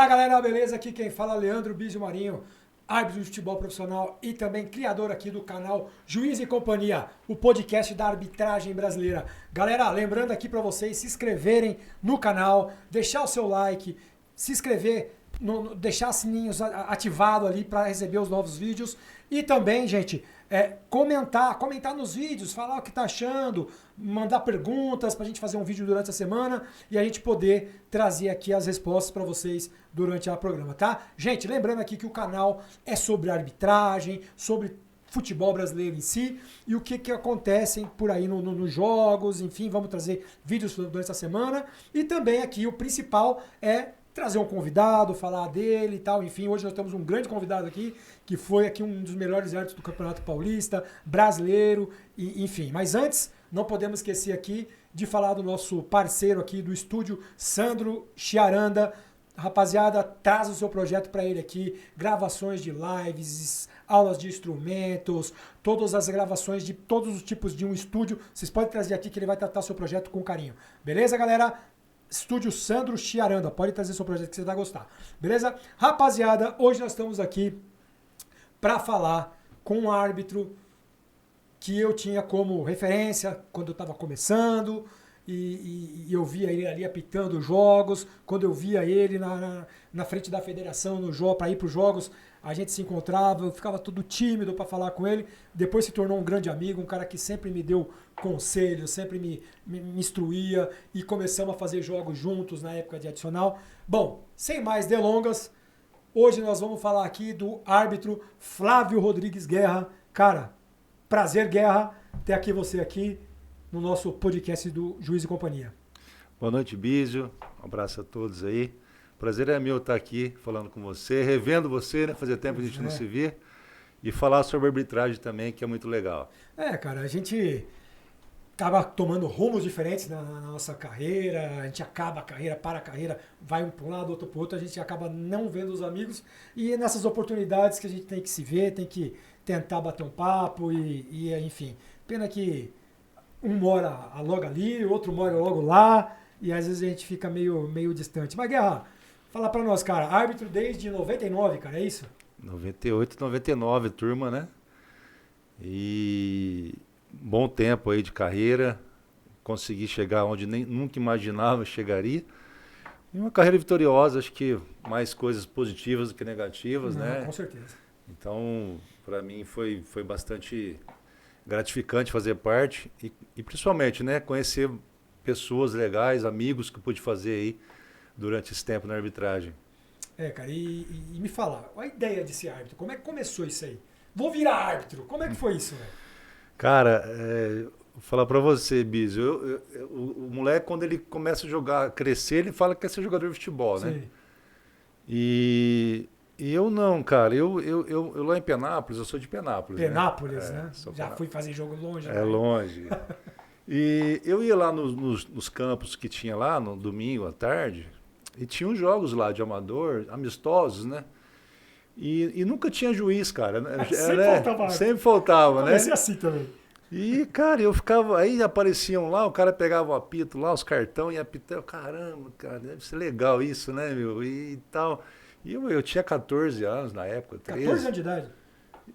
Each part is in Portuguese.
galera, beleza? Aqui quem fala é Leandro Bizio Marinho, árbitro de futebol profissional e também criador aqui do canal Juiz e Companhia, o podcast da arbitragem brasileira. Galera, lembrando aqui para vocês se inscreverem no canal, deixar o seu like, se inscrever, deixar sininhos ativado ali para receber os novos vídeos e também, gente, comentar nos vídeos, falar o que tá achando, mandar perguntas pra gente fazer um vídeo durante a semana e a gente poder trazer aqui as respostas para vocês durante o programa, tá? Gente, lembrando aqui que o canal é sobre arbitragem, sobre futebol brasileiro em si e o que acontecem por aí nos jogos, enfim, vamos trazer vídeos durante a semana e também aqui o principal é trazer um convidado, falar dele e tal. Enfim, hoje nós temos um grande convidado aqui, que foi aqui um dos melhores árbitros do Campeonato Paulista, brasileiro, enfim. Mas antes, não podemos esquecer aqui de falar do nosso parceiro aqui do estúdio, Sandro Chiaranda. Rapaziada, traz o seu projeto para ele aqui, gravações de lives, aulas de instrumentos, todas as gravações de todos os tipos de um estúdio. Vocês podem trazer aqui que ele vai tratar o seu projeto com carinho. Beleza, galera? Estúdio Sandro Chiaranda, pode trazer seu projeto que você vai gostar, beleza? Rapaziada, hoje nós estamos aqui para falar com um árbitro que eu tinha como referência quando eu estava começando e eu via ele ali apitando jogos, quando eu via ele na frente da federação no jogo para ir para os jogos, a gente se encontrava, eu ficava todo tímido para falar com ele, depois se tornou um grande amigo, um cara que sempre me deu conselhos, sempre me instruía e começamos a fazer jogos juntos na época de adicional. Bom, sem mais delongas, hoje nós vamos falar aqui do árbitro Flávio Rodrigues Guerra. Cara, prazer, Guerra, ter aqui você aqui no nosso podcast do Juiz e Companhia. Boa noite, Bizio. Um abraço a todos aí. Prazer é meu estar aqui falando com você, revendo você, né? Fazia tempo que a gente não se via. E falar sobre arbitragem também, que é muito legal. Cara, a gente acaba tomando rumos diferentes na nossa carreira, a gente acaba a carreira, para a carreira, vai um para um lado, outro para o outro, a gente acaba não vendo os amigos. E nessas oportunidades que a gente tem que se ver, tem que tentar bater um papo e enfim. Pena que um mora logo ali, o outro mora logo lá, e às vezes a gente fica meio distante. Mas, Guerra, fala pra nós, cara, árbitro desde 99, cara, é isso? 98, 99, turma, né? E bom tempo aí de carreira, consegui chegar onde nunca imaginava chegaria. E uma carreira vitoriosa, acho que mais coisas positivas do que negativas, né? Com certeza. Então, pra mim foi bastante gratificante fazer parte e principalmente, né, conhecer pessoas legais, amigos que eu pude fazer aí durante esse tempo na arbitragem. Cara, e me fala, a ideia de ser árbitro, como é que começou isso aí? Vou virar árbitro, como é que foi isso, velho? Cara, vou falar pra você, Bizio, o moleque quando ele começa a jogar, crescer, ele fala que quer ser jogador de futebol, né? Sim. E eu não, cara, eu lá em Penápolis, eu sou de Penápolis, Penápolis, né? né? Já fui fazer jogo longe. É longe. E eu ia lá nos campos que tinha lá, no domingo à tarde, e tinha uns jogos lá de amador, amistosos, né? E nunca tinha juiz, cara. Sempre faltava, né? Comecei assim também. E, cara, eu ficava... Aí apareciam lá, o cara pegava o apito lá, os cartões, e apitava. Caramba, cara, deve ser legal isso, né, meu? E tal... E eu tinha 14 anos na época, 13. 14 anos de idade?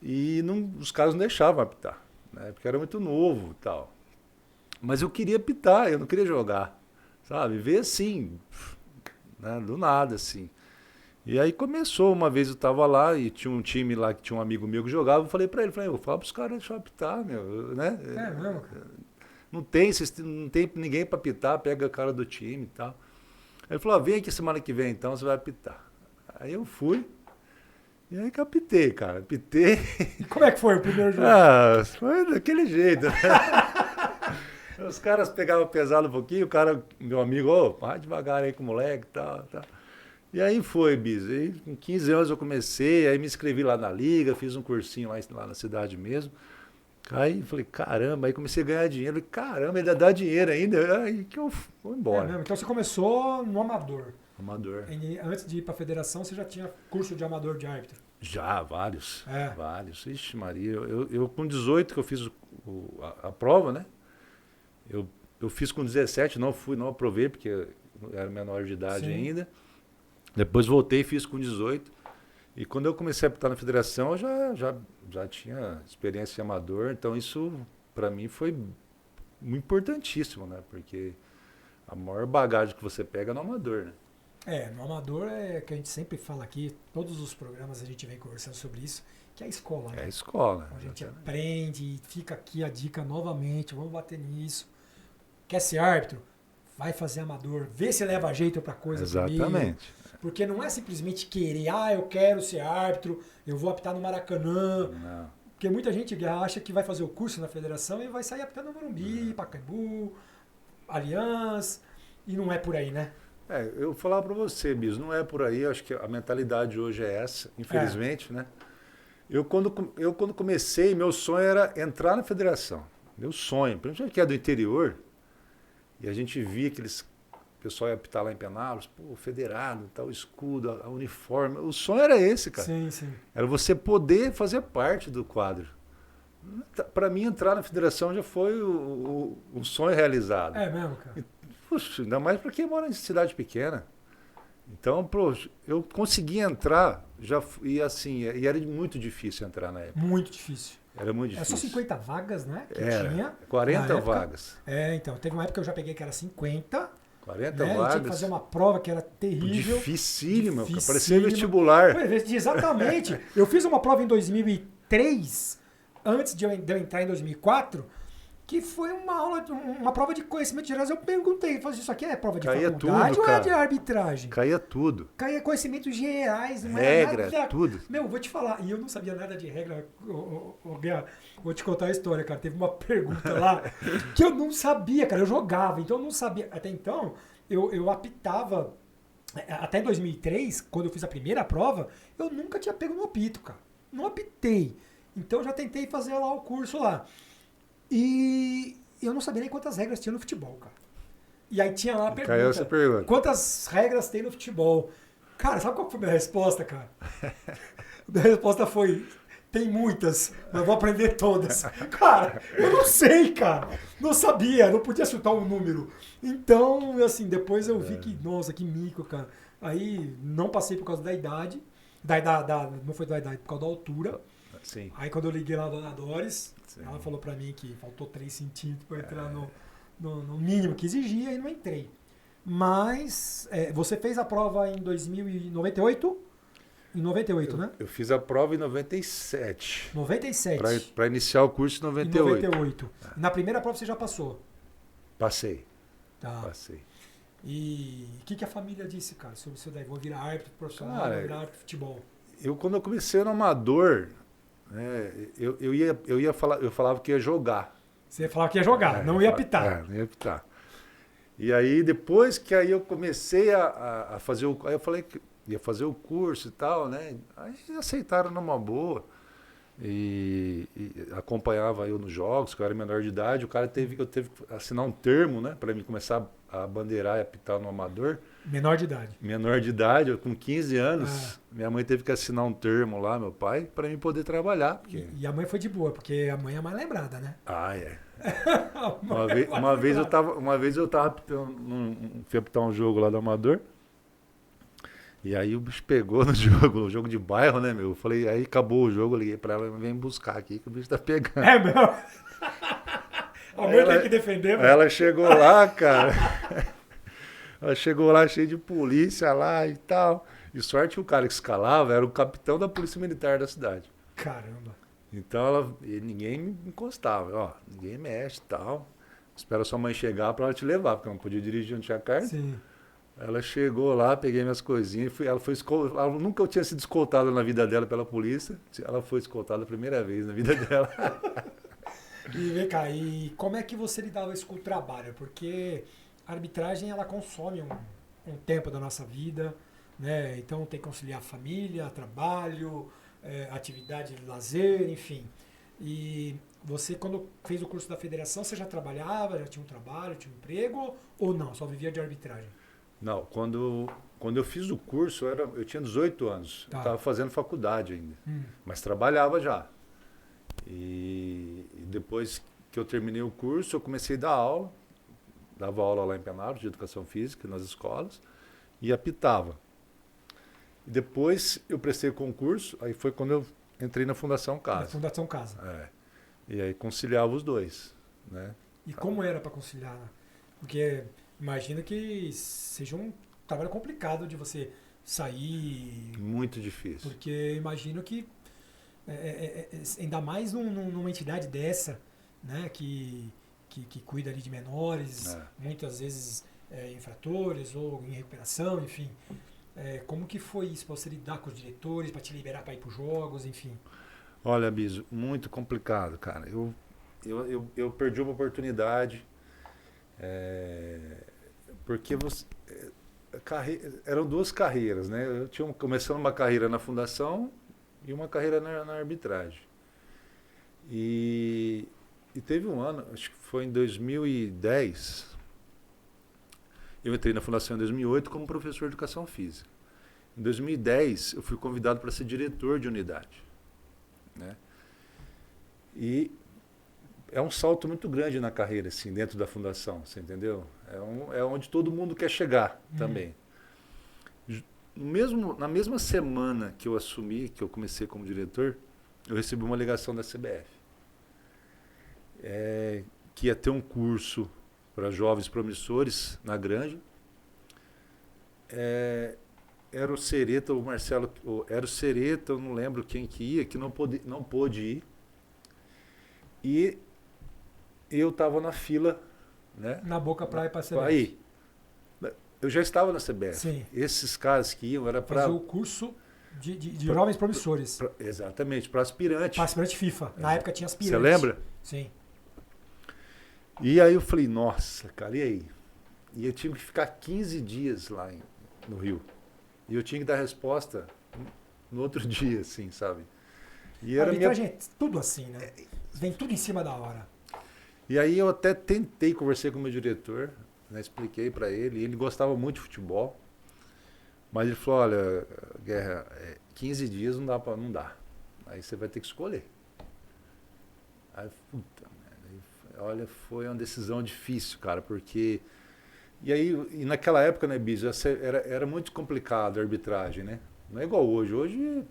E os caras não deixavam apitar, né? Porque era muito novo e tal. Mas eu queria apitar, eu não queria jogar, sabe? Ver assim, né? Do nada, assim. E aí começou, uma vez eu tava lá e tinha um time lá que tinha um amigo meu que jogava, eu falei pra ele, eu falo pros caras deixar eu apitar, meu, né? É mesmo, cara? Não tem ninguém pra apitar, pega a cara do time e tal. Aí ele falou, vem aqui semana que vem então, você vai apitar. Aí eu fui, e aí que eu apitei, cara. Apitei. E como é que foi o primeiro jogo? Foi daquele jeito. Os caras pegavam pesado um pouquinho, o cara, meu amigo, vai devagar aí com o moleque e tal. E aí foi, Bis. Aí, com 15 anos eu comecei, aí me inscrevi lá na liga, fiz um cursinho lá na cidade mesmo. Aí falei, caramba, aí comecei a ganhar dinheiro. Falei, caramba, ainda dá dinheiro ainda. Aí que eu vou embora. Mesmo? Então você começou no amador. Amador. E antes de ir para a federação, você já tinha curso de amador de árbitro? Já, vários. É. Vários. Ixi, Maria. Eu com 18 que eu fiz a prova, né? Eu fiz com 17, não aprovei, porque eu era menor de idade ainda. Depois voltei e fiz com 18. E quando eu comecei a apitar na federação, eu já tinha experiência em amador. Então isso, para mim, foi importantíssimo, né? Porque a maior bagagem que você pega é no amador, né? No amador é que a gente sempre fala aqui, todos os programas a gente vem conversando sobre isso, que é a escola, né? É a escola. A gente aprende e fica aqui a dica novamente, vamos bater nisso. Quer ser árbitro? Vai fazer amador, vê se leva jeito pra coisa. Exatamente. Comigo, porque não é simplesmente querer, eu quero ser árbitro, eu vou apitar no Maracanã. Não. Porque muita gente acha que vai fazer o curso na federação e vai sair apitando no Morumbi, Pacaembu, Allianz, e não é por aí, né? Eu vou falar para você, Bis, não é por aí, acho que a mentalidade hoje é essa, infelizmente, né? Eu quando comecei, meu sonho era entrar na federação. Meu sonho, principalmente que é do interior, e a gente via aqueles pessoal ia apitar lá em Penápolis, pô, federado, tal, escudo, a uniforme. O sonho era esse, cara. Sim, sim. Era você poder fazer parte do quadro. Para mim, entrar na federação já foi um sonho realizado. É mesmo, cara? Puxa, ainda mais para quem mora em cidade pequena. Então, eu consegui entrar, e era muito difícil entrar na época. Muito difícil. Era muito difícil. É só 50 vagas, né? Que tinha 40 vagas. Então, teve uma época que eu já peguei que era 50. 40 né? vagas. Eu tinha que fazer uma prova que era terrível. Dificílima, parecia vestibular. Exatamente. Eu fiz uma prova em 2003, antes de eu entrar em 2004, que foi uma prova de conhecimento gerais. Eu perguntei, isso aqui é prova de faculdade ou é de arbitragem? Caía tudo. Caía conhecimentos gerais, não regra, era nada. Tudo. Meu, vou te falar, e eu não sabia nada de regra. Guerra, vou te contar a história, cara. Teve uma pergunta lá que eu não sabia, cara. Eu jogava, então eu não sabia. Até então, eu apitava. Até 2003, quando eu fiz a primeira prova, eu nunca tinha pego no apito, cara. Não apitei. Então eu já tentei fazer lá o curso lá. E eu não sabia nem quantas regras tinha no futebol, cara. E aí tinha lá a pergunta. Caiu essa pergunta. Quantas regras tem no futebol? Cara, sabe qual foi a minha resposta, cara? A resposta foi, tem muitas, mas eu vou aprender todas. Cara, eu não sei, cara. Não sabia, não podia chutar um número. Então, assim, depois eu vi que, nossa, que mico, cara. Aí não passei por causa da idade. Não foi da idade, por causa da altura. Sim. Aí quando eu liguei lá a dona Doris, ela falou pra mim que faltou 3 centímetros pra entrar no mínimo que exigia e não entrei. Mas você fez a prova em 2098? Em 98, né? Eu fiz a prova em 97. 97. Para iniciar o curso em 98. Em 98. Na primeira prova você já passou? Passei. Tá. Passei. E o que a família disse, cara, sobre isso daí? Vou virar árbitro profissional, vou virar árbitro de futebol. Quando eu comecei no amador, né, eu falava que ia jogar. Você falava que ia jogar, não ia apitar. Não ia apitar. E aí, depois que eu comecei a fazer aí eu falei que ia fazer o curso e tal, né? Aí aceitaram numa boa. E acompanhava eu nos jogos, que eu era menor de idade. Eu teve que assinar um termo, né? Para mim começar a bandeirar e apitar no amador. Menor de idade. Menor de idade, eu, com 15 anos. Minha mãe teve que assinar um termo lá, meu pai, para mim poder trabalhar. Porque... E a mãe foi de boa, porque a mãe é mais lembrada, né? É. Uma vez eu tava apitando, fui apitar um jogo lá do amador. E aí o bicho pegou no jogo de bairro, né, meu? Eu falei, aí acabou o jogo, eu liguei pra ela, vem buscar aqui que o bicho tá pegando. É, meu? A mãe tem que defender, velho. Ela chegou lá, cara. Ela chegou lá cheia de polícia lá e tal. E sorte que o cara que escalava era o capitão da polícia militar da cidade. Caramba. Então ninguém me encostava, ninguém mexe e tal. Espera sua mãe chegar pra ela te levar, porque eu não podia dirigir, não tinha carta. Sim. Ela chegou lá, peguei minhas coisinhas, ela nunca tinha sido escoltada na vida dela pela polícia. Ela foi escoltada a primeira vez na vida dela. E vem cá, e como é que você lidava isso com o trabalho? Porque a arbitragem, ela consome um tempo da nossa vida, né? Então tem que conciliar família, trabalho, atividade de lazer, enfim. E você, quando fez o curso da federação, você já trabalhava, já tinha um trabalho, tinha um emprego, ou não? Só vivia de arbitragem? Não, quando eu fiz o curso, eu tinha 18 anos. Tá. Eu estava fazendo faculdade ainda, mas trabalhava já. E depois que eu terminei o curso, eu comecei a dar aula. Dava aula lá em Penápolis, de educação física, nas escolas, e apitava. E depois eu prestei concurso, aí foi quando eu entrei na Fundação Na Casa. Fundação Casa. É. E aí conciliava os dois, né? E como era para conciliar? Porque imagino que seja um trabalho complicado de você sair, Muito difícil. porque imagino que ainda mais numa entidade dessa, né, que cuida ali de menores, muitas vezes infratores ou em recuperação, enfim. Como que foi isso para você lidar com os diretores, para te liberar para ir para os jogos, enfim? Olha, Biso, muito complicado, cara. Eu perdi uma oportunidade, porque eram duas carreiras, né? Eu tinha começando uma carreira na fundação e uma carreira na arbitragem. E teve um ano, acho que foi em 2010, eu entrei na fundação em 2008 como professor de educação física. Em 2010, eu fui convidado para ser diretor de unidade, né? E é um salto muito grande na carreira, assim, dentro da fundação, você entendeu? É onde todo mundo quer chegar também. Na mesma semana que eu assumi, que eu comecei como diretor, eu recebi uma ligação da CBF. Que ia ter um curso para jovens promissores na Granja. Era o Sereta, o Marcelo, era o Sereta, eu não lembro quem que ia, que não pôde ir. E eu estava na fila, né? Na Boca Praia para CBF. Aí, eu já estava na CBF. Sim. Esses caras que iam era para... Fazer o curso de jovens promissores. Exatamente, para aspirante. Para aspirante FIFA. Na época tinha aspirante. Você lembra? Sim. E aí eu falei, nossa, cara, e aí? E eu tive que ficar 15 dias lá no Rio. E eu tinha que dar resposta no outro dia, assim, sabe? E A arbitragem é tudo assim, né? Vem tudo em cima da hora. E aí eu até conversei com o meu diretor, né, expliquei para ele, e ele gostava muito de futebol, mas ele falou, olha, Guerra, 15 dias não dá, aí você vai ter que escolher. Aí, puta, olha, foi uma decisão difícil, cara, porque... E naquela época, né, Biso, era muito complicado a arbitragem, né? Não é igual hoje. Hoje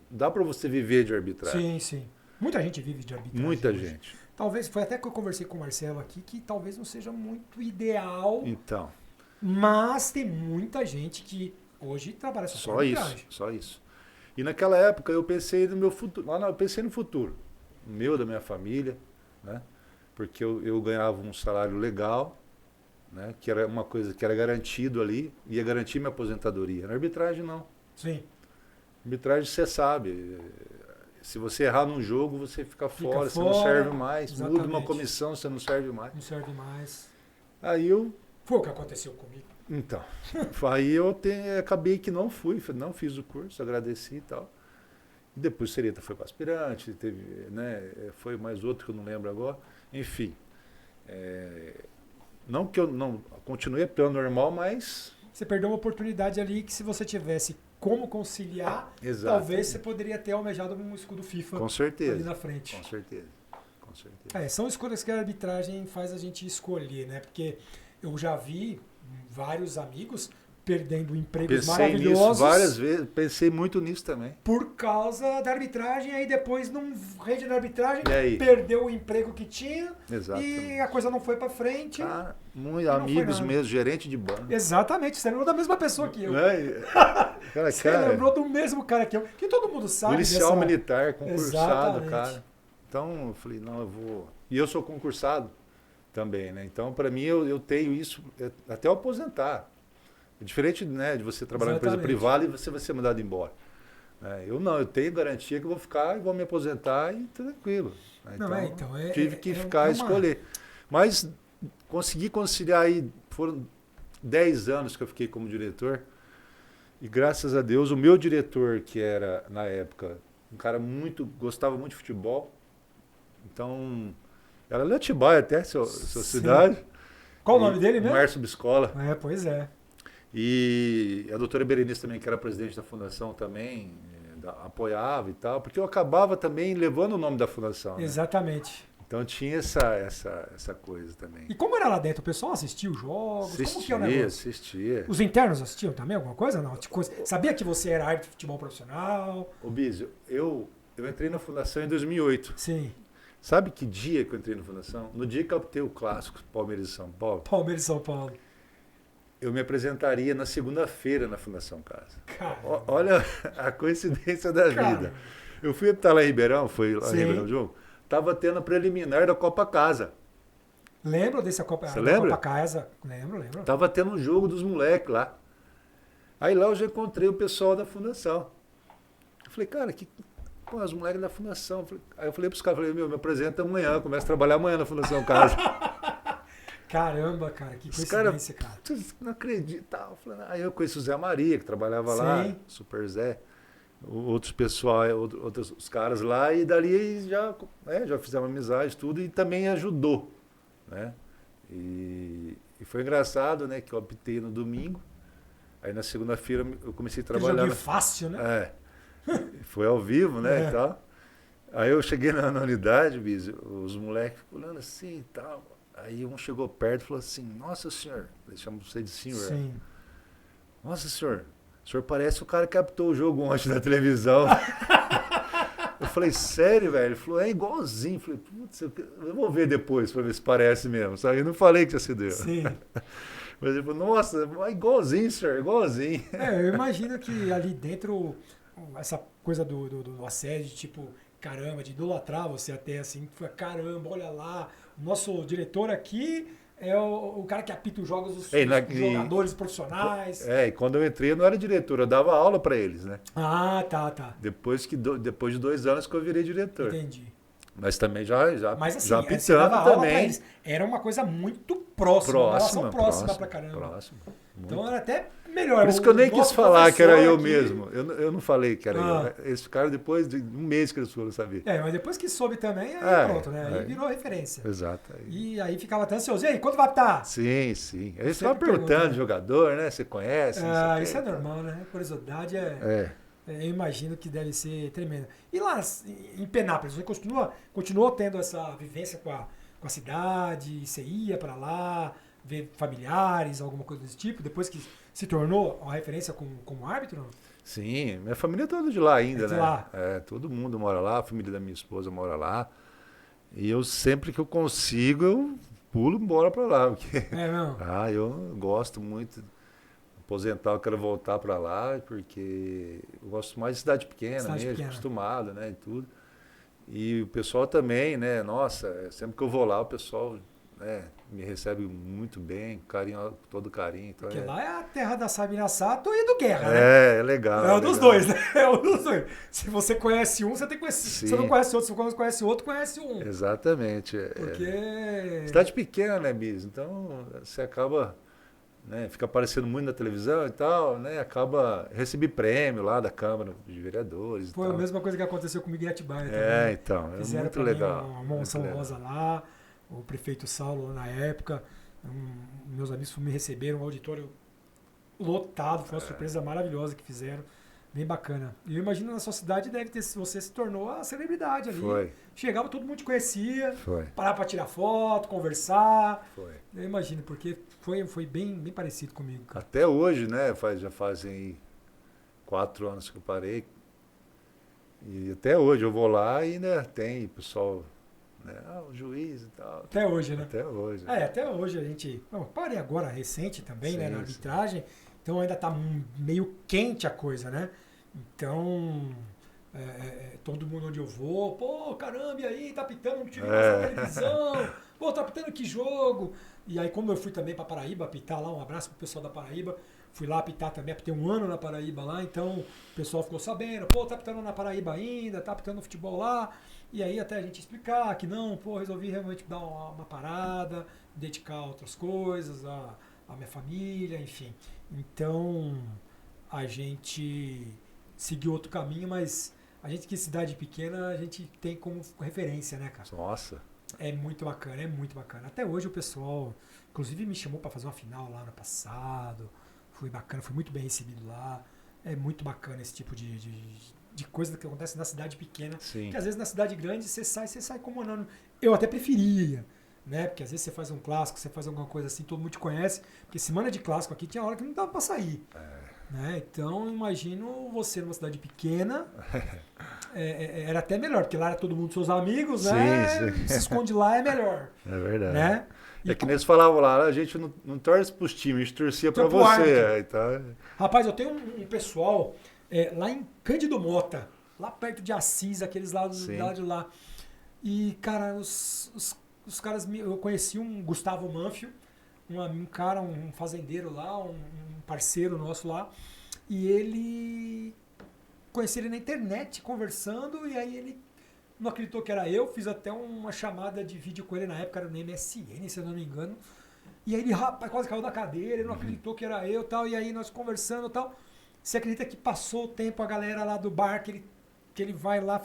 dá para você viver de arbitragem. Sim, sim. Muita gente vive de arbitragem. Muita hoje. gente. Talvez, foi até que eu conversei com o Marcelo aqui, que talvez não seja muito ideal, Então. mas tem muita gente que hoje trabalha só com arbitragem. Só isso. E naquela época eu pensei no meu futuro, eu pensei no futuro, meu, da minha família, né? Porque eu ganhava um salário legal, né? Que era uma coisa que era garantido ali, ia garantir minha aposentadoria. Na arbitragem, não. Sim. Arbitragem, você sabe, se você errar num jogo, você fica fora, você não serve mais. Exatamente. Muda uma comissão, você não serve mais. Não serve mais. Aí eu... Foi o que aconteceu comigo. Então, aí eu acabei que não fiz o curso, agradeci e tal. E depois o Sereta foi para aspirante, teve, né, foi mais outro que eu não lembro agora. Enfim, não que eu não continue atuando normal, mas... Você perdeu uma oportunidade ali que se você tivesse como conciliar, talvez você poderia ter almejado um escudo FIFA com certeza, ali na frente. Com certeza. São escolhas que a arbitragem faz a gente escolher, né? Porque eu já vi vários amigos perdendo empregos maravilhosos. Nisso várias vezes, pensei muito nisso também. Por causa da arbitragem, aí depois não rede da arbitragem, aí? Perdeu o emprego que tinha. Exatamente. E a coisa não foi pra frente. Cara, muitos amigos mesmo, gerente de banco. Exatamente, você lembrou da mesma pessoa que eu. Você lembrou do mesmo cara que eu. Que todo mundo sabe. Policial militar, concursado, Exatamente. cara. Então eu falei, não, eu vou... E eu sou concursado também, né? Então, para mim, eu tenho isso até eu aposentar. É diferente, né, de você trabalhar em empresa privada e você vai ser mandado embora. Eu não, eu tenho garantia que eu vou ficar e vou me aposentar e tranquilo. Então, tive que ficar a escolher. Mas consegui conciliar aí, foram 10 anos que eu fiquei como diretor. E graças a Deus, o meu diretor, que era, na época, um cara gostava muito de futebol. Então, era de Atibaia até, sua cidade. Qual o nome dele mesmo? Márcio Biscola. Pois é. E a doutora Berenice também, que era presidente da fundação também, apoiava e tal, porque eu acabava também levando o nome da fundação. Exatamente. Né? Então tinha essa coisa também. E como era lá dentro? O pessoal assistia os jogos? Como que é o negócio? Assistia. Os internos assistiam também alguma coisa? Não? Tipo, sabia que você era árbitro de futebol profissional? Ô, Bísio, eu entrei na fundação em 2008. Sim. Sabe que dia que eu entrei na fundação? No dia que eu optei o clássico Palmeiras e São Paulo. Palmeiras e São Paulo. Eu me apresentaria na segunda-feira na Fundação Casa. Caramba. Olha a coincidência da vida. Eu fui apitar lá em Ribeirão, foi lá em Ribeirão do jogo. Tava tendo a preliminar da Copa Casa. Lembro dessa Copa, Você lembra? Copa Casa? Lembro. Tava tendo um jogo dos moleques lá. Aí lá eu já encontrei o pessoal da Fundação. Eu falei, cara, os moleques da Fundação. Aí eu falei pros caras, me apresenta amanhã, começa a trabalhar amanhã na Fundação Casa. Caramba, cara, que coincidência, cara. Não acredito. Aí eu conheci o Zé Maria, que trabalhava lá, Super Zé. Outros pessoal, os caras lá, e dali já fizemos amizade, tudo, e também ajudou, né? E foi engraçado, né, que eu optei no domingo, aí na segunda-feira eu comecei a trabalhar. Joguinho fácil, né? Foi ao vivo, né, e tal. Aí eu cheguei na unidade, Bísio, os moleques olhando assim e tal. Aí um chegou perto e falou assim, nossa senhor, deixamos você de senhor. Sim. Nossa senhor, o senhor parece o cara que captou o jogo ontem na televisão. Eu falei, sério, velho? Ele falou, é igualzinho. Eu falei, putz, eu vou ver depois pra ver se parece mesmo. Sabe? Eu não falei que tinha sido eu. Sim. Mas ele falou, nossa, é igualzinho, senhor, igualzinho. Eu imagino que ali dentro, essa coisa do assédio, tipo, caramba, de idolatrar você até assim, caramba, olha lá, o nosso diretor aqui é o cara que apita os jogos dos jogadores profissionais. E quando eu entrei eu não era diretor, eu dava aula para eles, né? Ah, tá. Depois de 2 anos que eu virei diretor. Entendi. Mas também já Mas assim, já você dava apitando aula pra também. eles. Era uma coisa muito próxima, uma relação próxima pra caramba. Próxima. Então era até melhor. Por isso que eu nem quis falar que era eu aqui... mesmo. Eu não falei que era eu. Eles ficaram depois de um mês que eles foram saber. Mas depois que soube também, aí pronto, né? Aí virou referência. Exato. E aí ficava até ansioso. E aí, quando vai apitar? Sim. Eles estavam perguntando de jogador, né? Você conhece? Isso é normal, né? A curiosidade eu imagino que deve ser tremenda. E lá em Penápolis, você continuou tendo essa vivência com a cidade? Você ia para lá, ver familiares, alguma coisa desse tipo? Depois que se tornou uma referência como árbitro? Não? Sim, minha família é toda de lá ainda, de né? Lá. Todo mundo mora lá, a família da minha esposa mora lá. E eu sempre que eu consigo, eu pulo embora para lá. Porque... não? Eu gosto muito. Aposentar, eu quero voltar para lá, porque eu gosto mais de cidade pequena acostumado, né, e tudo. E o pessoal também, né, nossa, sempre que eu vou lá, o pessoal, né, me recebe muito bem, todo carinho. Então porque lá é a terra da Sabina Sato e do Guerra, né? É legal. É um dos dois, né? É um dos dois. Se você conhece um, você tem que conhecer. Se você não conhece outro, se você conhece outro, conhece um. Exatamente. Porque... Cidade pequena, né, Bis? Então, você acaba... Né, fica aparecendo muito na televisão e tal, né? Recebi prêmio lá da Câmara de Vereadores. Foi a mesma coisa que aconteceu comigo em Atibaia também. Então, fizeram muito legal. Uma mansão rosa lá, o prefeito Saulo na época, meus amigos me receberam, um auditório lotado, foi uma surpresa maravilhosa que fizeram, bem bacana. E eu imagino na sua cidade você se tornou a celebridade ali. Foi. Chegava, todo mundo te conhecia, Foi. parava para tirar foto, conversar. Foi. Eu imagino, porque foi bem parecido comigo. Cara. Até hoje, né? Já fazem 4 anos que eu parei. E até hoje eu vou lá e ainda tem pessoal, né? O juiz e tal. Até hoje, né? Até hoje. Até hoje a gente... Parei agora recente também, né? Na arbitragem. Então ainda tá meio quente a coisa, né? Então... todo mundo onde eu vou, pô, caramba, e aí, tá apitando, não tive mais na televisão, pô, tá apitando que jogo. E aí, como eu fui também pra Paraíba apitar lá, um abraço pro pessoal da Paraíba, fui lá apitar também, apitei 1 ano na Paraíba lá, então o pessoal ficou sabendo, pô, tá apitando na Paraíba ainda, tá apitando no futebol lá, e aí até a gente explicar que não, pô, resolvi realmente dar uma parada, dedicar a outras coisas, a minha família, enfim. Então, a gente seguiu outro caminho, mas... A gente que é cidade pequena, a gente tem como referência, né, cara? Nossa. É muito bacana, é muito bacana. Até hoje o pessoal, inclusive me chamou para fazer uma final lá no passado. Foi bacana, fui muito bem recebido lá. É muito bacana esse tipo de de coisa que acontece na cidade pequena. Sim. Que às vezes na cidade grande você sai como anônimo. Eu até preferia, né? Porque às vezes você faz um clássico, você faz alguma coisa assim, todo mundo te conhece. Porque semana de clássico aqui tinha hora que não dava pra sair. Né? Então, eu imagino você numa cidade pequena, era até melhor, porque lá era todo mundo seus amigos, né? Sim. Se esconde lá é melhor. É verdade. Né? É que nem eles falavam lá, a gente não torce pros times, a gente torcia pra você. Então... Rapaz, eu tenho um pessoal lá em Cândido Mota, lá perto de Assis, aqueles lados lá de lá. E, cara, os caras, eu conheci um Gustavo Manfio, um cara, um fazendeiro lá, um parceiro nosso lá, e ele conheci ele na internet conversando, e aí ele não acreditou que era eu, fiz até uma chamada de vídeo com ele na época, era no MSN, se eu não me engano, e aí ele, rapaz, quase caiu da cadeira, ele não acreditou que era eu, tal, e aí nós conversando e tal. Você acredita que passou o tempo, a galera lá do bar, que ele vai lá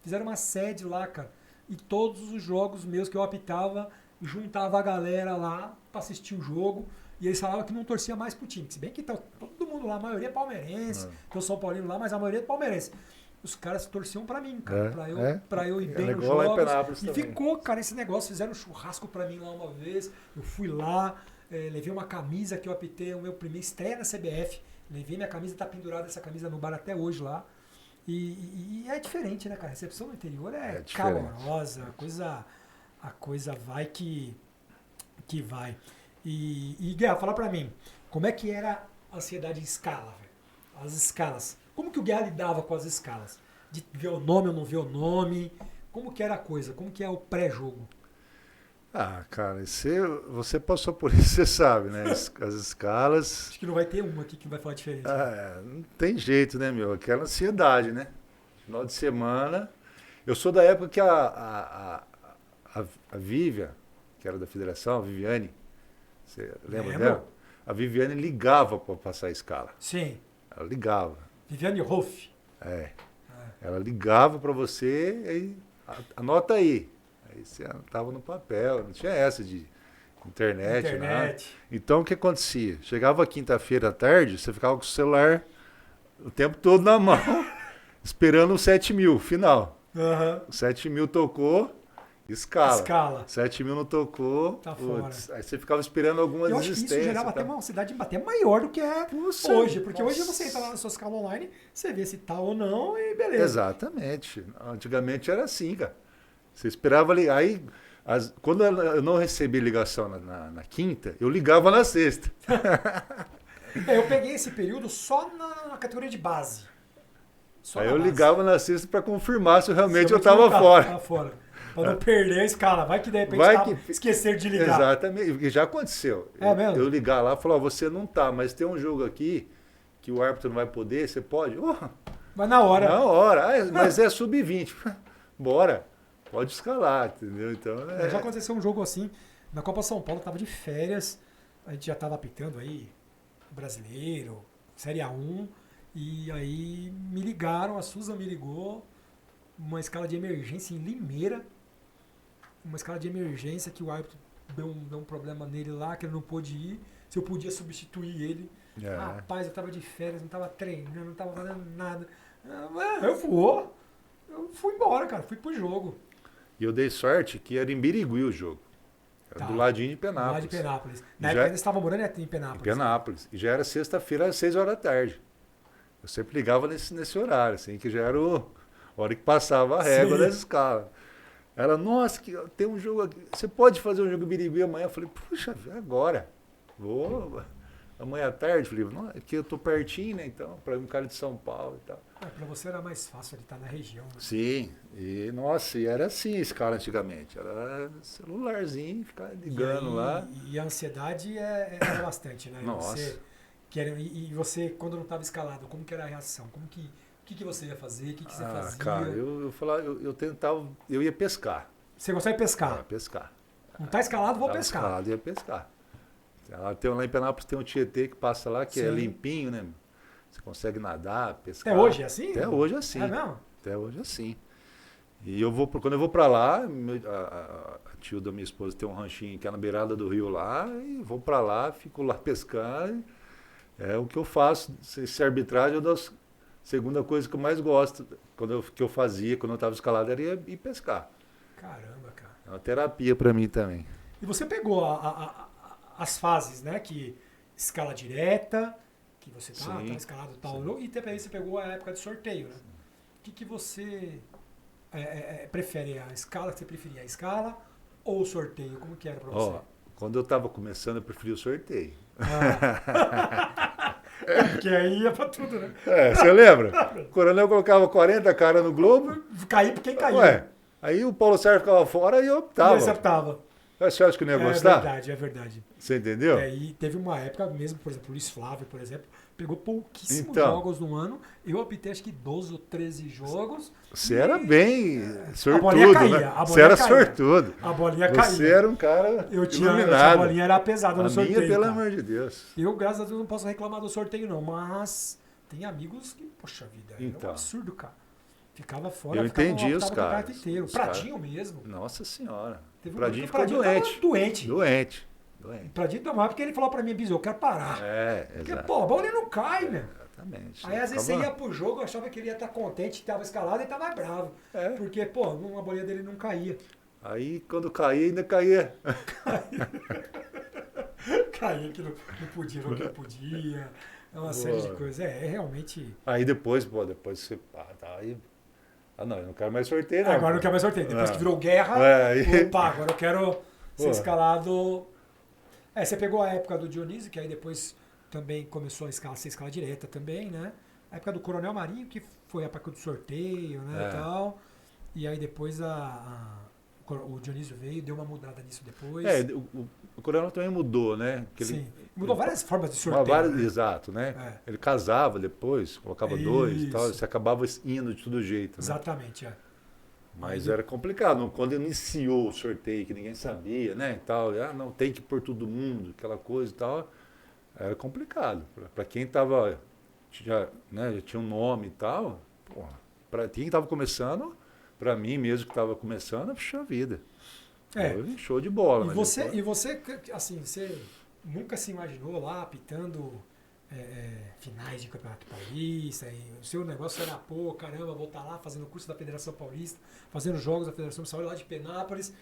fizeram uma sede lá, cara, e todos os jogos meus que eu apitava, juntava a galera lá pra assistir o jogo, e eles falavam que não torcia mais pro time. Se bem que tá todo mundo lá, a maioria é palmeirense, tem o São Paulino lá, mas a maioria é palmeirense. Os caras torciam pra mim, cara, pra eu ir bem nos jogos. E ficou, cara, esse negócio. Fizeram um churrasco pra mim lá uma vez, eu fui lá, levei uma camisa que eu apitei, o meu primeiro estreia na CBF, levei minha camisa, tá pendurada essa camisa no bar até hoje lá. E é diferente, né, cara? A recepção no interior é calorosa, a coisa vai que vai. E Guerra, fala pra mim, como é que era a ansiedade em escala, velho? As escalas. Como que o Guerra lidava com as escalas? De ver o nome ou não ver o nome? Como que era a coisa? Como que é o pré-jogo? Ah, cara, você passou por isso, você sabe, né? As escalas... Acho que não vai ter uma aqui que vai falar diferente. Não tem jeito, né, meu? Aquela ansiedade, né? Final de semana... Eu sou da época que a Vivian, que era da federação, a Viviane, você lembra dela? A Viviane ligava para passar a escala. Sim. Ela ligava. Viviane Hoff. Ela ligava para você e anota aí. Aí você anotava no papel, não tinha essa de internet. Nada. Então o que acontecia? Chegava quinta-feira à tarde, você ficava com o celular o tempo todo na mão, esperando o 7.000, final. O 7.000 tocou, escala. 7.000 não tocou, tá fora. Aí você ficava esperando alguma desistência. Eu acho que isso gerava até uma ansiedade até maior do que é hoje. Porque hoje você entra lá na sua escala online, você vê se tá ou não e beleza. Exatamente. Antigamente era assim, cara. Você esperava ali. Aí, quando eu não recebi ligação na quinta, eu ligava na sexta. Eu peguei esse período só na categoria de base. Aí eu ligava na sexta para confirmar se realmente eu estava fora. Para não perder a escala. Vai que de repente esquecer de ligar. Exatamente. Porque já aconteceu. Mesmo? Eu ligar lá e falar, você não tá, mas tem um jogo aqui que o árbitro não vai poder, você pode? Mas na hora. Na hora. Mas é sub-20. Bora. Pode escalar, entendeu? Então, Já aconteceu um jogo assim, na Copa São Paulo, tava de férias, a gente já tava apitando aí, brasileiro, Série A1, e aí me ligaram, a Susan me ligou, uma escala de emergência em Limeira, uma escala de emergência que o árbitro deu um problema nele lá, que ele não pôde ir, se eu podia substituir ele. Rapaz, eu tava de férias, não tava treinando, não tava fazendo nada. Eu fui embora, cara, fui pro jogo. E eu dei sorte que era em Birigui o jogo. Era do ladinho de Penápolis. Do lado de Penápolis. Na época eles estavam morando em Penápolis. Em Penápolis. E já era sexta-feira, às 6 horas da tarde. Eu sempre ligava nesse horário, assim, que já era a hora que passava a régua da escala. Ela, nossa, tem um jogo aqui. Você pode fazer um jogo Birigui amanhã? Eu falei, puxa, agora. Vou. Amanhã à tarde, falei, não, aqui eu tô pertinho, né? Então, para um cara de São Paulo e tal. Para você era mais fácil ele estar na região. Né? Sim, e nossa, e era assim esse cara antigamente. Era celularzinho, ficar ligando lá. E a ansiedade era bastante, né? Nossa. E você, quando não estava escalado, como que era a reação? O que você ia fazer? O que você fazia? Cara, eu tentava, eu ia pescar. Você consegue pescar? Ia pescar. Não está escalado, vou pescar. Escalado, ia pescar. Lá em Penápolis tem um Tietê que passa lá, que é limpinho, né? Você consegue nadar, pescar. Até hoje é assim? Até hoje é assim. É mesmo? Até hoje é assim. E quando eu vou pra lá, a tio da minha esposa tem um ranchinho que é na beirada do rio lá, e vou pra lá, fico lá pescando. É o que eu faço. Se arbitragem, eu segunda coisa que eu mais gosto, que eu fazia quando eu estava escalado, era ir pescar. Caramba, cara. É uma terapia para mim também. E você pegou as fases, né? Que escala direta, que você tá escalado e tal. E também você pegou a época de sorteio, né? O que você prefere? A escala que você preferia? A escala ou o sorteio? Como que era pra você? Quando eu estava começando, eu preferia o sorteio. Porque aí ia pra tudo, né? Você lembra? O Coronel colocava 40 caras no Globo. Cair por quem caiu. Aí o Paulo Sérgio ficava fora e eu optava. E você optava. Você acha que não ia gostar? É verdade. Você entendeu? E teve uma época mesmo, por exemplo, o Luiz Flávio, por exemplo, pegou pouquíssimos jogos no ano. Eu optei acho que 12 ou 13 jogos. Você era bem sortudo, a bolinha caía, né? a Você era caía. sortudo. A bolinha caía. Você era um cara iluminado. A bolinha era pesada no sorteio. Minha, pelo amor de Deus. Eu, graças a Deus, não posso reclamar do sorteio, não. Mas tem amigos que, poxa vida, era um absurdo, cara. Ficava fora, eu entendi os caras. Inteiro. Pradinho mesmo. Nossa senhora. Teve Pradinho ficou doente. Doente. Pradinho tomava porque ele falou pra mim, Biso, eu quero parar. Porque, pô, a bola não cai, né? Exatamente. Aí às vezes você ia pro jogo, eu achava que ele ia estar contente, tava escalado e tava bravo. Porque, pô, uma bolinha dele não caía. Aí quando caía, ainda caía. Caía que não podia, jogo que não podia. É uma série de coisas. É realmente. Aí depois você. Aí. Não, eu não quero mais sorteio, não. Agora eu não quero mais sorteio. Depois que virou guerra, opa, agora eu quero ser escalado. Você pegou a época do Dionísio, que aí depois também começou a ser escala direta também, né? A época do Coronel Marinho, que foi a época do sorteio, né, e tal. E aí depois o Dionísio veio, deu uma mudada nisso depois. O Coronel também mudou, né? Sim, mudou várias formas de sorteio. Né? Exato, né? Ele casava depois, colocava 2 e tal, você acabava indo de todo jeito. Né? Exatamente, Mas era complicado. Quando iniciou o sorteio, que ninguém sabia, né? E tal, não, tem que pôr todo mundo, aquela coisa e tal, era complicado. Para quem estava, já tinha um nome e tal, para quem estava começando, para mim mesmo que estava começando, puxa vida. Foi show de bola. E você, assim, você nunca se imaginou lá apitando finais de Campeonato Paulista, e o seu negócio era, caramba, vou estar lá fazendo o curso da Federação Paulista, fazendo jogos da Federação Paulista lá de Penápolis,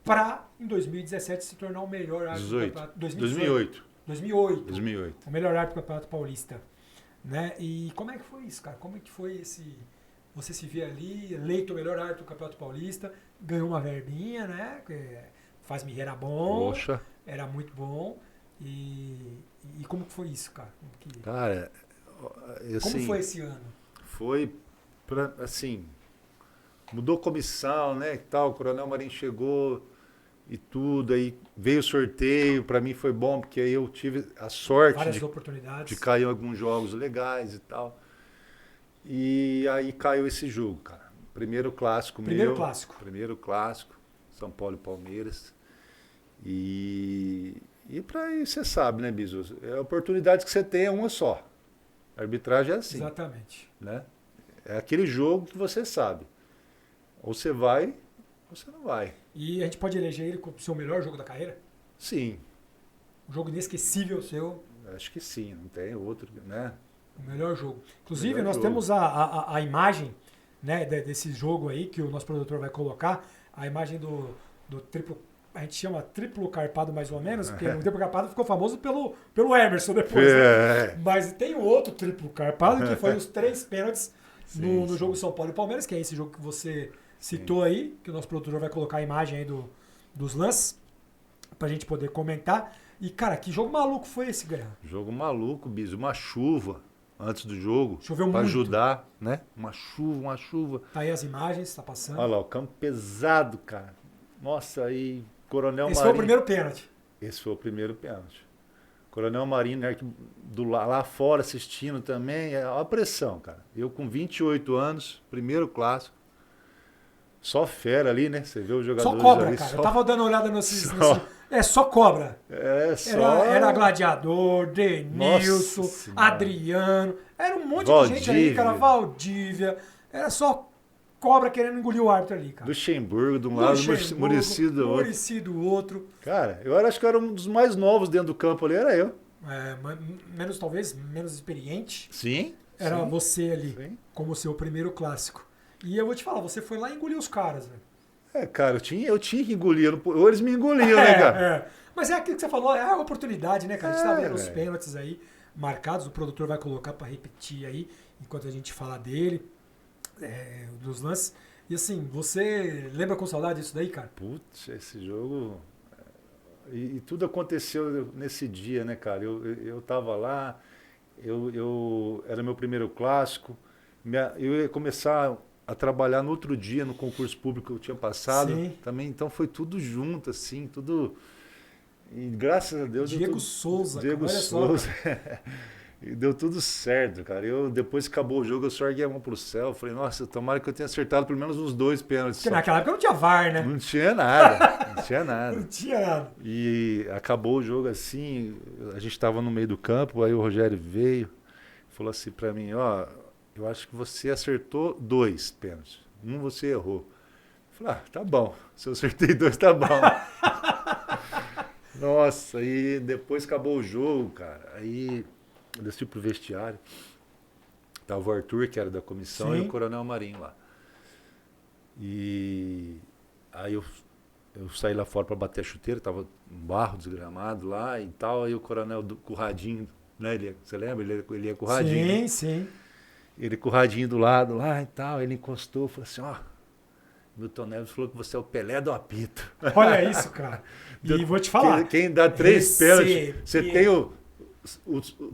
para em 2017 se tornar o melhor árbitro do Campeonato. 2008. O melhor árbitro do Campeonato Paulista. Né? E como é que foi isso, cara? Como é que foi você se vê ali, eleito o melhor árbitro do Campeonato Paulista, ganhou uma verbinha, né? Faz-me era bom. Poxa. Era muito bom. E como que foi isso, cara? Cara, como foi esse ano? Foi, assim, mudou comissão, né, e tal, o Coronel Marinho chegou e tudo, aí veio o sorteio, para mim foi bom, porque aí eu tive a sorte de cair em alguns jogos legais e tal. E aí caiu esse jogo, cara. Primeiro clássico, São Paulo e Palmeiras. E para isso você sabe, né, Biso? A oportunidade que você tem é uma só. A arbitragem é assim. Exatamente. Né? É aquele jogo que você sabe. Ou você vai, ou você não vai. E a gente pode eleger ele como o seu melhor jogo da carreira? Sim. Um jogo inesquecível seu? Acho que sim, não tem outro, né? O melhor jogo. Inclusive, nós temos a imagem, né, desse jogo aí, que o nosso produtor vai colocar, a imagem do triplo, a gente chama triplo carpado mais ou menos, porque o triplo carpado ficou famoso pelo Emerson depois, né? Mas tem o outro triplo carpado, que foi os 3 pênaltis no jogo São Paulo e Palmeiras, que é esse jogo que você citou aí, que o nosso produtor vai colocar a imagem aí dos lances, pra gente poder comentar. E, cara, que jogo maluco foi esse, Guerra? Jogo maluco, Biso. Uma chuva antes do jogo. Choveu pra muito. Ajudar, né? Uma chuva. Tá aí as imagens, tá passando. Olha lá, o campo pesado, cara. Nossa, aí Coronel Marinho... Esse foi o primeiro pênalti. Esse foi o primeiro pênalti. Coronel Marinho, né, lá fora assistindo também. É uma pressão, cara. Eu com 28 anos, primeiro clássico. Só fera ali, né? Você vê os jogadores só cobra, ali, cara. Eu tava dando uma olhada só cobra. Era Gladiador, Denilson, Adriano. Era um monte de gente ali, cara. Valdívia. Era só cobra querendo engolir o árbitro ali, cara. Luxemburgo de um lado, Muricy do outro. Muricy do outro. Cara, eu acho que eu era um dos mais novos dentro do campo ali, era eu. Talvez menos experiente. Sim. era Sim, você ali, sim. como seu primeiro clássico. E eu vou te falar, você foi lá e engoliu os caras, velho. Cara, eu tinha que engolir, ou eles me engoliam, né, cara? É. Mas é aquilo que você falou, é a oportunidade, né, cara? A gente tá vendo os velho. pênaltis aí marcados, o produtor vai colocar pra repetir aí, enquanto a gente fala dele, dos lances. E assim, você lembra com saudade disso daí, cara? Putz, esse jogo... E tudo aconteceu nesse dia, né, cara? Eu tava lá, era meu primeiro clássico, eu ia começar a trabalhar no outro dia no concurso público que eu tinha passado Sim. também, então foi tudo junto, assim, tudo... E graças a Deus... Diego Souza, Diego cara, olha Souza. só. Cara. E deu tudo certo, cara. Depois que acabou o jogo, eu só erguei a mão pro céu. Falei, nossa, tomara que eu tenha acertado pelo menos uns 2 pênaltis. Porque Só. naquela época não tinha VAR, né? Não tinha nada, não tinha nada. Não tinha nada. E acabou o jogo assim, a gente estava no meio do campo, aí o Rogério veio, falou assim pra mim, ó, eu acho que você acertou 2 pênaltis, um você errou. Eu falei, tá bom, se eu acertei 2, tá bom. Nossa, e depois acabou o jogo, cara, aí eu desci pro vestiário, tava o Arthur, que era da comissão, Sim. e o Coronel Marinho lá. E aí eu saí lá fora para bater a chuteira, tava um barro desgramado lá e tal, aí o coronel com o radinho, né? Você lembra? Ele ia com o radinho. Sim, né? sim. Ele com o radinho do lado lá e tal, ele encostou, falou assim, ó, Milton Neves falou que você é o Pelé do apito. Olha isso, cara. E vou te falar. Quem dá 3 pênaltis, você tem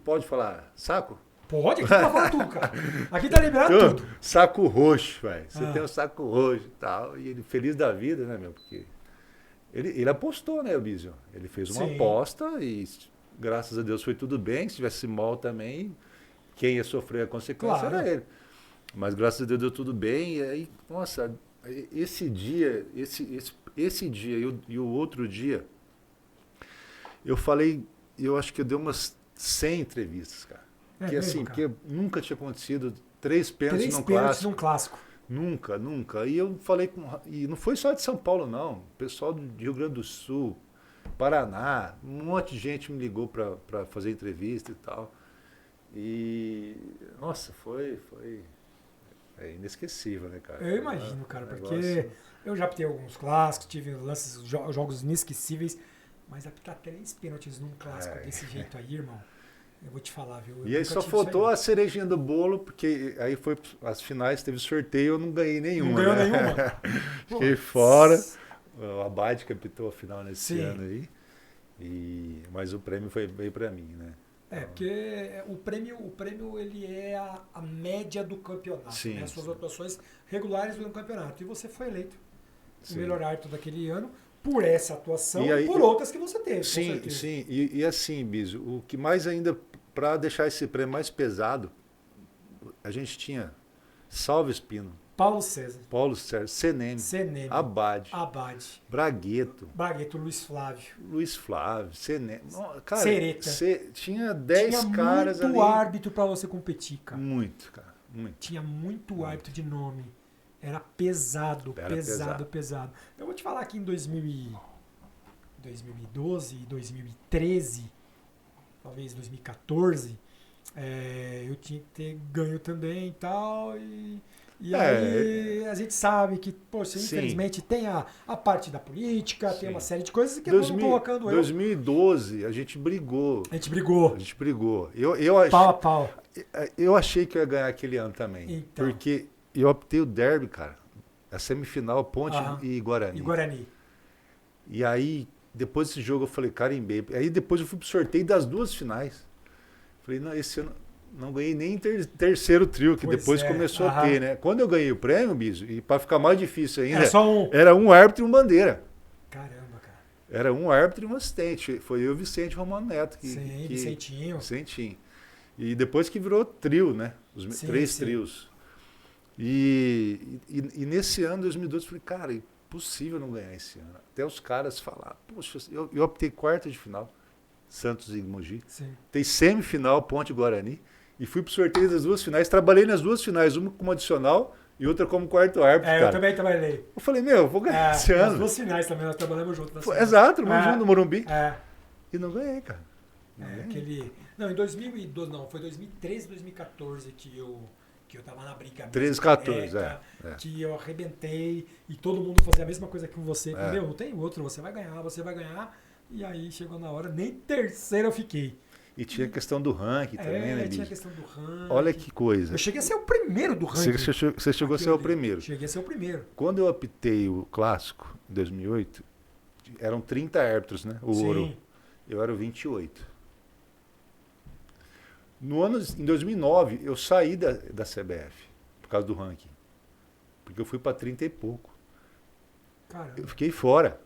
pode falar, saco? Pode, aqui tá falando tudo, cara. Aqui tá liberado tudo. Saco roxo, velho. Você tem o saco roxo e tal. E ele feliz da vida, né, meu? Porque ele apostou, né, o Bísio? Ele fez uma aposta e, graças a Deus, foi tudo bem. Se tivesse mal também, quem ia sofrer a consequência era ele. Mas, graças a Deus, deu tudo bem. E aí, nossa, esse dia e o outro dia, eu falei, eu acho que eu dei umas 100 entrevistas, cara. Que assim, porque nunca tinha acontecido 3 pênaltis num clássico. Nunca, nunca. E eu falei e não foi só de São Paulo, não. O pessoal do Rio Grande do Sul, Paraná, um monte de gente me ligou para fazer entrevista e tal. E, nossa, foi inesquecível, né, cara? Eu imagino, cara, porque eu já pitei alguns clássicos, tive jogos inesquecíveis, mas apitar 3 pênaltis num clássico desse jeito aí, irmão, eu vou te falar, viu? E aí só faltou a cerejinha do bolo, porque aí foi as finais, teve sorteio, eu não ganhei nenhuma. Não ganhou nenhuma? Fiquei fora. O Abade que apitou a final nesse ano aí. Mas o prêmio veio para mim, né? Porque o prêmio ele é a média do campeonato, sim, né? As suas atuações regulares do campeonato. E você foi eleito o melhor árbitro daquele ano por essa atuação e por outras que você teve. Sim. E assim, Biso, o que mais ainda, para deixar esse prêmio mais pesado, a gente tinha Salvo Espino, Paulo César, Seneme, Abade, Bragueto, Luiz Flávio, Seneme. Cara, Sereta. Tinha 10 caras ali. Tinha muito árbitro para você competir, cara. Muito, cara. Muito. Tinha muito árbitro de nome. Era pesado. Eu vou te falar que em 2012, 2013, talvez 2014, eu tinha que ter ganho também e tal. E aí a gente sabe que, poxa, infelizmente tem a parte da política, tem uma série de coisas que vão colocando eu. 2012 a gente brigou. A gente brigou. Pau a pau. Eu achei que eu ia ganhar aquele ano também. Então. Porque eu optei o derby, cara. A semifinal, Ponte e Guarani. E aí, depois desse jogo, eu falei, carimbei. Aí depois eu fui pro sorteio das 2 finais. Falei, não, esse ano não ganhei nem terceiro trio, que depois começou a ter, né? Quando eu ganhei o prêmio, Biso, e para ficar mais difícil ainda, era um árbitro e um bandeira. Caramba, cara. Era um árbitro e um assistente. Foi eu e o Vicente Romano Neto. Vicentinho. E depois que virou trio, né? Os 3 trios. E nesse ano, 2012, eu falei, cara, é impossível não ganhar esse ano. Até os caras falaram, poxa, eu optei quarta de final, Santos e Mogi. Tem semifinal, Ponte e Guarani. E fui pro sorteio das 2 finais. Trabalhei nas 2 finais, uma como adicional e outra como quarto árbitro. Eu também trabalhei. Eu falei, eu vou ganhar esse ano. Nas 2 finais também, nós trabalhamos juntos. Exato, trabalhamos junto no Morumbi. E não ganhei, cara. Não, em 2012, não, foi 2013, 2014 que eu tava na briga. 13, 14, que eu arrebentei e todo mundo fazia a mesma coisa que você. Meu, não tem outro, você vai ganhar. E aí chegou na hora, nem terceiro eu fiquei. E tinha a questão do ranking também, né, tinha a bicho? questão do ranking. Olha que coisa. Eu cheguei a ser o primeiro do ranking. Você chegou a ser o primeiro. Cheguei a ser o primeiro. Quando eu apitei o clássico, em 2008, eram 30 árbitros, né? O ouro. Eu era o 28. Em 2009, eu saí da CBF por causa do ranking. Porque eu fui para 30 e pouco. Caramba. Eu fiquei fora.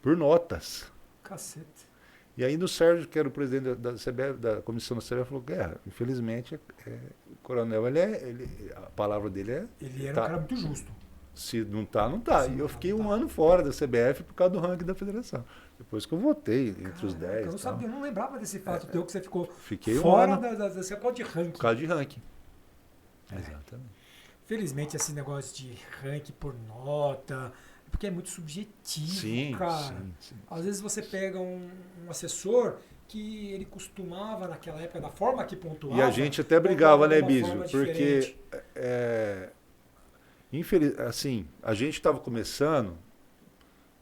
Por notas. Cacete. E aí o Sérgio, que era o presidente da CBF, da comissão da CBF, falou que, infelizmente, o coronel, a palavra dele é... Ele era um cara muito justo. Se não tá, não tá. E eu fiquei um ano fora da CBF por causa do ranking da federação. Depois que eu votei entre os 10. Eu não sabia, eu não lembrava desse fato teu que você ficou Fiquei fora por causa de ranking. Por causa de ranking. Exatamente. Felizmente, esse negócio de ranking por nota, porque é muito subjetivo, cara. Sim. Às vezes você pega um assessor que ele costumava, naquela época, da forma que pontuava... E a gente até brigava, né, Biso? Porque... assim, a gente estava começando,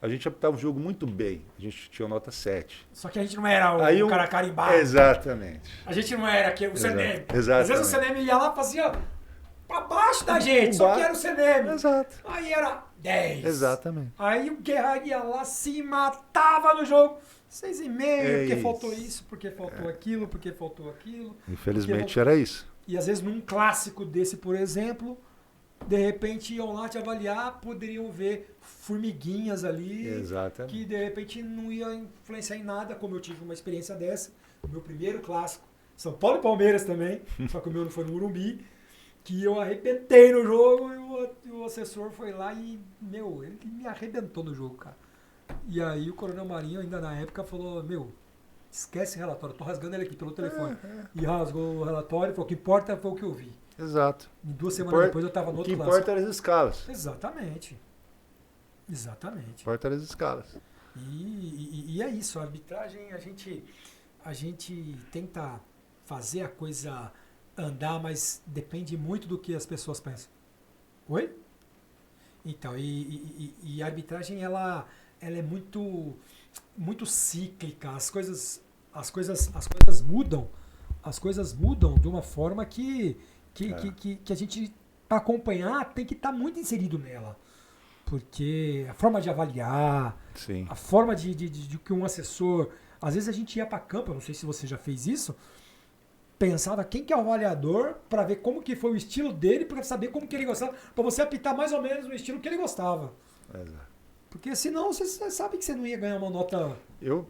a gente apitava o jogo muito bem. A gente tinha nota 7. Só que a gente não era o cara carimbado. Exatamente. A gente não era o CNM. Exatamente. Às vezes o CNM ia lá e fazia pra baixo da gente, só que era o CNM. Exato. Aí era 10. Exatamente. Aí o Guerra ia lá, se matava no jogo. 6,5, porque faltou isso, porque faltou aquilo, porque faltou aquilo. Infelizmente era isso. E às vezes num clássico desse, por exemplo... De repente iam lá te avaliar, poderiam ver formiguinhas ali. Exatamente. Que de repente não ia influenciar em nada, como eu tive uma experiência dessa. O meu primeiro clássico, São Paulo e Palmeiras também, só que o meu não foi no Morumbi, que eu arrebentei no jogo e o assessor foi lá e, ele me arrebentou no jogo, cara. E aí o Coronel Marinho ainda na época falou, esquece o relatório, tô rasgando ele aqui pelo telefone. E rasgou o relatório e falou, o que importa foi o que eu vi. Exato. E 2 semanas depois eu estava no outro clássico. O que importa era as escalas. Exatamente. Importa era as escalas. E é isso, a arbitragem, a gente tenta fazer a coisa andar, mas depende muito do que as pessoas pensam. Oi? Então, e a arbitragem, ela é muito cíclica, as coisas mudam, de uma forma que a gente, para acompanhar, tem que estar muito inserido nela. Porque a forma de avaliar, Sim. a forma de que um assessor... Às vezes a gente ia para campo, eu não sei se você já fez isso, pensava quem que é o avaliador para ver como que foi o estilo dele, para saber como que ele gostava, para você apitar mais ou menos o estilo que ele gostava. Exato. Porque senão você sabe que você não ia ganhar uma nota... Eu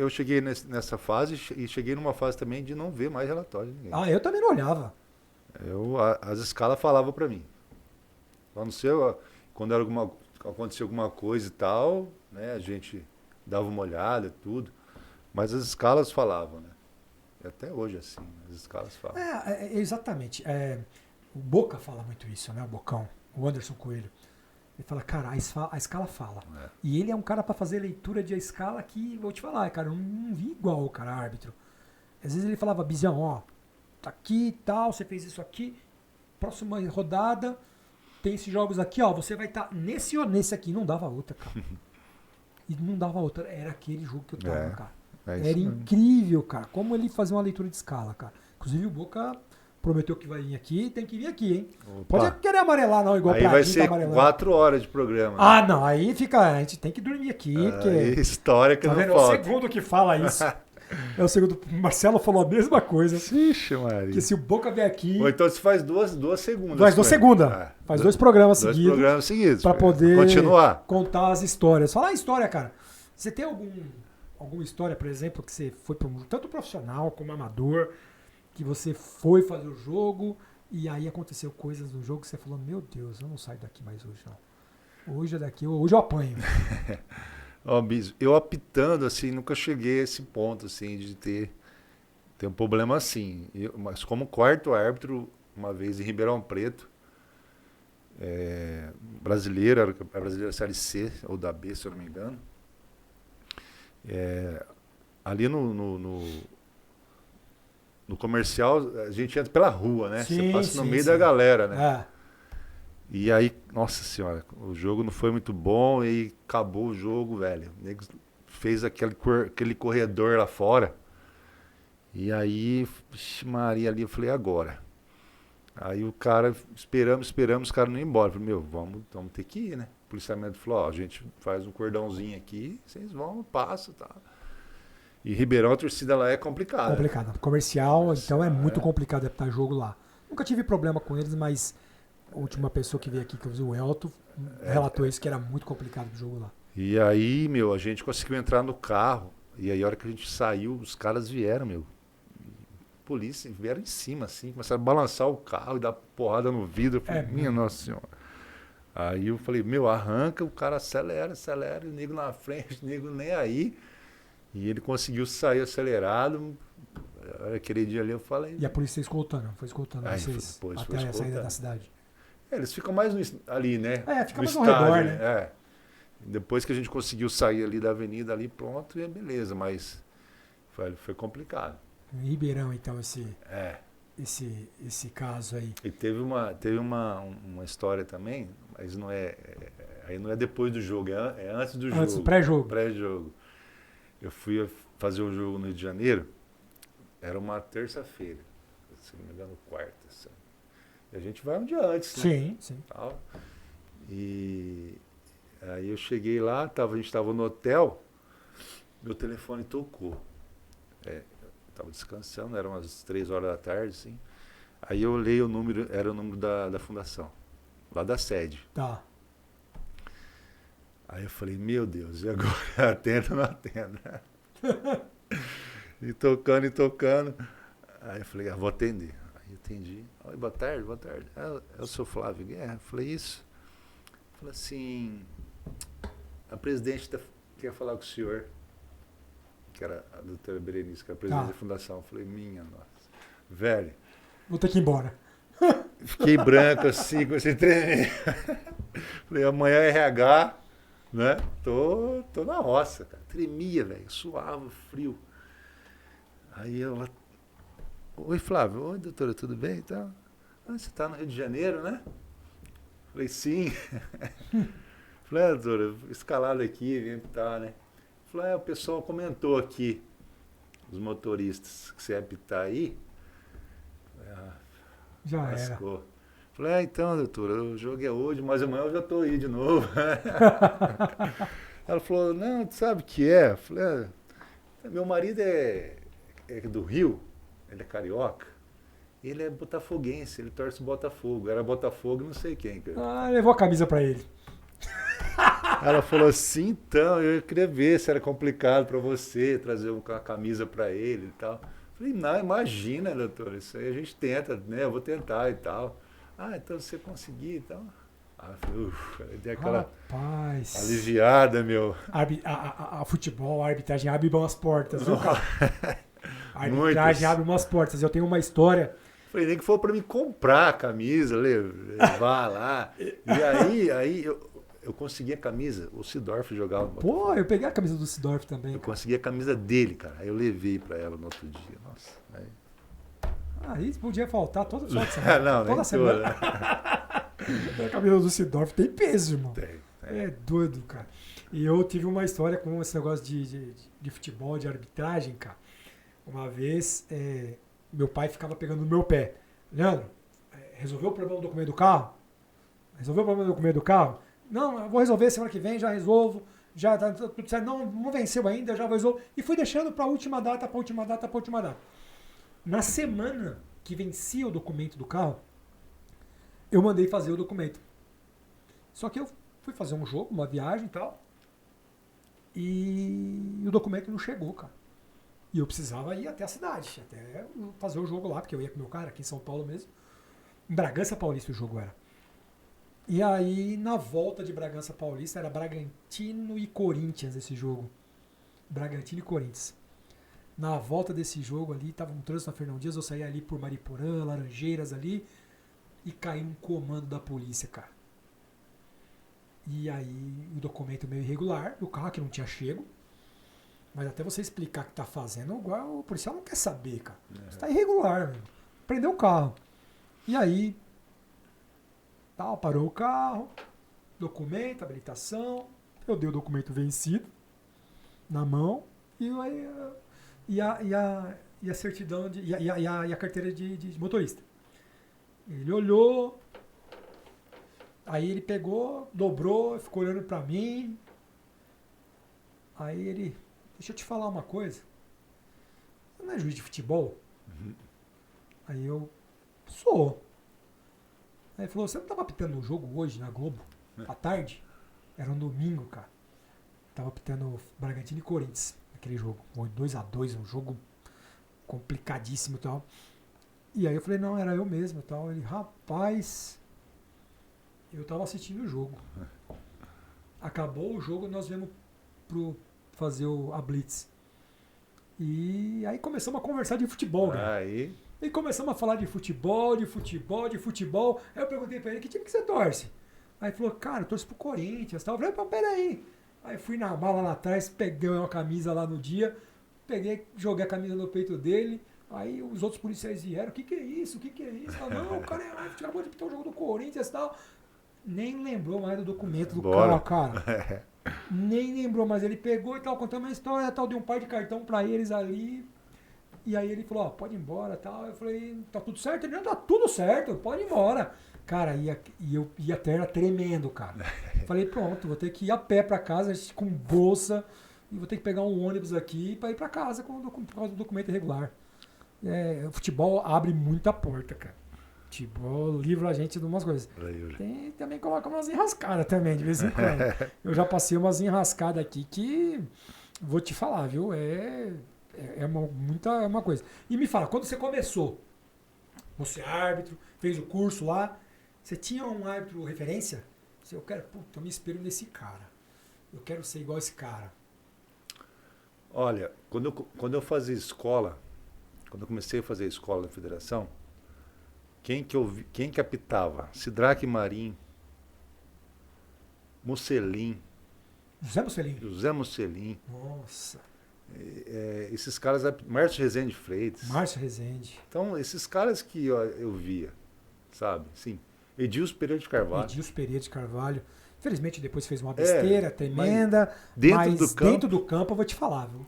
cheguei nessa fase e cheguei numa fase também de não ver mais relatório de ninguém. Eu também não olhava. As escalas falavam para mim. Não sei, quando acontecia alguma coisa e tal, né, a gente dava uma olhada e tudo, mas as escalas falavam, né? E até hoje assim, as escalas falam. Exatamente. O Boca fala muito isso, né, o Bocão, o Anderson Coelho. Ele fala, cara, a escala fala. E ele é um cara para fazer leitura de escala que, vou te falar, cara, eu não vi igual o cara árbitro. Às vezes ele falava, Bizão, tá aqui e tal, você fez isso aqui, próxima rodada, tem esses jogos aqui, você vai estar nesse ou nesse aqui. Não dava outra, cara. E não dava outra, era aquele jogo que eu tava, cara. Era incrível, cara, como ele fazia uma leitura de escala, cara. Inclusive o Boca... prometeu que vai vir aqui, tem que vir aqui, hein? Opa. Pode querer amarelar não, igual aí pra vai gente ser 4 horas de programa. Né? Não, aí fica, a gente tem que dormir aqui. História que tá não vendo? falta. É o segundo que fala isso. É o segundo. Marcelo falou a mesma coisa. Ixi, Maria. Que se o Boca vier aqui... Ou então você faz duas segundas. Faz 2 segundas. Faz 2 programas seguidos. 2 programas seguidos. Pra poder continuar. Contar as histórias. Falar a história, cara. Você tem alguma história, por exemplo, que você foi tanto profissional como amador, que você foi fazer o jogo e aí aconteceu coisas no jogo que você falou, meu Deus, eu não saio daqui mais hoje, não. Hoje eu apanho. Biso, eu apitando, assim, nunca cheguei a esse ponto, assim, de ter um problema assim. Mas como quarto árbitro, uma vez em Ribeirão Preto, a brasileira Série C, ou da B, se eu não me engano, ali no comercial, a gente entra pela rua, né? Sim, você passa no sim, meio sim. da galera, né? É. E aí, nossa senhora, o jogo não foi muito bom e acabou o jogo, velho. O nego fez aquele corredor lá fora. E aí, vixe Maria, ali eu falei, agora. Aí o cara, esperamos, os caras não iam embora. Eu falei, meu, vamos ter que ir, né? O policiamento falou, ó, a gente faz um cordãozinho aqui, vocês vão, passa, tá. E Ribeirão, a torcida lá é complicada. Complicado. Comercial, então é muito é. complicado adaptar jogo lá. Nunca tive problema com eles, mas a última pessoa que veio aqui, que eu vi, o Elton, relatou isso, que era muito complicado o jogo lá. E aí, meu, a gente conseguiu entrar no carro. E aí, a hora que a gente saiu, os caras vieram, meu. Polícia, vieram em cima, assim, começaram a balançar o carro e dar porrada no vidro. Eu falei, minha nossa senhora. Aí eu falei, meu, arranca, o cara acelera, o nego na frente, o nego nem aí. E ele conseguiu sair acelerado. Aquele dia ali eu falei. E a polícia escoltando, foi escoltando vocês até a saída da cidade. Eles ficam mais ali, né? Fica mais ao redor, né? É. Depois que a gente conseguiu sair ali da avenida, ali pronto, e beleza, mas foi complicado. Em Ribeirão, então, esse caso aí. E teve uma história também, mas não aí não é depois do jogo, é antes do jogo. Antes do pré-jogo. Pré-jogo. Eu fui fazer o jogo no Rio de Janeiro, era uma terça-feira, se não me engano, quarta. Sabe? E a gente vai um dia antes, né? Sim, sim. Tal. E aí eu cheguei lá, a gente estava no hotel, meu telefone tocou. Estava descansando, eram umas 3 horas da tarde, assim. Aí eu olhei o número, era o número da fundação, lá da sede. Tá. Aí eu falei, meu Deus, e agora? Atenda ou não atenda? E tocando. Aí eu falei, vou atender. Aí eu atendi. Oi, boa tarde. É o seu Flávio Guerra? Eu falei, isso. Falei assim, a presidente quer falar com o senhor, que era a doutora Berenice, que era a presidente da fundação. Eu falei, minha nossa, velho. Vou ter que ir embora. Fiquei branco assim, comecei a tremer. Falei, amanhã é RH, né? Tô na roça, cara. Tremia, velho, suava, frio. Aí ela, oi Flávio, oi doutora, tudo bem? Então, você tá no Rio de Janeiro, né? Falei, sim. Falei, doutora, escalado aqui, vim apitar, né? Falei, o pessoal comentou aqui, os motoristas, que você ia apitar aí. Já lascou. era. Falei, então, doutora, o jogo é hoje, mas amanhã eu já tô aí de novo. Ela falou, não, tu sabe o que é? Eu falei, meu marido é do Rio, ele é carioca, ele é botafoguense, ele torce Botafogo, era Botafogo não sei quem. Levou a camisa pra ele. Ela falou assim, então, eu queria ver se era complicado para você trazer uma camisa para ele e tal. Falei, não, imagina, doutor, isso aí a gente tenta, né? Eu vou tentar e tal. Então você conseguir e tal. Falei, dei aquela aliviada, meu. A futebol, a arbitragem abre umas portas, viu, cara? A arbitragem abre umas portas. Eu tenho uma história. Falei, nem que for para me comprar a camisa, levar lá. E aí eu consegui a camisa, o Sidorf jogava no Botafogo. Pô, eu peguei a camisa do Sidorf também. Eu consegui a camisa dele, cara. Aí eu levei para ela no outro dia. Nossa. Isso podia faltar toda semana. Não, toda semana. A camisa do Sidorf tem peso, irmão. Tem. É doido, cara. E eu tive uma história com esse negócio de futebol, de arbitragem, cara. Uma vez, meu pai ficava pegando no meu pé. Leandro, resolveu o problema do documento do carro? Resolveu o problema do documento do carro? Não, eu vou resolver semana que vem, já resolvo. Já tá tudo certo. Não venceu ainda, já resolvo. E fui deixando pra última data. Na semana que vencia o documento do carro, eu mandei fazer o documento. Só que eu fui fazer um jogo, uma viagem e tal. E o documento não chegou, cara. E eu precisava ir até a cidade, até fazer o jogo lá, porque eu ia com meu cara aqui em São Paulo mesmo. Em Bragança Paulista o jogo era. E aí, na volta de Bragança Paulista, era Bragantino e Corinthians esse jogo. Bragantino e Corinthians. Na volta desse jogo ali, tava um trânsito na Fernão Dias, eu saí ali por Mariporã, Laranjeiras ali, e caí num comando da polícia, cara. E aí, o documento meio irregular do carro, que não tinha chego. Mas até você explicar que tá fazendo, igual o policial não quer saber, cara. Você tá irregular, meu. Prendeu o carro. E aí, tal, parou o carro, documento, habilitação. Eu dei o documento vencido na mão e a certidão e a carteira de motorista. Ele olhou, aí ele pegou, dobrou, ficou olhando pra mim. Aí ele, deixa eu te falar uma coisa. Você não é juiz de futebol? Aí eu, sou. Aí ele falou, você não estava apitando um jogo hoje na Globo, à tarde? Era um domingo, cara. Tava apitando Bragantino e Corinthians, aquele jogo. 2-2, um jogo complicadíssimo e tal. E aí eu falei, não, era eu mesmo e tal. Ele, rapaz, eu tava assistindo o jogo. Acabou o jogo, nós viemos fazer a Blitz. E aí começamos a conversar de futebol, cara. Aí... E começamos a falar de futebol. Aí eu perguntei pra ele, que time que você torce? Aí ele falou, cara, eu torço pro Corinthians. Eu falei, peraí. Aí fui na bala lá atrás, peguei uma camisa lá no dia, joguei a camisa no peito dele. Aí os outros policiais vieram, o que é isso? Falei, não, o cara acabou de pitar o jogo do Corinthians e tal. Nem lembrou mais do documento do carro, cara. Nem lembrou, mas ele pegou e tal, contando uma história, tal, deu um par de cartão pra eles ali. E aí ele falou, pode ir embora, tal. Eu falei, tá tudo certo? Ele, não, tá tudo certo, pode ir embora. Cara, eu ia até tremendo, cara. Falei, pronto, vou ter que ir a pé pra casa, com bolsa, e vou ter que pegar um ônibus aqui pra ir pra casa por causa do documento irregular. O futebol abre muita porta, cara. Futebol livra a gente de umas coisas. Tem também coloca umas enrascadas também, de vez em quando. Eu já passei umas enrascadas aqui que, vou te falar, viu, uma coisa. E me fala, quando você começou, você é árbitro, fez o curso lá, você tinha um árbitro referência? Eu me espelho nesse cara. Eu quero ser igual esse cara. Olha, quando eu fazia escola, quando eu comecei a fazer escola na federação, quem que apitava? Sidraque Marim, Musselin. José Musselin. Nossa. Esses caras, Márcio Rezende Freitas. Então, esses caras que eu via, sabe? Sim. Edilson Pereira de Carvalho. Infelizmente depois fez uma besteira tremenda. Mas dentro do campo eu vou te falar, viu?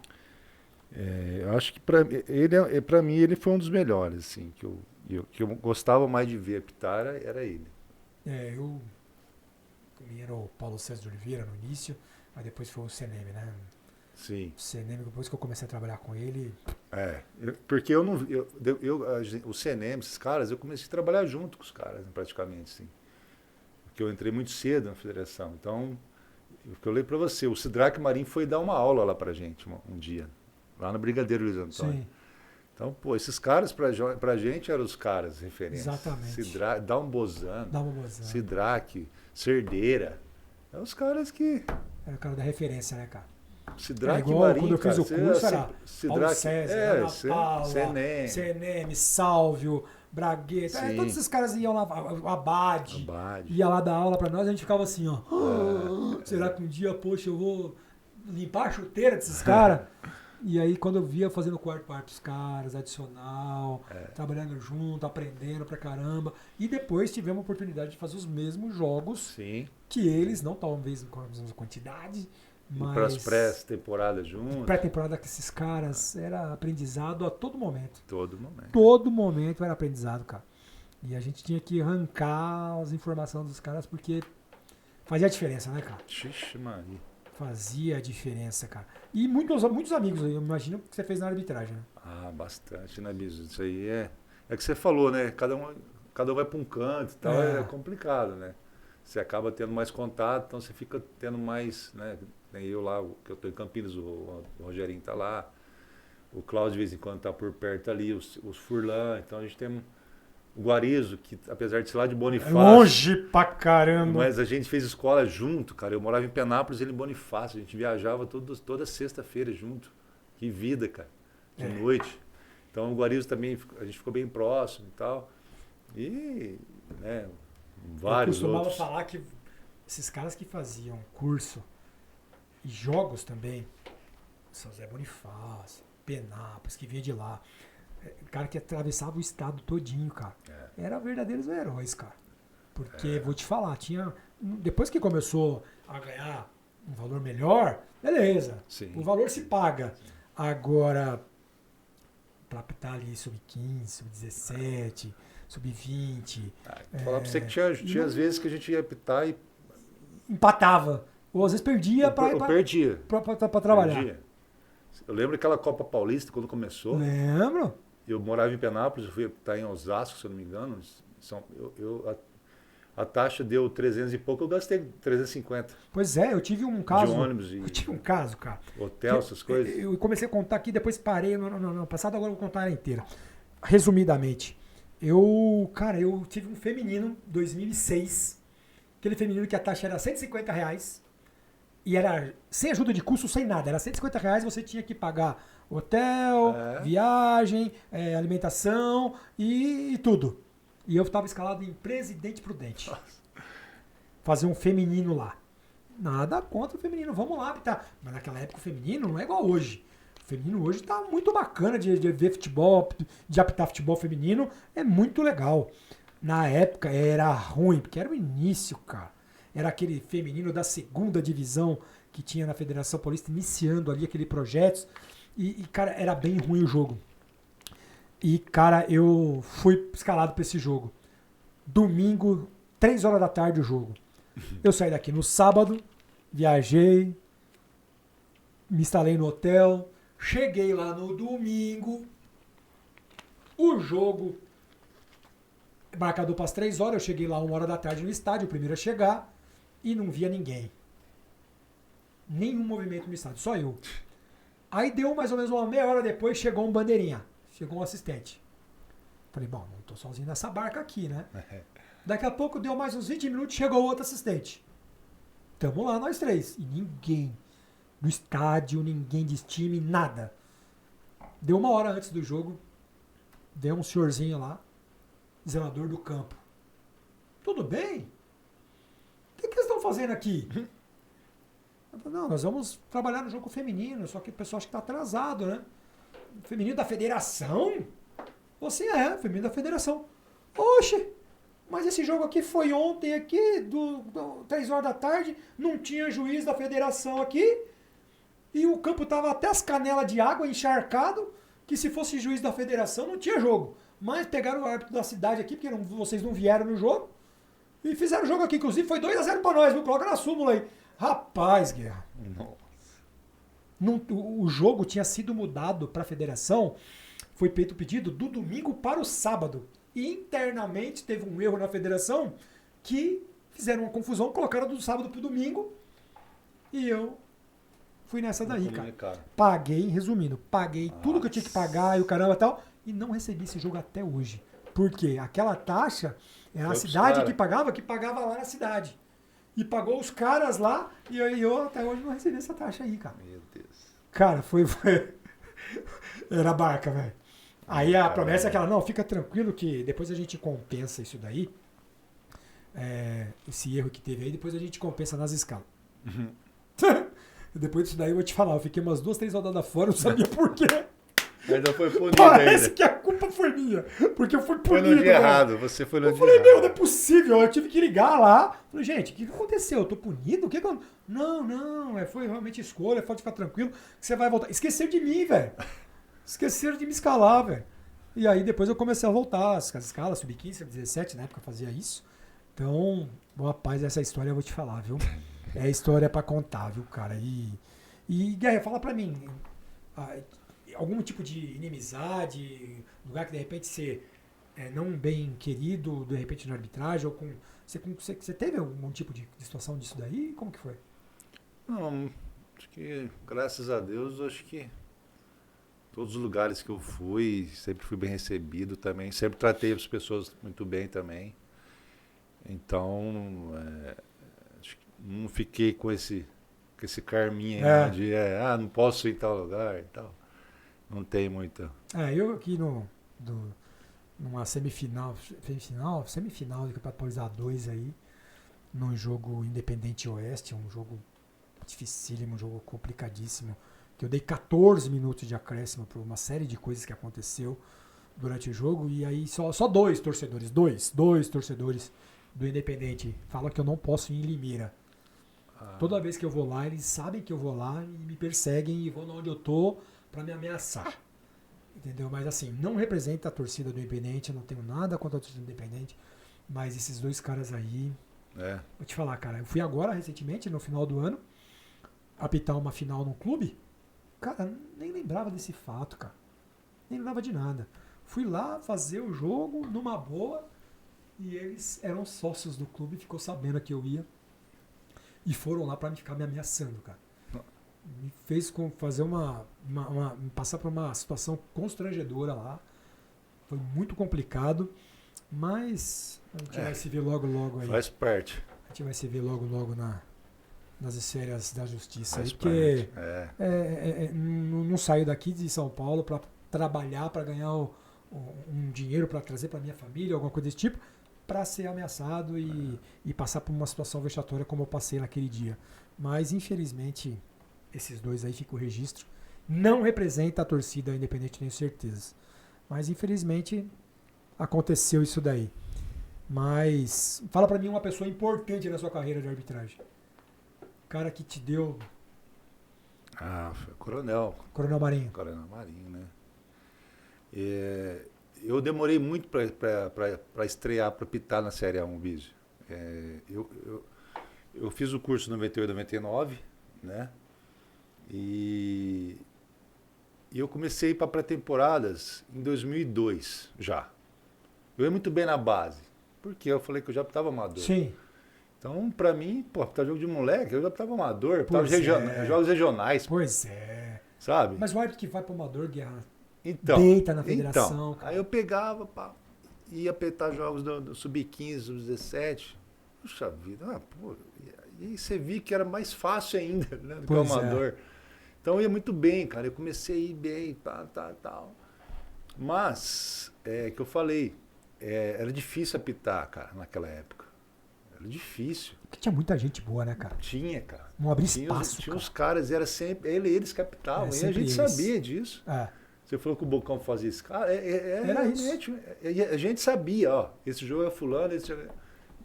Eu acho que pra mim ele foi um dos melhores, assim, que eu gostava mais de ver apitar era ele. Comigo era o Paulo César de Oliveira no início, aí depois foi o CNM, né? Sim. O CNM, depois que eu comecei a trabalhar com ele. Porque o CNM, esses caras, eu comecei a trabalhar junto com os caras, praticamente, sim. Porque eu entrei muito cedo na federação. Então, o que eu leio pra você, o Sidraque Marim foi dar uma aula lá pra gente um dia, lá no Brigadeiro Luiz Antônio. Sim. Então, esses caras pra gente eram os caras referência. Exatamente. Dalmobozano, Sidraque, Cerdeira. É os caras que... Era o cara da referência, né, cara? Sidraque Marim, quando eu fiz o curso, era Sidraque, Paulo César, Ana Paula, CNM, Sálvio, Bragueta. Todos esses caras iam lá, Abade, ia lá dar aula pra nós, a gente ficava assim, ó. Será que um dia, poxa, eu vou limpar a chuteira desses caras? E aí, quando eu via fazendo quarto parte dos caras, adicional, trabalhando junto, aprendendo pra caramba. E depois tivemos a oportunidade de fazer os mesmos jogos. Sim. Que eles, não talvez com a mesma quantidade, mas... E para as pré-temporadas juntos. Pré-temporada com esses caras era aprendizado a todo momento. Todo momento era aprendizado, cara. E a gente tinha que arrancar as informações dos caras porque fazia a diferença, né, cara? Xixe, Maria. Fazia a diferença, cara. E muitos amigos, eu imagino, que você fez na arbitragem, né? Bastante, né, Biso? Isso aí é que você falou, né? Cada um vai para um canto e tal, é complicado, né? Você acaba tendo mais contato, então você fica tendo mais, né? Nem eu lá, que eu estou em Campinas, o Rogerinho está lá, o Cláudio de vez em quando está por perto ali, os Furlan, então a gente tem o Guarizo, que apesar de ser lá de Bonifácio... Longe pra caramba! Mas a gente fez escola junto, cara, eu morava em Penápolis, ele em Bonifácio, a gente viajava toda sexta-feira junto, que vida, cara, de noite. Então o Guarizo também, a gente ficou bem próximo e tal, e, né, vários outros. Eu costumava falar que esses caras que faziam curso e jogos também, São José Bonifácio, Penápolis, que vinha de lá. O cara que atravessava o estado todinho, cara. Eram verdadeiros heróis, cara. Porque, vou te falar, depois que começou a ganhar um valor melhor, beleza. Sim. O valor se paga. Agora, pra apitar ali sub-15, sub-17, sub-20. Falar pra você que tinha às vezes que a gente ia apitar e empatava. Ou às vezes perdia eu perdia. Pra trabalhar. Perdia. Eu lembro aquela Copa Paulista, quando começou. Lembro. Eu morava em Penápolis, eu fui apitar em Osasco, se eu não me engano. A taxa deu 300 e pouco, eu gastei 350. Pois é, eu tive um caso. De ônibus Eu tive um caso, cara. Hotel, essas coisas. Eu comecei a contar aqui, depois parei no passado, agora eu vou contar ela inteira. Resumidamente, eu tive um feminino 2006. Aquele feminino que a taxa era R$150 e era sem ajuda de custo, sem nada. Era R$150, você tinha que pagar hotel, viagem, alimentação e tudo. E eu estava escalado em Presidente Prudente. Fazer um feminino lá. Nada contra o feminino, vamos lá apitar. Mas naquela época o feminino não é igual hoje. O feminino hoje tá muito bacana de ver futebol, de apitar futebol feminino. É muito legal. Na época era ruim, porque era o início, cara. Era aquele feminino da segunda divisão que tinha na Federação Paulista, iniciando ali aquele projeto. E, cara, era bem ruim o jogo. E, cara, eu fui escalado para esse jogo. Domingo, 3 horas da tarde o jogo. Eu saí daqui no sábado, viajei, me instalei no hotel, cheguei lá no domingo, o jogo marcado para as 3 horas, eu cheguei lá 1 hora da tarde no estádio, o primeiro a chegar, e não via ninguém. Nenhum movimento no estádio, só eu. Aí deu mais ou menos uma meia hora depois, chegou um bandeirinha, chegou um assistente. Falei, bom, não tô sozinho nessa barca aqui, né? Daqui a pouco deu mais uns 20 minutos, chegou outro assistente. Tamo lá nós três. E ninguém do estádio, ninguém de time, nada. Deu 1 hora antes do jogo, deu um senhorzinho lá, zelador do campo. Tudo bem? O que eles estão fazendo aqui? Eu falei, não, nós vamos trabalhar no jogo feminino, só que o pessoal acha que está atrasado, né? Feminino da federação? Você feminino da federação. Oxe, mas esse jogo aqui foi ontem aqui, 3 horas da tarde, não tinha juiz da federação aqui, e o campo tava até as canelas de água encharcado, que se fosse juiz da federação não tinha jogo. Mas pegaram o árbitro da cidade aqui, porque vocês não vieram no jogo, e fizeram o jogo aqui, inclusive foi 2-0 pra nós, viu? Coloca na súmula aí. Rapaz, Guerra. O jogo tinha sido mudado pra federação, foi feito o pedido do domingo para o sábado. E internamente teve um erro na federação que fizeram uma confusão, colocaram do sábado pro domingo, e eu fui nessa daí, cara. Paguei, resumindo, paguei tudo que eu tinha que pagar e o caramba e tal, e não recebi esse jogo até hoje. Por quê? Aquela taxa era a cidade que pagava lá na cidade. E pagou os caras lá, e eu até hoje não recebi essa taxa aí, cara. Meu Deus. Cara, foi... Era barca, velho. Aí a promessa é aquela, não, fica tranquilo que depois a gente compensa isso daí, esse erro que teve aí, depois a gente compensa nas escalas. Uhum. Depois disso daí eu vou te falar, eu fiquei umas 2-3 rodadas fora, não sabia por quê. Ainda foi punido. Parece ainda. que a culpa foi minha, porque eu fui punido. Foi no dia errado, você foi no dia errado. Eu falei, meu, não é possível, eu tive que ligar lá. Falei, gente, o que aconteceu? Eu tô punido? O que eu... Não, foi realmente escolha, pode ficar tranquilo, que você vai voltar. Esqueceram de mim, velho. Esqueceram de me escalar, velho. E aí depois eu comecei a voltar, as escalas, sub-15, sub-17, na época eu fazia isso. Então, boa paz, essa história eu vou te falar, viu? É história pra contar, viu, cara? E Guerra, fala pra mim, algum tipo de inimizade, lugar que de repente você não bem querido, de repente na arbitragem, ou você teve algum tipo de situação disso daí? Como que foi? Não, acho que, graças a Deus, acho que todos os lugares que eu fui, sempre fui bem recebido também, sempre tratei as pessoas muito bem também. Então, acho que não fiquei com esse karminha de não posso ir em tal lugar e tal. Não tem muita. Eu aqui numa semifinal do Campeonato Paulista 2 aí, num jogo Independente Oeste, um jogo dificílimo, um jogo complicadíssimo. que eu dei 14 minutos de acréscimo por uma série de coisas que aconteceu durante o jogo, e aí só dois torcedores do Independente falam que eu não posso ir em Limeira. Toda vez que eu vou lá, eles sabem que eu vou lá e me perseguem e vão onde eu tô pra me ameaçar. Entendeu? Mas assim, não representa a torcida do Independente, eu não tenho nada contra a torcida do Independente, mas esses dois caras aí... Vou te falar, cara, eu fui agora, recentemente, no final do ano, apitar uma final no clube. Cara, nem lembrava desse fato, cara. Nem lembrava de nada. Fui lá fazer o jogo numa boa e eles eram sócios do clube, ficou sabendo que eu ia e foram lá pra ficar me ameaçando, cara. Me fez fazer me passar por uma situação constrangedora lá. Foi muito complicado, mas a gente vai se ver logo aí. Faz parte. A gente vai se ver logo nas esferas da justiça. Faz aí, porque parte. não saio daqui de São Paulo para trabalhar, para ganhar um dinheiro para trazer para minha família, alguma coisa desse tipo, para ser ameaçado e passar por uma situação vexatória como eu passei naquele dia. Mas, infelizmente, esses dois aí fica o registro. Não representa a torcida Independente, tenho certeza. Mas, infelizmente, aconteceu isso daí. Mas, fala pra mim uma pessoa importante na sua carreira de arbitragem. Cara que te deu... Foi Coronel. Coronel Marinho. Coronel Marinho, né? Eu demorei muito para estrear, para apitar na Série A1, Bísio. Eu fiz o curso 98, 99, né? E eu comecei para pré-temporadas em 2002 já. Eu ia muito bem na base, porque eu falei que eu já estava amador. Sim. Então, para mim, tá jogo de moleque, eu já estava amador, jogos regionais. Pois é. Sabe? Mas o árbitro que vai para o amador, Guerra, então, deita na federação. Aí eu pegava, ia apertar jogos do Sub-15, Sub-17. Puxa vida, e você viu que era mais fácil ainda, né, do que o amador. Então eu ia muito bem, cara. Eu comecei a ir bem, tal. Mas, que eu falei, era difícil apitar, cara, naquela época. Era difícil. Porque tinha muita gente boa, né, cara? Tinha, cara. Não abria espaço, Tinha os caras, era sempre eles que apitavam. E a gente sabia disso. Você falou que o Bocão fazia isso. Cara, era isso. A gente sabia, ó, esse jogo é fulano,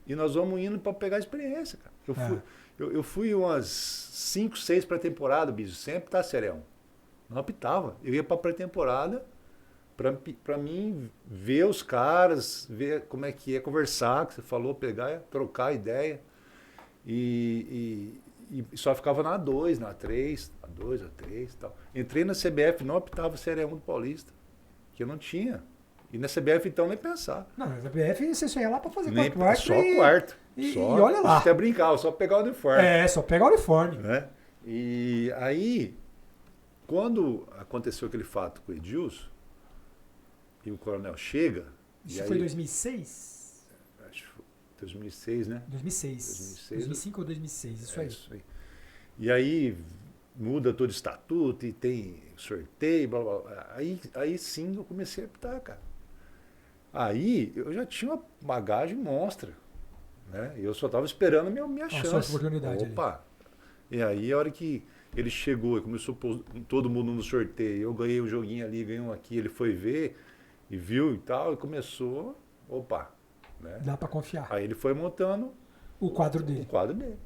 e nós vamos indo para pegar a experiência, cara. Eu fui umas 5, 6 pré-temporada, bicho, sempre tá Série 1. Não apitava. Eu ia para pré-temporada para mim ver os caras, ver como é que é conversar, que você falou, pegar, trocar ideia. E só ficava na A2, na A3, A2, A3 e tal. Entrei na CBF, não apitava Série 1 do Paulista, que eu não tinha. E na CBF, então, nem pensar. Não, na CBF você só ia lá pra fazer quarto. Só quarto. E olha lá. Até brincava, só pegar o uniforme. Só pegar o uniforme. Né? E aí, quando aconteceu aquele fato com o Edilson, e o Coronel chega... Isso foi em 2006? Acho que foi 2006, né? 2006. 2005 ou 2006, isso aí. Isso aí. E aí muda todo o estatuto e tem sorteio, blá, blá, blá. Aí sim eu comecei a apitar, cara. Aí eu já tinha uma bagagem monstra, né? Eu só estava esperando a minha chance. Sua oportunidade. Opa! Ali. E aí a hora que ele chegou e começou a pôr todo mundo no sorteio, eu ganhei um joguinho ali, ganhei um aqui, ele foi ver e viu e tal, e começou, opa, né? Dá para confiar. Aí ele foi montando o quadro dele. O quadro dele.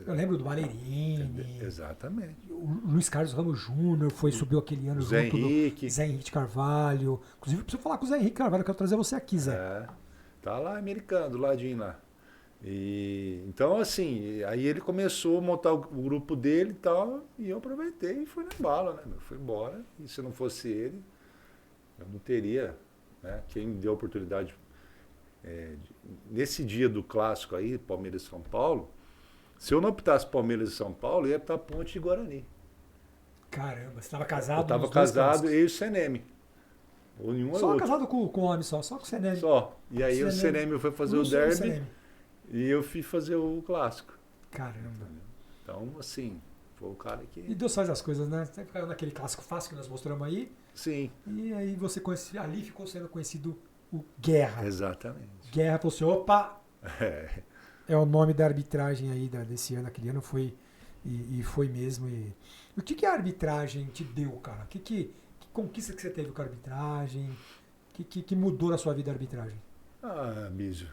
Eu lembro do Valeirini. Exatamente. O Luiz Carlos Ramos Júnior subiu aquele ano Zé junto Henrique. do Zé Henrique Carvalho. Inclusive, eu preciso falar com o Zé Henrique Carvalho, eu quero trazer você aqui, Zé. Tá lá, americano, do ladinho lá. E, então, assim, aí ele começou a montar o grupo dele e tal, e eu aproveitei e fui na bala, né? Fui embora, e se não fosse ele, eu não teria, né? Quem me deu a oportunidade, nesse dia do clássico aí, Palmeiras e São Paulo, se eu não optasse Palmeiras e São Paulo, eu ia para Ponte e Guarani. Caramba, você estava casado? Eu estava casado, eu e o Seneme. Ou nenhum só outro. Casado com o homem só com o Seneme. Só. E aí o Seneme foi fazer o derby. E eu fui fazer o clássico. Caramba. Então, assim, foi o cara que... E Deus faz as coisas, né? Você ficou naquele clássico fácil que nós mostramos aí. Sim. E aí você conhecia, ali ficou sendo conhecido o Guerra. Exatamente. Guerra falou assim, opa! É o nome da arbitragem aí desse ano, aquele ano foi E foi mesmo. E o que a arbitragem te deu, cara? Que conquista que você teve com a arbitragem? Que mudou na sua vida a arbitragem? Bísio,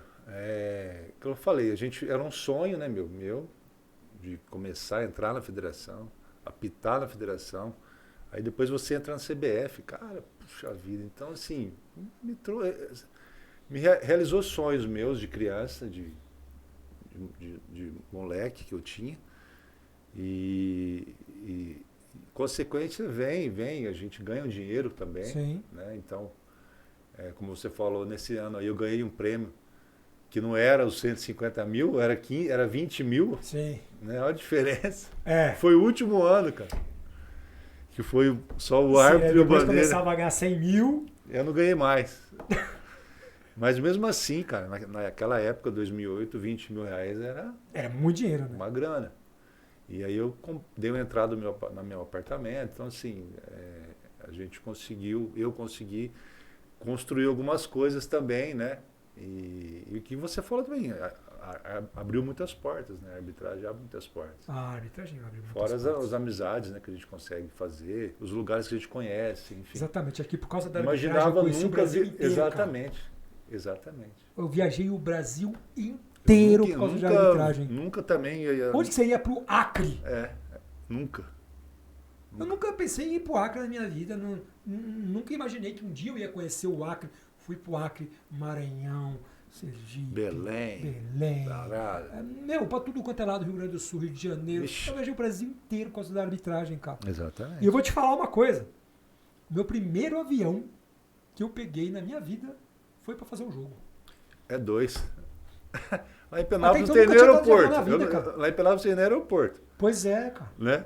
como eu falei, era um sonho, né, meu, de começar a entrar na federação, apitar na federação. Aí depois você entra na CBF, cara, puxa vida. Então, assim, realizou sonhos meus de criança, de moleque que eu tinha. E consequência vem, a gente ganha um dinheiro também. Sim. Né? Então, como você falou, nesse ano aí eu ganhei um prêmio que não era os 150 mil, era 20 mil. Sim. Né? Olha a diferença. É. Foi o último ano, cara. Que foi só o árbitro e o bandeira. Depois começava a ganhar 100 mil. Eu não ganhei mais. Mas mesmo assim, cara, naquela época, 2008, 20 mil reais era muito dinheiro, né? Uma grana. E aí eu dei uma entrada no meu apartamento. Então, assim, eu consegui construir algumas coisas também, né? E o que você falou também, abriu muitas portas, né? A arbitragem abre muitas portas. A arbitragem abre muitas portas. Fora portas. as amizades, né, que a gente consegue fazer, os lugares que a gente conhece, enfim. Exatamente, aqui por causa da Imaginava arbitragem eu nunca o Brasil inteiro, exatamente, cara. Exatamente. Eu viajei o Brasil inteiro por causa de arbitragem. Nunca também Onde que você ia pro Acre? Nunca. Eu nunca pensei em ir pro Acre na minha vida. Nunca imaginei que um dia eu ia conhecer o Acre. Fui pro Acre, Maranhão, Sergipe, Belém. Pra tudo quanto é lado, Rio Grande do Sul, Rio de Janeiro. Ixi. Eu viajei o Brasil inteiro por causa da arbitragem, cara. Exatamente. E eu vou te falar uma coisa. Meu primeiro avião que eu peguei na minha vida foi pra fazer um jogo. É 2. Lá em Penápolis então tem nunca tinha dado aeroporto. na vida, cara. Lá em Penápolis tem aeroporto. Pois é, cara. Né?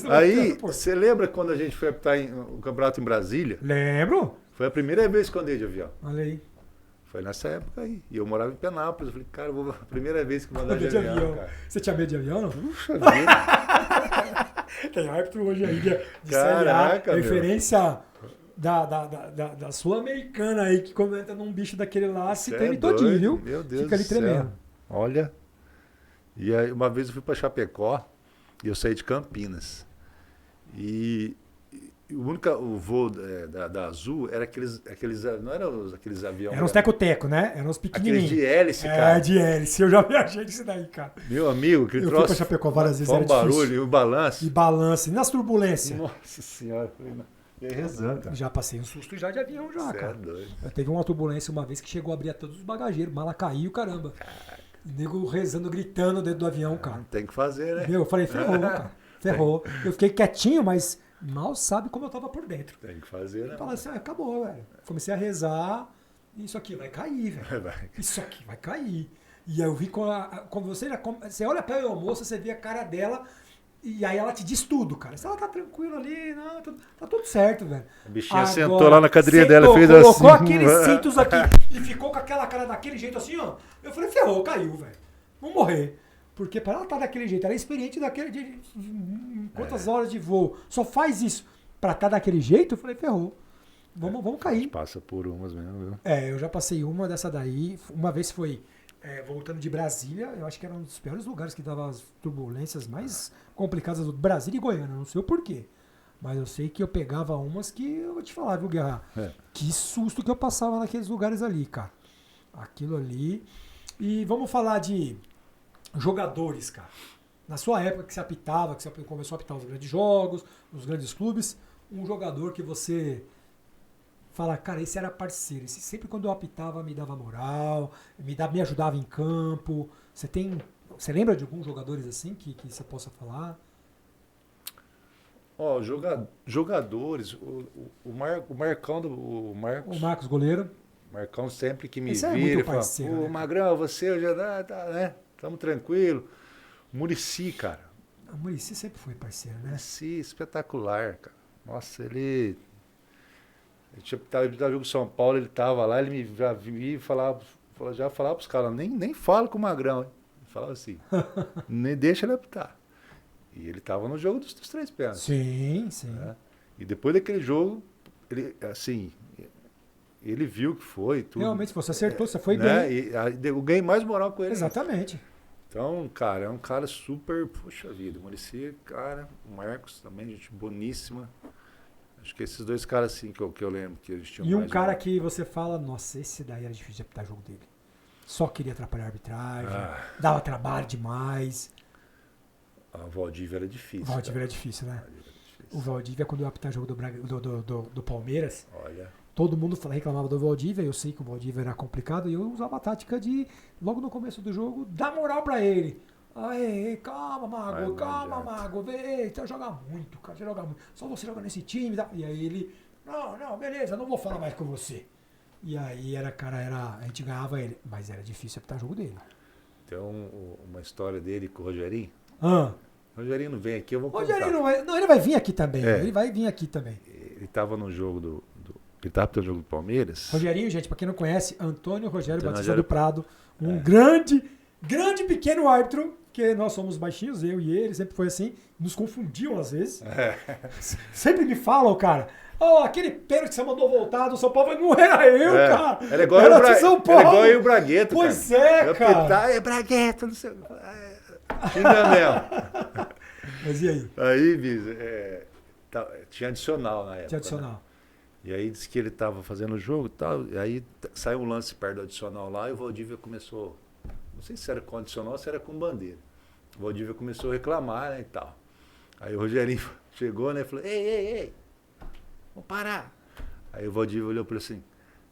Aí, você lembra quando a gente foi apitar o campeonato em Brasília? Lembro. Foi a primeira vez que eu andei de avião. Olha aí. Foi nessa época aí. E eu morava em Penápolis. Eu falei, cara, a primeira vez que eu vou andar de avião, cara. Você tinha medo de avião, não? Puxa vida. Tem árbitro hoje aí de Caraca, Série A, referência da Sul-Americana aí, que quando entra num bicho daquele lá, se treme todinho, viu? Meu Deus Fica ali do céu. tremendo. Olha. E aí, uma vez eu fui para Chapecó e eu saí de Campinas. E o voo da Azul era aqueles não eram aqueles aviões. Eram os teco-teco, né? Eram os pequenininhos. Aqueles de hélice, cara. De hélice. Eu já viajei disso daí, cara. Meu amigo, aquele eu troço. Eu fui pra Chapecó várias vezes, era difícil. Barulho e o balanço. E balanço. E nas turbulências. Nossa senhora. E aí rezando, cara. Já passei um susto já de avião, já, cara. Doido. Eu teve uma turbulência uma vez que chegou a abrir a todos os bagageiros. Mala caiu, caramba. O nego rezando, gritando dentro do avião, cara. Tem que fazer, né? Eu falei, ferrou, cara. Ferrou. Eu fiquei quietinho, mas mal sabe como eu tava por dentro. Tem que fazer, né? Eu falei assim, acabou, velho. Comecei a rezar. Isso aqui vai cair, velho. Isso aqui vai cair. E aí eu vi quando você olha pra moça, você vê a cara dela. E aí ela te diz tudo, cara. Se ela tá tranquila ali, não, tá tudo certo, velho. A bichinha sentou lá na cadeirinha dela, fez colocou assim. Colocou aqueles cintos aqui e ficou com aquela cara daquele jeito assim, ó. Eu falei, ferrou, caiu, velho. Vamos morrer. Porque para ela estar daquele jeito, ela é experiente daquele quantas horas de voo. Só faz isso. Pra estar daquele jeito, eu falei, ferrou. Vamos cair. Passa por umas mesmo, viu? Eu já passei uma dessa daí. Uma vez foi voltando de Brasília. Eu acho que era um dos piores lugares que dava as turbulências mais complicadas do Brasília e Goiânia. Não sei o porquê. Mas eu sei que eu pegava umas que eu vou te falar, viu, Guerra? Que susto que eu passava naqueles lugares ali, cara. Aquilo ali. E vamos falar de jogadores, cara. Na sua época que você apitava, que você começou a apitar os grandes jogos, os grandes clubes, um jogador que você fala, cara, esse era parceiro, esse sempre quando eu apitava me dava moral, me ajudava em campo. Você lembra de alguns jogadores assim que você possa falar? Ó, jogadores, o Marcão, o Marcos goleiro. Marcão sempre que me esse vira, é fala, né? Magrão, você já tá, né? Tamo tranquilo. Muricy, cara. O Muricy sempre foi parceiro, né? Muricy, espetacular, cara. Nossa, ele tava jogo de São Paulo, ele tava lá, ele me já via e falava pros caras, nem fala com o Magrão, hein? Falava assim, nem deixa ele apitar. E ele tava no jogo dos 3 pênaltis. Sim. Né? E depois daquele jogo, ele viu que foi tudo. Realmente, você acertou, você foi né? bem. E eu ganhei mais moral com ele. Exatamente. Então, cara, é um cara super, poxa vida, o Muricy, cara, o Marcos também, gente boníssima. Acho que esses dois caras, assim, que eu lembro que eles tinham E um mais cara que você fala, nossa, esse daí era difícil de apitar jogo dele. Só queria atrapalhar a arbitragem, dava trabalho demais. A Valdívia era difícil. O Valdívia era difícil, né? O Valdívia, quando eu apitar jogo do Palmeiras, Olha, todo mundo reclamava do Valdívia, eu sei que o Valdívia era complicado, e eu usava a tática de, logo no começo do jogo, dar moral pra ele. Aí, calma, Mago, vem, você joga muito, cara, você joga muito. Só você joga nesse time. E aí ele, não, beleza, não vou falar mais com você. E aí a gente ganhava ele, mas era difícil apitar jogo dele. tem uma história dele com o Rogerinho. Ah. O Rogerinho não vem aqui, eu vou contar. Rogerinho ele vai vir aqui também. É. Ele vai vir aqui também. Ele tava no jogo ele tava no jogo do Palmeiras. Rogerinho, gente, pra quem não conhece, Antônio Rogério Antônio Batista Rogério do Prado. Um grande pequeno árbitro, que nós somos baixinhos, eu e ele, sempre foi assim. Nos confundiam às vezes. Sempre me falam, cara. Aquele pênalti que você mandou voltar do São Paulo, não era eu, cara. Era igual São Paulo. Era igual eu e o Bragueto, pois cara. cara. É Bragueto, não sei. Xinga mesmo. Mas e aí? Aí, Bis, tinha adicional na época. Tinha adicional. Né? E aí disse que ele estava fazendo o jogo e tal. E aí saiu um lance perto do adicional lá e o Valdívia começou. Não sei se era com adicional ou se era com bandeira. O Valdívia começou a reclamar, né, e tal. Aí o Rogerinho chegou, né, e falou: Ei, vamos parar. Aí o Valdívia olhou para ele assim: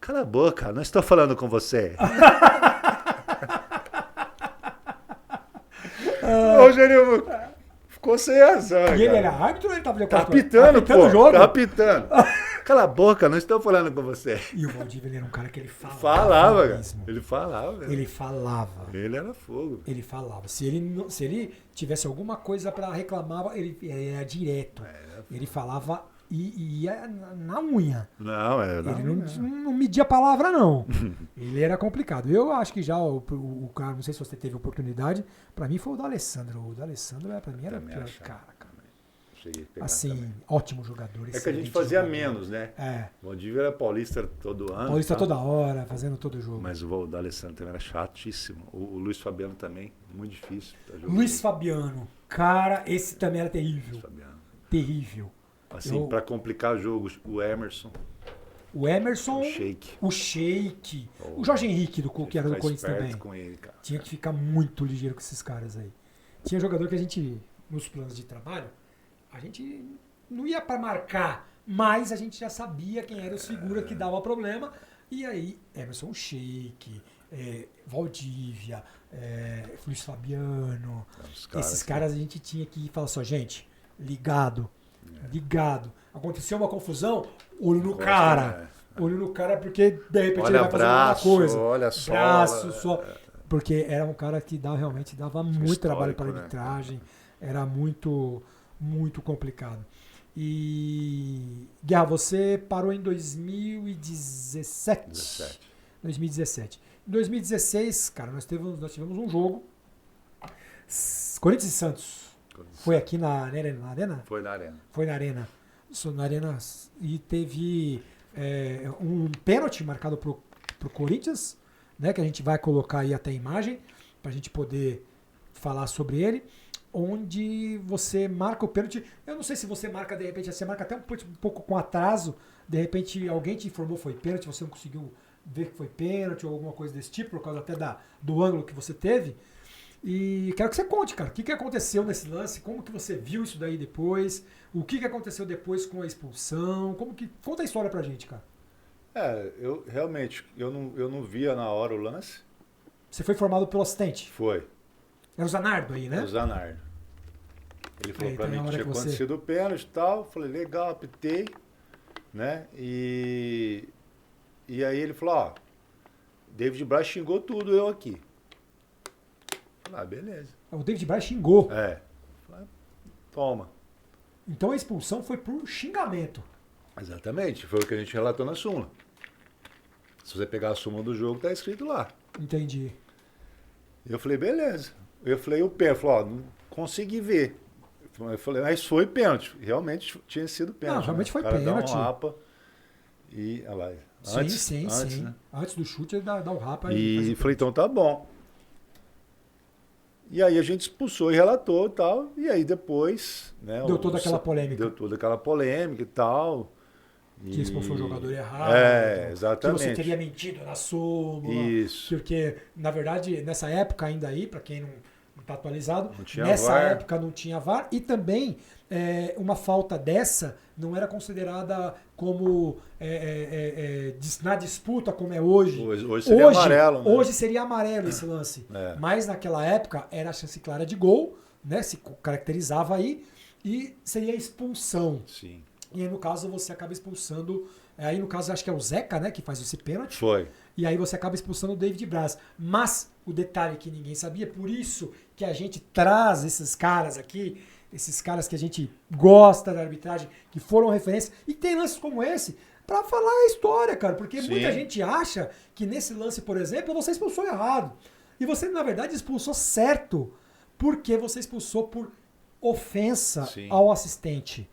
cala a boca, não estou falando com você. O Rogerinho ficou sem razão. E ele era árbitro ou ele tava apitando, pô. o jogo? Tá apitando. Cala a boca, não estou falando com você. E o Valdívia, ele era um cara que ele falava. Falava, cara. Mesmo. Ele falava. Ele falava. Ele era fogo. Ele falava. Se ele tivesse alguma coisa pra reclamar, ele era direto. Ele falava e ia na unha. Não, ele não media a palavra, não. Ele era complicado. Eu acho que já o cara, não sei se você teve oportunidade, pra mim foi o D'Alessandro. O D'Alessandro, pra mim, era o pior cara. Assim, também. Ótimo jogador. É que a gente fazia menos, né? O Valdívia era paulista todo ano. Paulista toda hora, fazendo todo jogo. Mas o D'Alessandro também era chatíssimo. O Luiz Fabiano também, muito difícil. Luiz Fabiano, cara, esse também era terrível. Luiz Fabiano. Terrível. Assim, pra complicar o jogo, o Emerson. O Sheik. O Jorge Henrique, que era do Corinthians também. Com ele, cara. Tinha que ficar muito ligeiro com esses caras aí. Tinha jogador que a gente, nos planos de trabalho, a gente não ia para marcar, mas a gente já sabia quem era os figuras que dava problema. E aí, Emerson Sheik, Valdívia, Luiz Fabiano. Esses caras a gente tinha que falar só, gente, ligado. Aconteceu uma confusão, olho no cara. Olho no cara porque de repente ele vai fazer alguma coisa. Olha só. Braço, só. Porque era um cara que realmente dava muito trabalho para a arbitragem. Era muito complicado. E Guerra, você parou em 2017. 2017. Em 2016, cara, nós tivemos um jogo. Corinthians e Santos. Foi aqui na Arena? Foi na Arena. Foi na Arena. Na Arena. E teve um pênalti marcado pro Corinthians, né? Que a gente vai colocar aí até a imagem, pra gente poder falar sobre ele. Onde você marca o pênalti. Eu não sei se você marca, de repente, você marca até um pouco com atraso. De repente, alguém te informou que foi pênalti, você não conseguiu ver que foi pênalti ou alguma coisa desse tipo, por causa até do ângulo que você teve. E quero que você conte, cara, o que aconteceu nesse lance, como que você viu isso daí depois, o que aconteceu depois com a expulsão, conta a história pra gente, cara. Eu realmente, eu não via na hora o lance. Você foi formado pelo assistente? Foi. Era o Zanardo aí, né? O Zanardo. Ele falou pra mim que tinha acontecido o pênalti e tal, falei, legal, apitei, né, e aí ele falou, David Braz xingou tudo eu aqui. Beleza. O David Braz xingou. Toma. Então a expulsão foi por xingamento. Exatamente. Foi o que a gente relatou na súmula. Se você pegar a súmula do jogo, tá escrito lá. Entendi. Eu falei, beleza. Eu falei, o pênalti. Falou, não consegui ver. Eu falei, mas foi pênalti. Realmente tinha sido pênalti. Não, realmente foi pênalti. pênalti. Dá um rapa e... Olha lá. Sim. Né? Antes do chute, ele dá um rapa. E falei, então tá bom. E aí a gente expulsou e relatou e tal. E aí depois, né? Deu toda aquela polêmica. Deu toda aquela polêmica e tal. Que expulsou o jogador errado. Exatamente. Que você teria mentido na súmula. Isso. Porque, na verdade, nessa época ainda aí, para quem não está atualizado, nessa VAR. época não tinha VAR. E também uma falta dessa não era considerada como na disputa como é hoje. Hoje seria amarelo. Né? Hoje seria amarelo esse lance. Mas naquela época era a chance clara de gol, né? Se caracterizava aí. E seria expulsão. Sim. E aí, no caso, você acaba expulsando. Aí, no caso, acho que é o Zeca, né? Que faz esse pênalti. Foi. E aí você acaba expulsando o David Braz. Mas o detalhe que ninguém sabia, por isso que a gente traz esses caras aqui, esses caras que a gente gosta da arbitragem, que foram referência, e tem lances como esse, pra falar a história, cara. Porque Sim. muita gente acha que nesse lance, por exemplo, você expulsou errado. E você, na verdade, expulsou certo, porque você expulsou por ofensa Sim. ao assistente.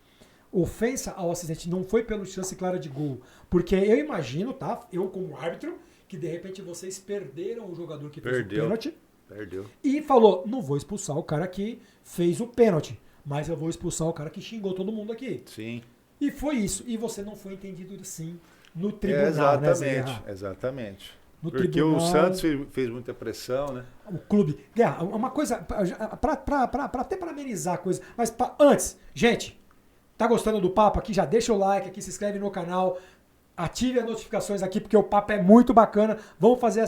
Ofensa ao assistente não foi pelo chance clara de gol. Porque eu imagino, tá? Eu como árbitro, que de repente vocês perderam o jogador que fez o pênalti. Perdeu. E falou, não vou expulsar o cara que fez o pênalti, mas eu vou expulsar o cara que xingou todo mundo aqui. Sim. E foi isso. E você não foi entendido assim no tribunal, né, Zé? Exatamente. No Porque tribunal, o Santos fez muita pressão, né? O clube. Guerra, uma coisa, até para amenizar a coisa, mas antes, gente, tá gostando do papo aqui? Já deixa o like aqui, se inscreve no canal, ative as notificações aqui, porque o papo é muito bacana. Vamos fazer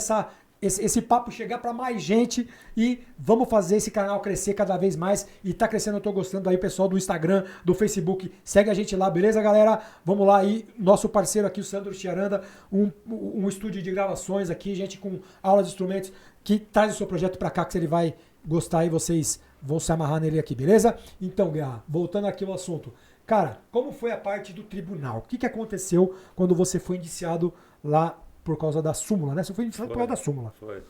esse papo chegar para mais gente e vamos fazer esse canal crescer cada vez mais. E tá crescendo, eu tô gostando aí, pessoal do Instagram, do Facebook. Segue a gente lá, beleza, galera? Vamos lá aí, nosso parceiro aqui, o Sandro Chiaranda, um estúdio de gravações aqui, gente com aula de instrumentos, que traz o seu projeto para cá, que ele vai gostar e vocês vão se amarrar nele aqui, beleza? Então, Guerra, voltando aqui ao assunto. Cara, como foi a parte do tribunal? O que aconteceu quando você foi indiciado lá por causa da súmula, né? Você foi indiciado por causa da súmula. Foi.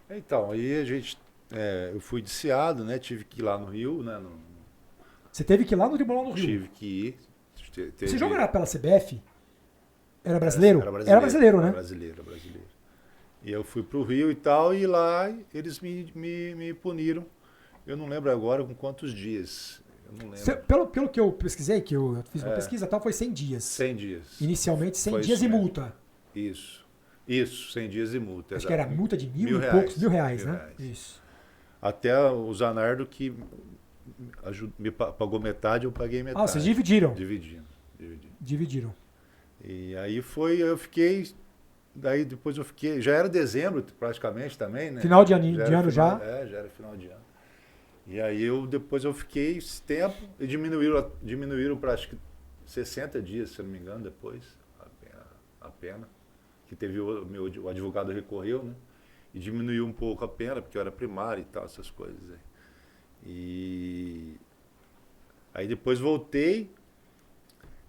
Então, aí a gente... eu fui indiciado, né? Tive que ir lá no Rio, né? Você teve que ir lá no tribunal do Rio? Tive que ir. Esse jogo era pela CBF? Era brasileiro? Era brasileiro, era brasileiro, né? Era brasileiro. E eu fui pro Rio e tal, e lá eles me puniram. Eu não lembro agora com quantos dias. Eu não lembro. Pelo que eu pesquisei, que eu fiz uma pesquisa e tal, foi 100 dias. 100 dias. Inicialmente 100 foi dias e mesmo. multa. Isso, 100 dias e multa. Acho que era multa de mil e reais, poucos, R$1.000, né? reais. Isso. Até o Zanardo que me pagou metade, eu paguei metade. Ah, vocês dividiram? Dividiram. E aí eu fiquei... Daí depois eu fiquei... Já era dezembro praticamente também, né? Final de ano já? Já era final de ano. E aí depois eu fiquei esse tempo e diminuíram para acho que 60 dias, se eu não me engano, depois a pena. Que teve o advogado recorreu, né? E diminuiu um pouco a pena, porque eu era primário e tal, essas coisas aí. E aí depois voltei,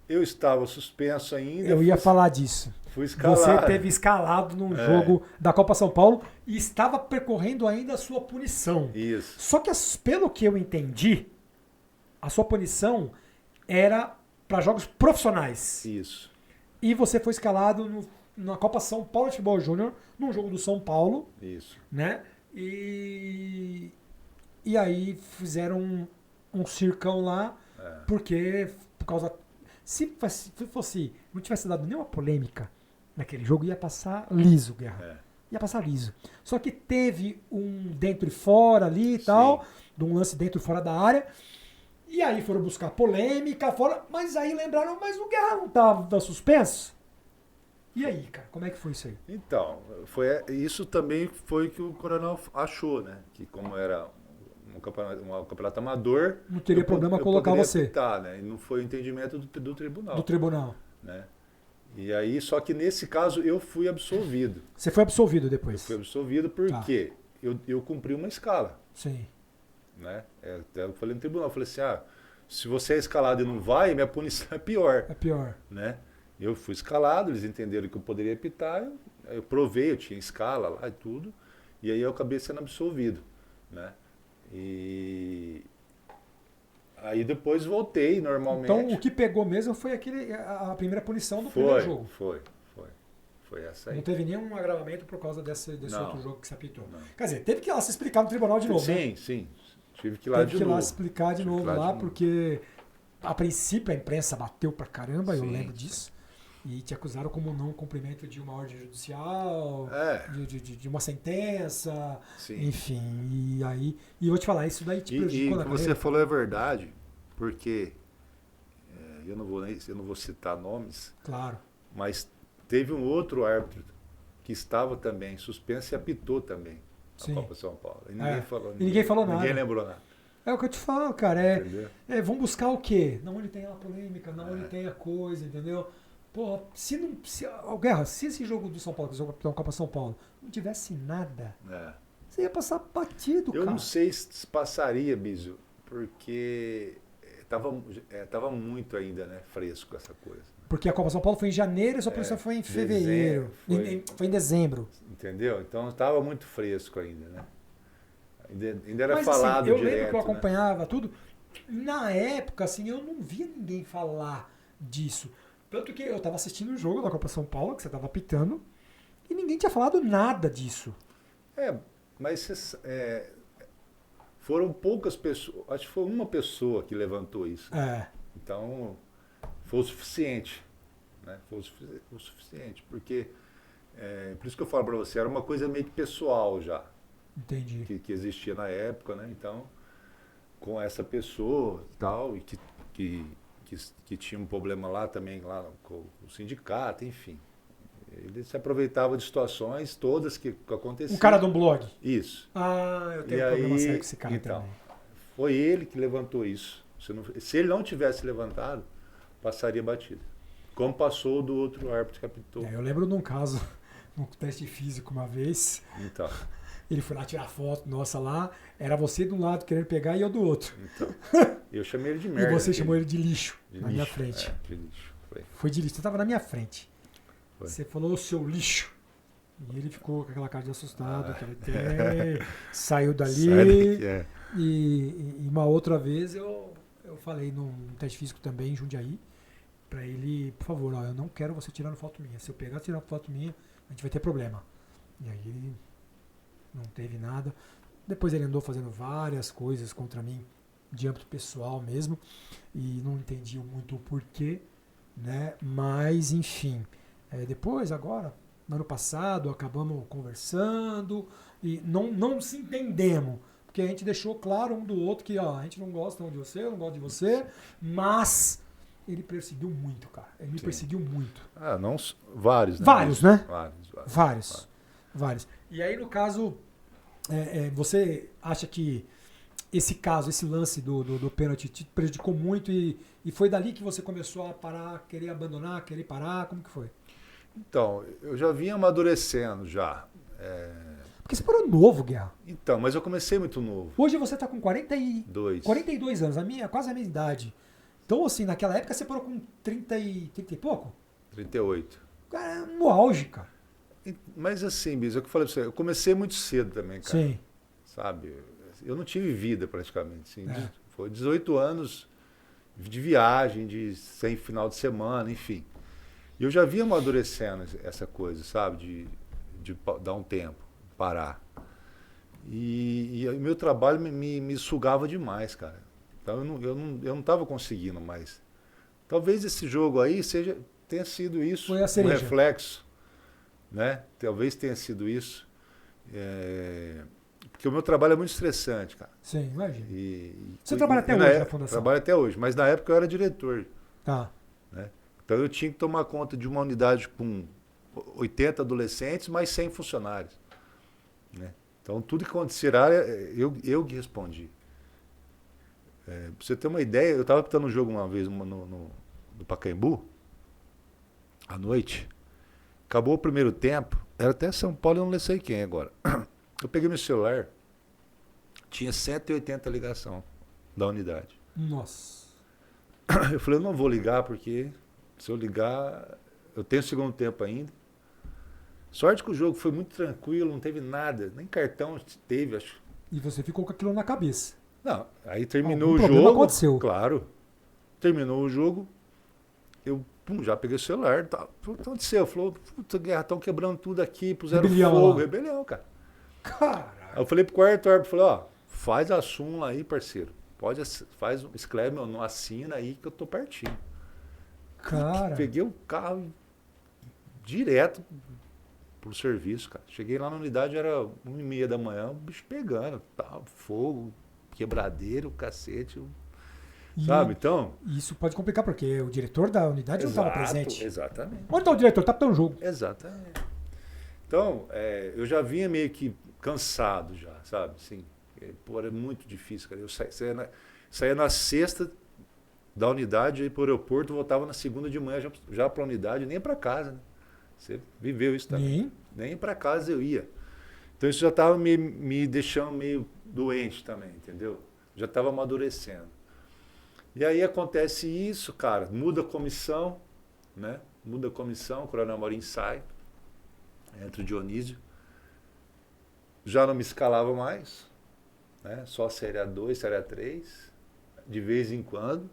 eu estava suspenso ainda. Eu ia falar disso. Fui escalado. Você teve escalado num jogo da Copa São Paulo e estava percorrendo ainda a sua punição. Isso. Só que, pelo que eu entendi, a sua punição era para jogos profissionais. Isso. E você foi escalado na Copa São Paulo de Futebol Júnior, num jogo do São Paulo. Isso. Né? E aí fizeram um circão lá, porque por causa... Se fosse, não tivesse dado nenhuma polêmica naquele jogo, ia passar liso, Guerra. Ia passar liso. Só que teve um dentro e fora ali e tal, de um lance dentro e fora da área. E aí foram buscar polêmica fora, mas aí lembraram, mas o Guerra não estava suspenso? E aí, cara, como é que foi isso aí? Então, isso também foi o que o coronel achou, né? Que como era um campeonato amador... Não teria problema colocar você. Apitar, né? E não foi o entendimento do tribunal. Do tribunal. Né? E aí, só que nesse caso eu fui absolvido. Você foi absolvido depois? Eu fui absolvido porque eu cumpri uma escala. Sim. Né? Até eu falei no tribunal, eu falei assim, se você é escalado e não vai, minha punição é pior. É pior. Né? Eu fui escalado, eles entenderam que eu poderia apitar, eu provei, eu tinha escala lá e tudo, e aí eu acabei sendo absolvido. Né? E aí depois voltei normalmente. Então o que pegou mesmo foi a primeira punição do primeiro jogo. Foi essa aí. Não teve nenhum agravamento por causa desse outro jogo que você apitou. Não. Quer dizer, teve que ir lá se explicar no tribunal de novo, né? Sim. Tive que ir lá Teve de que ir novo. lá se explicar de novo lá, porque a princípio a imprensa bateu pra caramba, eu lembro disso. E te acusaram como não cumprimento de uma ordem judicial, de uma sentença, enfim. E aí, e eu vou te falar, isso daí te prejudicou na carreira. Você falou é verdade, porque eu não vou citar nomes, claro, mas teve um outro árbitro que estava também suspenso e apitou também a Copa São Paulo. E ninguém falou nada. Ninguém lembrou nada. É o que eu te falo, cara. Vão buscar o quê? Não onde tem a polêmica, não onde tem a coisa, entendeu? Porra, se esse jogo do São Paulo, que é o Copa São Paulo, não tivesse nada, você ia passar batido, cara. Eu não sei se passaria, Biso, porque tava muito ainda, né, fresco essa coisa. Porque a Copa São Paulo foi em janeiro e a sua punição foi em fevereiro. Foi em dezembro. Entendeu? Então estava muito fresco ainda, né? Ainda era Mas, falado assim, eu direto, lembro que eu acompanhava tudo. Na época, assim, eu não via ninguém falar disso. Tanto que eu estava assistindo o jogo da Copa São Paulo, que você estava apitando, e ninguém tinha falado nada disso. Mas foram poucas pessoas, acho que foi uma pessoa que levantou isso. Então, foi o suficiente. Né? Foi o suficiente, porque, por isso que eu falo para você, era uma coisa meio que pessoal já. Entendi. Que existia na época, né? Então, com essa pessoa e tal, e que tinha um problema lá também, lá com o sindicato, enfim. Ele se aproveitava de situações todas que aconteciam. Um cara de um blog? Isso. Eu tenho um problema sério com esse cara também. Foi ele que levantou isso. Se ele não tivesse levantado, passaria batido. Como passou do outro árbitro que apitou. Eu lembro de um caso, num teste físico uma vez. Então. Ele foi lá tirar foto nossa lá, era você de um lado querendo pegar e eu do outro. Então, eu chamei ele de merda. E você chamou ele de lixo na minha frente. De lixo. Foi de lixo, você estava na minha frente. Foi. Você falou o seu lixo. E ele ficou com aquela cara de assustado que ele tem, saiu dali. E uma outra vez eu falei num teste físico também em Jundiaí, pra ele, por favor, eu não quero você tirando foto minha. Se eu pegar e tirar foto minha, a gente vai ter problema. E aí ele não teve nada. Depois ele andou fazendo várias coisas contra mim, de âmbito pessoal mesmo, e não entendi muito o porquê, né? Mas, enfim, depois, agora, no ano passado, acabamos conversando e não se entendemos, porque a gente deixou claro um do outro que a gente não gosta de você, eu não gosto de você, mas ele perseguiu muito, cara. Ele me perseguiu muito. Não, vários, né? Vários, né? Vários. E aí, no caso, você acha que esse caso, esse lance do pênalti te prejudicou muito e foi dali que você começou a parar, querer abandonar, querer parar? Como que foi? Então, eu já vinha amadurecendo já. Porque você parou novo, Guerra. Então, mas eu comecei muito novo. Hoje você está com 42 anos, quase a minha idade. Então, assim, naquela época você parou com 30 e pouco? 38. Cara, no auge, cara. Mas assim, Bis, é o que eu falei pra você, eu comecei muito cedo também, cara. Sim. Sabe? Eu não tive vida praticamente. Assim, foi 18 anos de viagem, sem final de semana, enfim. E eu já vinha amadurecendo essa coisa, sabe? De dar um tempo, parar. E o meu trabalho me sugava demais, cara. Então eu não estava conseguindo mais. Talvez esse jogo aí tenha sido isso, foi a cereja. Um reflexo. Né? Talvez tenha sido isso. Porque o meu trabalho é muito estressante, cara. Sim, imagina. Você trabalha até hoje na fundação? Trabalho até hoje, mas na época eu era diretor. Tá. Né? Então eu tinha que tomar conta de uma unidade com 80 adolescentes, mais 100 funcionários. Né? Então tudo que acontecerá, eu que respondi. Pra você ter uma ideia, eu estava apitando um jogo uma vez no Pacaembu, à noite. Acabou o primeiro tempo, era até São Paulo, eu não sei quem agora. Eu peguei meu celular, tinha 180 ligação da unidade. Nossa. Eu falei, eu não vou ligar, porque se eu ligar, eu tenho segundo tempo ainda. Sorte que o jogo foi muito tranquilo, não teve nada, nem cartão teve, acho. E você ficou com aquilo na cabeça? Não, aí terminou o problema jogo. Aconteceu. Claro. Terminou o jogo, eu Pum, já peguei o celular. Tá. O que aconteceu? Falou, puta, guerra, estão quebrando tudo aqui, puseram Rebelião fogo. lá. Rebelião, cara. Caralho. Aí eu falei pro quarto árbitro, falei, ó, faz a súmula aí, parceiro. Escreve, assina aí que eu tô partindo. Cara. Peguei o carro direto pro serviço, cara. Cheguei lá na unidade, era 1h30 da manhã, o bicho pegando, tal, fogo, quebradeiro, cacete, sabe? Então... Isso pode complicar, porque o diretor da unidade não estava presente. Exatamente. Onde está o diretor? Tá apitando o jogo. Exatamente. Então, eu já vinha meio que cansado já, sabe? Assim, pô, era muito difícil, cara. Eu saía na sexta da unidade, ia para o aeroporto, voltava na segunda de manhã já para a unidade, nem para casa, né? Você viveu isso também. Nem para casa eu ia. Então isso já estava me deixando meio doente também, entendeu? Já estava amadurecendo. E aí acontece isso, cara, muda a comissão, né? Muda a comissão, o Coronel Amorim sai, entra o Dionísio. Já não me escalava mais, né? Só Série A2, Série A3, de vez em quando,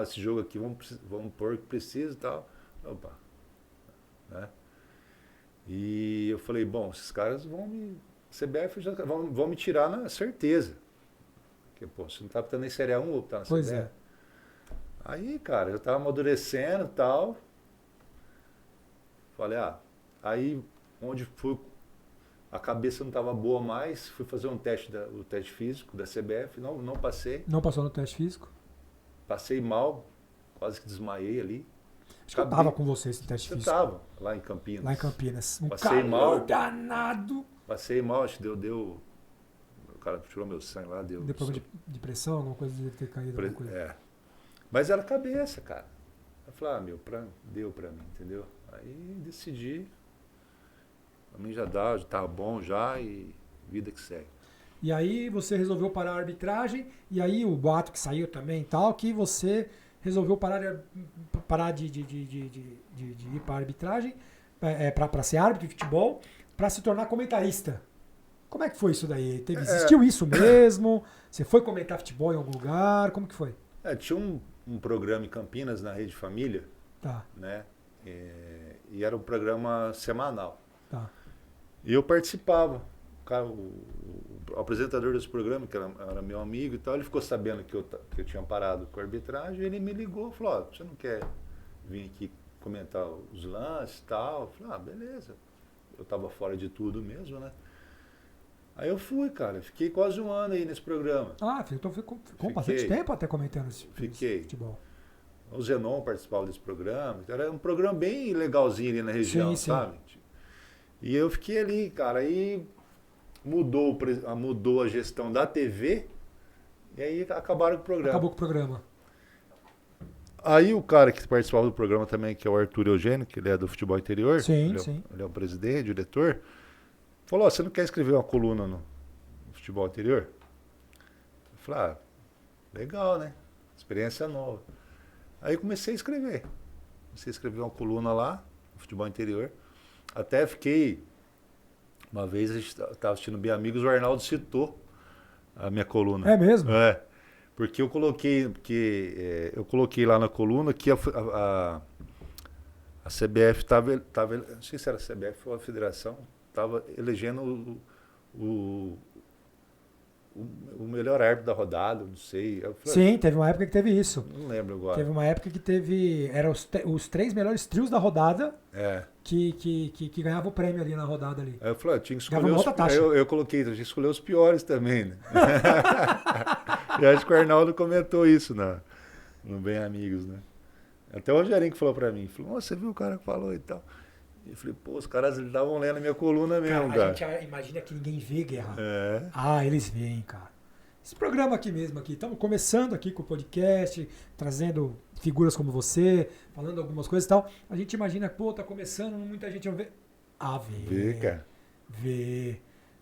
esse jogo aqui vamos pôr que precisa e tal. Opa. Né? E eu falei, bom, esses caras CBF já vão me tirar na certeza. Porque, pô, você não tá apitando em Série A1, ou tá na CBF. Pois é. Aí, cara, eu tava amadurecendo e tal. Falei, aí onde fui, a cabeça não tava boa mais, fui fazer o teste físico da CBF, não passei. Não passou no teste físico? Passei mal, quase que desmaiei ali. Acho que eu tava com você esse teste físico. Você tava, lá em Campinas. Lá em Campinas. Passei mal. Danado. Passei mal, acho que deu... O cara tirou meu sangue lá, deu... Depois de pressão, alguma coisa de ter caído, alguma coisa. É. Mas era cabeça, cara. Eu falei, deu pra mim, entendeu? Aí decidi. Pra mim já tava bom já e vida que segue. E aí você resolveu parar a arbitragem, e aí o boato que saiu também e tal, que você resolveu parar de ir para a arbitragem, para ser árbitro de futebol, para se tornar comentarista. Como é que foi isso daí? Existiu isso mesmo? Você foi comentar futebol em algum lugar? Como que foi? Tinha um programa em Campinas, na Rede Família, Tá. Né? E era um programa semanal. Tá. E eu participava. O apresentador desse programa, que era meu amigo e tal, ele ficou sabendo que eu tinha parado com a arbitragem, ele me ligou e falou, você não quer vir aqui comentar os lances e tal? Eu falei, beleza. Eu estava fora de tudo mesmo, né? Aí eu fui, cara. Fiquei quase um ano aí nesse programa. Então ficou bastante tempo até comentando esse futebol. O Zenon participava desse programa. Era um programa bem legalzinho ali na região, sim. sabe? E eu fiquei ali, cara. Aí mudou a gestão da TV e aí acabaram com o programa. Acabou com o programa. Aí o cara que participava do programa também, que é o Arthur Eugênio, que ele é do futebol interior. Sim. Ele é o presidente, diretor. Falou, você não quer escrever uma coluna no futebol interior? Eu falei, legal, né? Experiência nova. Aí comecei a escrever. Comecei a escrever uma coluna lá, no futebol interior. Até fiquei... Uma vez a gente estava assistindo Bem Amigos, o Arnaldo citou a minha coluna. É mesmo? Porque eu coloquei lá na coluna que a CBF estava, não sei se era a CBF ou a Federação, estava elegendo o melhor árbitro da rodada, não sei. Sim, teve uma época que teve isso. Não lembro agora. Teve uma época que teve... Eram os 3 melhores trios da rodada que ganhavam o prêmio ali na rodada ali. Aí eu falei, tinha que escolher eu coloquei, tinha que escolher os piores também, né? E acho que o Arnaldo comentou isso no Bem Amigos, né? Até o Rogerinho que falou pra mim, falou, você viu o cara que falou e tal. E eu falei, eles caras estavam lendo a minha coluna mesmo, cara. A gente imagina que ninguém vê, Guerra. É. Eles veem, cara. Esse programa aqui mesmo, estamos começando aqui com o podcast, trazendo figuras como você, falando algumas coisas e tal. A gente imagina, tá começando, muita gente não vê. Vê. Vê, cara.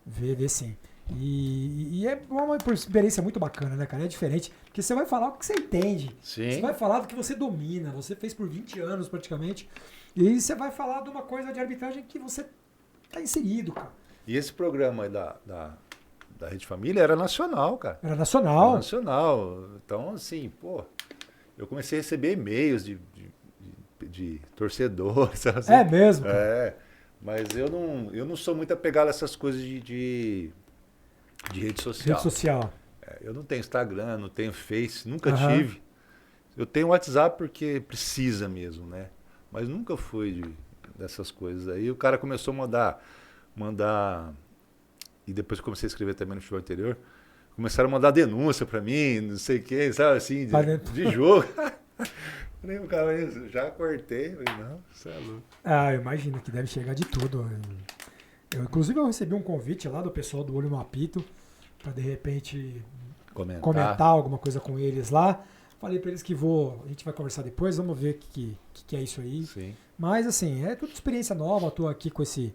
Vê sim. E é uma experiência muito bacana, né, cara? É diferente, porque você vai falar o que você entende. Sim. Você vai falar do que você domina. Você fez por 20 anos praticamente. E aí você vai falar de uma coisa de arbitragem que você tá inserido, cara. E esse programa aí da Rede Família era nacional, cara. Era nacional? Era nacional. Então, assim, eu comecei a receber e-mails de torcedores. Assim. É mesmo? Cara? É, mas eu não sou muito apegado a essas coisas de rede social. Rede social. Eu não tenho Instagram, não tenho Face, nunca tive. Eu tenho WhatsApp porque precisa mesmo, né? Mas nunca fui dessas coisas aí. O cara começou a mandar... E depois que comecei a escrever também no futebol interior, começaram a mandar denúncia pra mim, não sei quem, sabe assim, de jogo. Falei, cara, já cortei. Falei, não, você é louco. Ah, eu imagino que deve chegar de tudo. Inclusive, eu recebi um convite lá do pessoal do Olho no Apito pra, de repente, comentar alguma coisa com eles lá. Falei pra eles que a gente vai conversar depois, vamos ver o que é isso aí. Sim. Mas, assim, é tudo experiência nova. Tô aqui com esse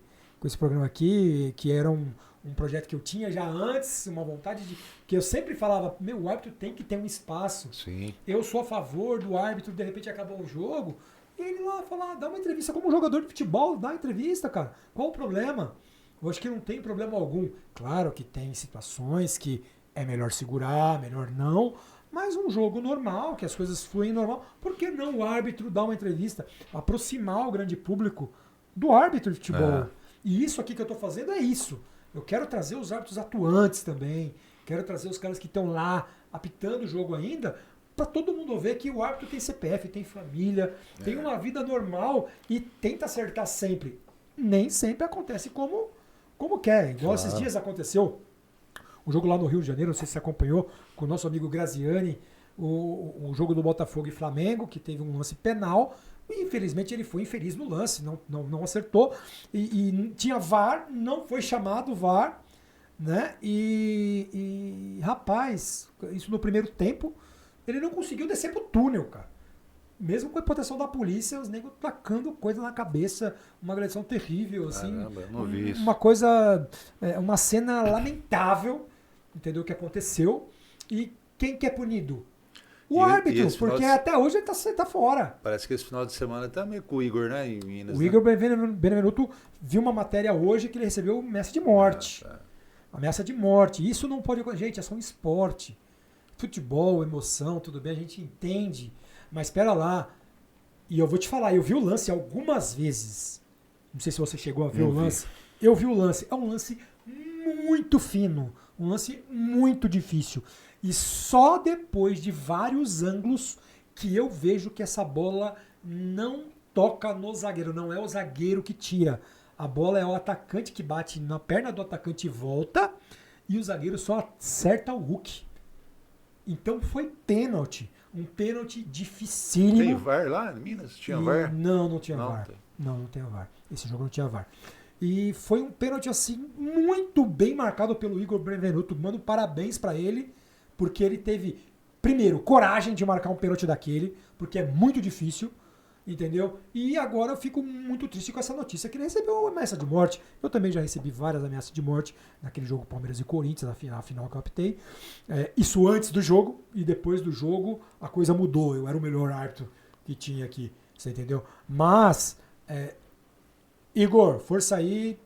programa aqui, que era um projeto que eu tinha já antes, uma vontade de... Que eu sempre falava, o árbitro tem que ter um espaço. Sim. Eu sou a favor do árbitro, de repente acabou o jogo, e ele lá falar, dá uma entrevista como jogador de futebol, dá entrevista, cara. Qual o problema? Eu acho que não tem problema algum. Claro que tem situações que é melhor segurar, melhor não, mas um jogo normal, que as coisas fluem normal, por que não o árbitro dar uma entrevista? Aproximar o grande público do árbitro de futebol. E isso aqui que eu tô fazendo é isso. Eu quero trazer os árbitros atuantes também. Quero trazer os caras que estão lá apitando o jogo ainda, para todo mundo ver que o árbitro tem CPF, tem família, tem uma vida normal e tenta acertar sempre. Nem sempre acontece como quer. Igual esses dias aconteceu o jogo lá no Rio de Janeiro, não sei se você acompanhou, com o nosso amigo Graziani, o jogo do Botafogo e Flamengo, que teve um lance penal. E, infelizmente ele foi infeliz no lance, não acertou. E tinha VAR, não foi chamado o VAR, né? E rapaz, isso no primeiro tempo, ele não conseguiu descer pro túnel, cara. Mesmo com a proteção da polícia, os negros tacando coisa na cabeça, uma agressão terrível, assim. Caramba, eu não vi isso. Uma coisa, uma cena lamentável, entendeu? Que aconteceu. E quem que é punido? O árbitro, porque até hoje ele tá fora. Parece que esse final de semana tá meio com o Igor, né? Em Minas, o Igor Benevenuto viu uma matéria hoje que ele recebeu ameaça de morte. Ameaça de morte. Isso não pode... Gente, é só um esporte. Futebol, emoção, tudo bem, a gente entende. Mas espera lá. E eu vou te falar, eu vi o lance algumas vezes. Não sei se você chegou a ver o lance. Eu vi o lance. É um lance muito fino. Um lance muito difícil. E só depois de vários ângulos que eu vejo que essa bola não toca no zagueiro. Não é o zagueiro que tira. A bola é o atacante que bate na perna do atacante e volta. E o zagueiro só acerta o Hulk. Então foi pênalti. Um pênalti dificílimo. Tem VAR lá em Minas? Tinha VAR? Não tinha VAR. Não tem VAR. Esse jogo não tinha VAR. E foi um pênalti assim muito bem marcado pelo Igor Benevenuto. Mando parabéns pra ele. Porque ele teve, primeiro, coragem de marcar um pênalti daquele, porque é muito difícil, entendeu? E agora eu fico muito triste com essa notícia, que ele recebeu ameaça de morte. Eu também já recebi várias ameaças de morte naquele jogo Palmeiras e Corinthians, na final que eu optei. Isso antes do jogo, e depois do jogo a coisa mudou. Eu era o melhor árbitro que tinha aqui, você entendeu? Mas, Igor, força aí.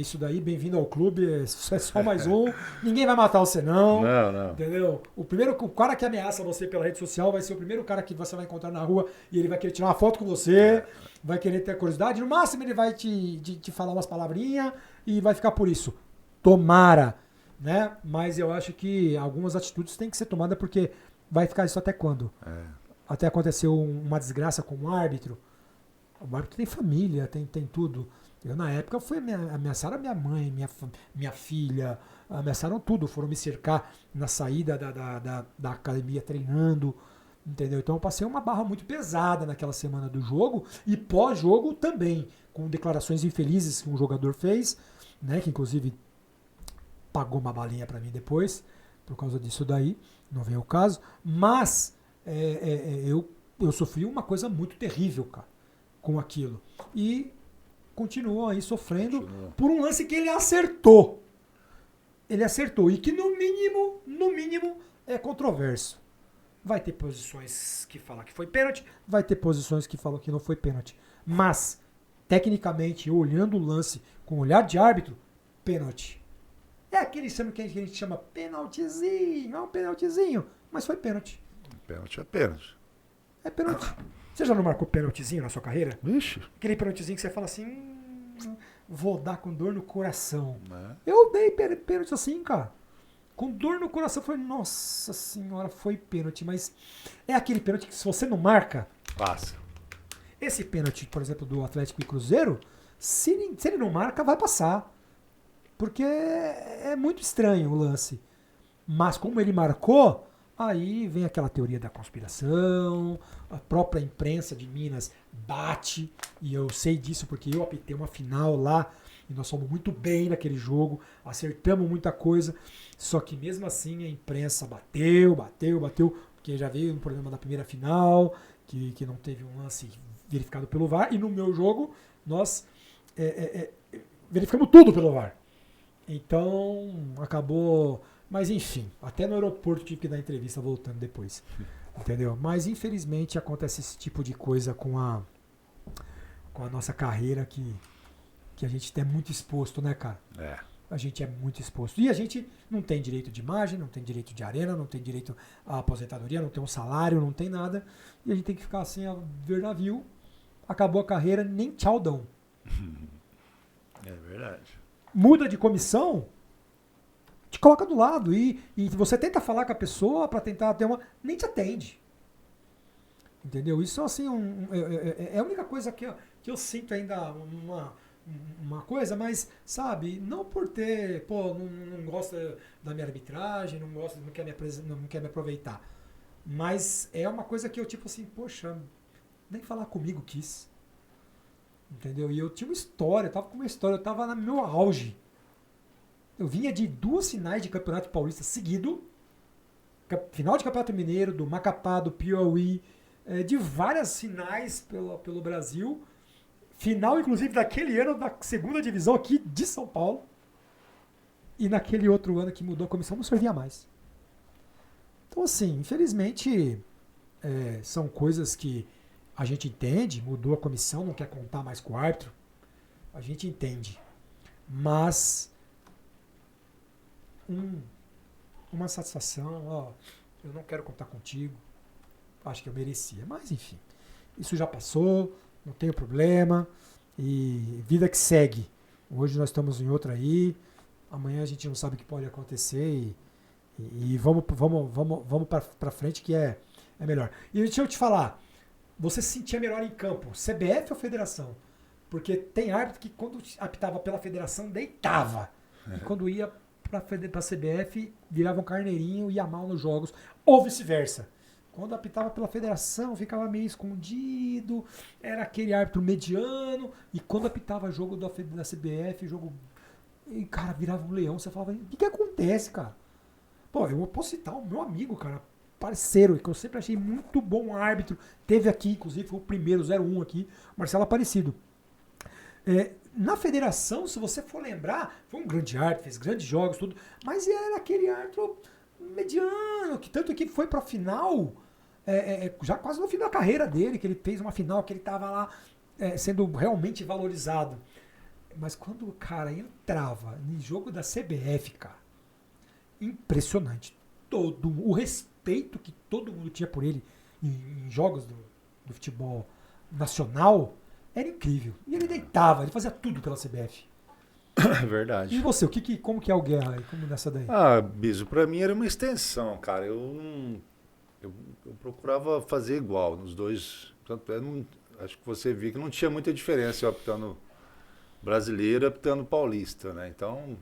Isso daí, bem-vindo ao clube, é só mais um. Ninguém vai matar você, não. Não. Entendeu? O cara que ameaça você pela rede social vai ser o primeiro cara que você vai encontrar na rua e ele vai querer tirar uma foto com você, vai querer ter curiosidade. No máximo, ele vai te falar umas palavrinhas e vai ficar por isso. Tomara, né? Mas eu acho que algumas atitudes têm que ser tomadas porque vai ficar isso até quando? Até aconteceu uma desgraça com um árbitro. O árbitro tem família, tem tudo. Eu, na época, ameaçaram a minha mãe, minha filha, ameaçaram tudo. Foram me cercar na saída da academia treinando, entendeu? Então eu passei uma barra muito pesada naquela semana do jogo e pós-jogo também, com declarações infelizes que um jogador fez, né? Que inclusive pagou uma balinha pra mim depois, por causa disso daí, não veio o caso. Mas eu sofri uma coisa muito terrível, cara, com aquilo. E continuam aí sofrendo por um lance que ele acertou. Ele acertou. E que no mínimo, é controverso. Vai ter posições que falam que foi pênalti, vai ter posições que falam que não foi pênalti. Mas, tecnicamente, olhando o lance com olhar de árbitro, pênalti. É aquele que a gente chama pênaltizinho, é um pênaltizinho, mas foi pênalti. Pênalti é pênalti. É pênalti. Você já não marcou pênaltizinho na sua carreira? Vixe. Aquele pênaltizinho que você fala assim, vou dar com dor no coração. Né? Eu dei pênalti assim, cara. Com dor no coração, eu falei, nossa senhora, foi pênalti. Mas é aquele pênalti que se você não marca... Passa. Esse pênalti, por exemplo, do Atlético e Cruzeiro, se ele não marca, vai passar. Porque é muito estranho o lance. Mas como ele marcou, aí vem aquela teoria da conspiração, a própria imprensa de Minas bate, e eu sei disso porque eu apitei uma final lá, e nós fomos muito bem naquele jogo, acertamos muita coisa, só que mesmo assim a imprensa bateu, porque já veio um problema da primeira final, que não teve um lance verificado pelo VAR, e no meu jogo nós verificamos tudo pelo VAR. Então acabou... Mas enfim, até no aeroporto tive que dar entrevista voltando depois. Entendeu? Mas infelizmente acontece esse tipo de coisa com a nossa carreira que a gente é muito exposto, né, cara? É. A gente é muito exposto. E a gente não tem direito de imagem, não tem direito de arena, não tem direito à aposentadoria, não tem um salário, não tem nada. E a gente tem que ficar assim, a ver navio. Acabou a carreira, nem tchau dão. É verdade. Muda de comissão, te coloca do lado e você tenta falar com a pessoa para tentar ter uma... Nem te atende. Entendeu? Isso assim, é a única coisa que eu sinto ainda uma coisa, mas, sabe, não por ter, pô, não gosta da minha arbitragem, não quer me aproveitar. Mas é uma coisa que eu, tipo assim, poxa, nem falar comigo quis. Entendeu? E eu tinha uma história, eu tava com uma história, eu tava no meu auge. Eu vinha de 2 finais de Campeonato Paulista seguido, final de Campeonato Mineiro, do Macapá, do Piauí, de várias finais pelo Brasil, final inclusive daquele ano da segunda divisão aqui de São Paulo, e naquele outro ano que mudou a comissão não servia mais. Então assim, infelizmente são coisas que a gente entende, mudou a comissão, não quer contar mais com o árbitro, a gente entende, mas uma satisfação, ó, eu não quero contar contigo, acho que eu merecia, mas enfim, isso já passou, não tem problema, e vida que segue. Hoje nós estamos em outra aí, amanhã a gente não sabe o que pode acontecer e vamos para frente que é melhor. E deixa eu te falar, você se sentia melhor em campo, CBF ou federação? Porque tem árbitro que quando apitava pela federação deitava, e quando ia para a CBF virava um carneirinho e ia mal nos jogos, ou vice-versa. Quando apitava pela federação ficava meio escondido, era aquele árbitro mediano, e quando apitava jogo da CBF, jogo... E, cara, virava um leão, você falava, o que acontece, cara? Pô, eu posso citar o meu amigo, cara, parceiro, que eu sempre achei muito bom árbitro, teve aqui, inclusive, foi o primeiro, 01 aqui, Marcelo Aparecido. Na federação, se você for lembrar, foi um grande árbitro, fez grandes jogos, tudo, mas era aquele árbitro mediano, que tanto que foi pra final, já quase no fim da carreira dele, que ele fez uma final, que ele tava lá sendo realmente valorizado. Mas quando o cara entrava no jogo da CBF, cara, impressionante. O respeito que todo mundo tinha por ele em jogos do futebol nacional era incrível. E ele deitava, ele fazia tudo pela CBF. É verdade. E você, como que é o Guerra aí? Como nessa daí? Ah, Biso, pra mim era uma extensão, cara. Eu procurava fazer igual nos dois. Acho que você viu que não tinha muita diferença eu optando brasileiro e optando paulista, né? Então,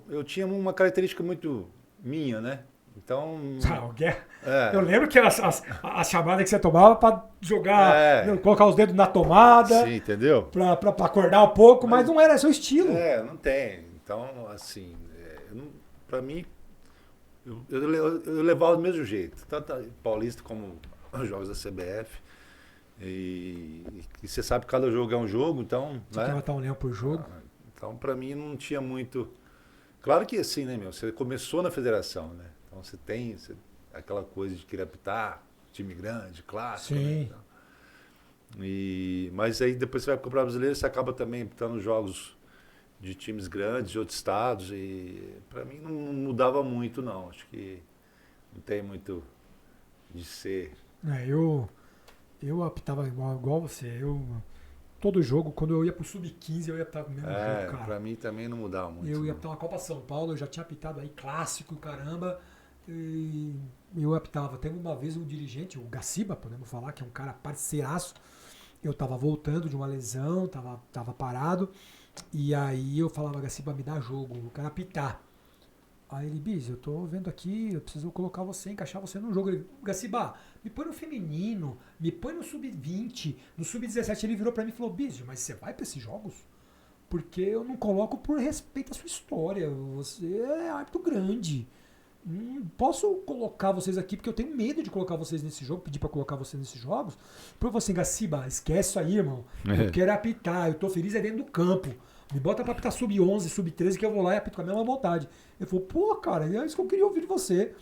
eu tinha uma característica muito minha, né? Então... O Guerra, eu lembro que as chamadas que você tomava pra jogar, colocar os dedos na tomada. Sim, entendeu? Pra acordar um pouco, mas não era seu estilo. Não tem. Então, assim, pra mim, eu levava do mesmo jeito. Tanto a paulista como os jogos da CBF. E você sabe que cada jogo é um jogo, então... Você quer matar um leão por jogo? Então, pra mim, não tinha muito... Claro que assim, né, meu? Você começou na federação, né? Então, você tem aquela coisa de querer apitar, time grande, clássico. Sim. Né? Mas aí, depois você vai comprar brasileiro, você acaba também apitando jogos de times grandes, de outros estados. E pra mim, não mudava muito, não. Acho que não tem muito de ser... Eu apitava igual você. Todo jogo, quando eu ia pro Sub-15, eu ia apitar o mesmo jogo, cara. Pra mim também não mudava muito. Eu ia apitar uma Copa São Paulo, eu já tinha apitado aí clássico, caramba. E eu apitava. Teve uma vez um dirigente, o Gaciba, podemos falar, que é um cara parceiraço. Eu tava voltando de uma lesão, tava parado. E aí eu falava, Gaciba, me dá jogo, eu quero apitar. Aí ele, Bis, eu tô vendo aqui, eu preciso colocar você, encaixar você no jogo. Ele, Gaciba, me põe no feminino, me põe no sub-20, no sub-17. Ele virou pra mim e falou, Bis, mas você vai pra esses jogos? Porque eu não coloco por respeito à sua história. Você é árbitro grande. Não posso colocar vocês aqui porque eu tenho medo de colocar vocês nesse jogo, pedir pra colocar vocês nesses jogos. Por você, Gaciba, esquece isso aí, irmão. Eu quero apitar, eu tô feliz é dentro do campo. Me bota pra apitar sub-11, sub-13 que eu vou lá e apito com a mesma vontade. Ele falou, pô, cara, é isso que eu queria ouvir de você.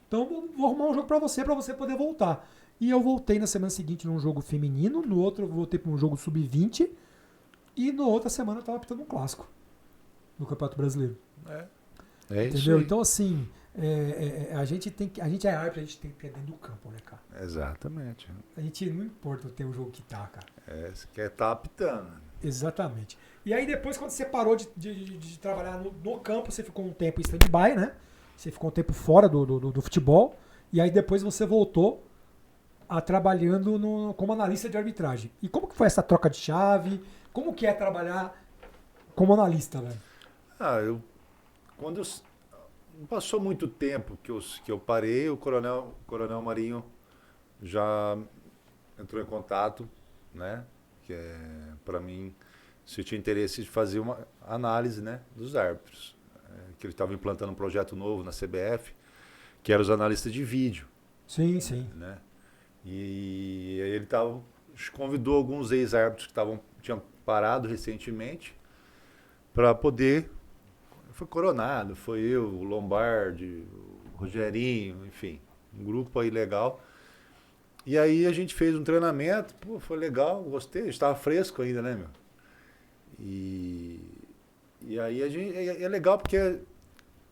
Então vou arrumar um jogo pra você poder voltar. E eu voltei na semana seguinte num jogo feminino, no outro eu voltei pra um jogo sub-20 e na outra semana eu tava apitando um clássico no Campeonato Brasileiro. É isso. Entendeu? Aí. Então, assim, a gente é árbitro, a gente tem que ter dentro do campo, né, cara? Exatamente. A gente não importa o jogo que tá, cara. Você quer estar apitando. Exatamente. E aí depois, quando você parou de trabalhar no campo, você ficou um tempo em stand-by, né? Você ficou um tempo fora do futebol. E aí depois você voltou a trabalhando como analista de arbitragem. E como que foi essa troca de chave? Como que é trabalhar como analista, velho? Quando não passou muito tempo que eu parei, o Coronel Marinho já entrou em contato, né? Que para mim, se eu tinha interesse de fazer uma análise, né, dos árbitros. Que ele estava implantando um projeto novo na CBF, que era os analistas de vídeo. Sim, sim. Né? E aí ele convidou alguns ex-árbitros que tinham parado recentemente para poder. Foi Coronado, foi eu, o Lombardi, o Rogerinho, enfim, um grupo aí legal. E aí a gente fez um treinamento, pô, foi legal, gostei, estava fresco ainda, né, meu? E aí é legal porque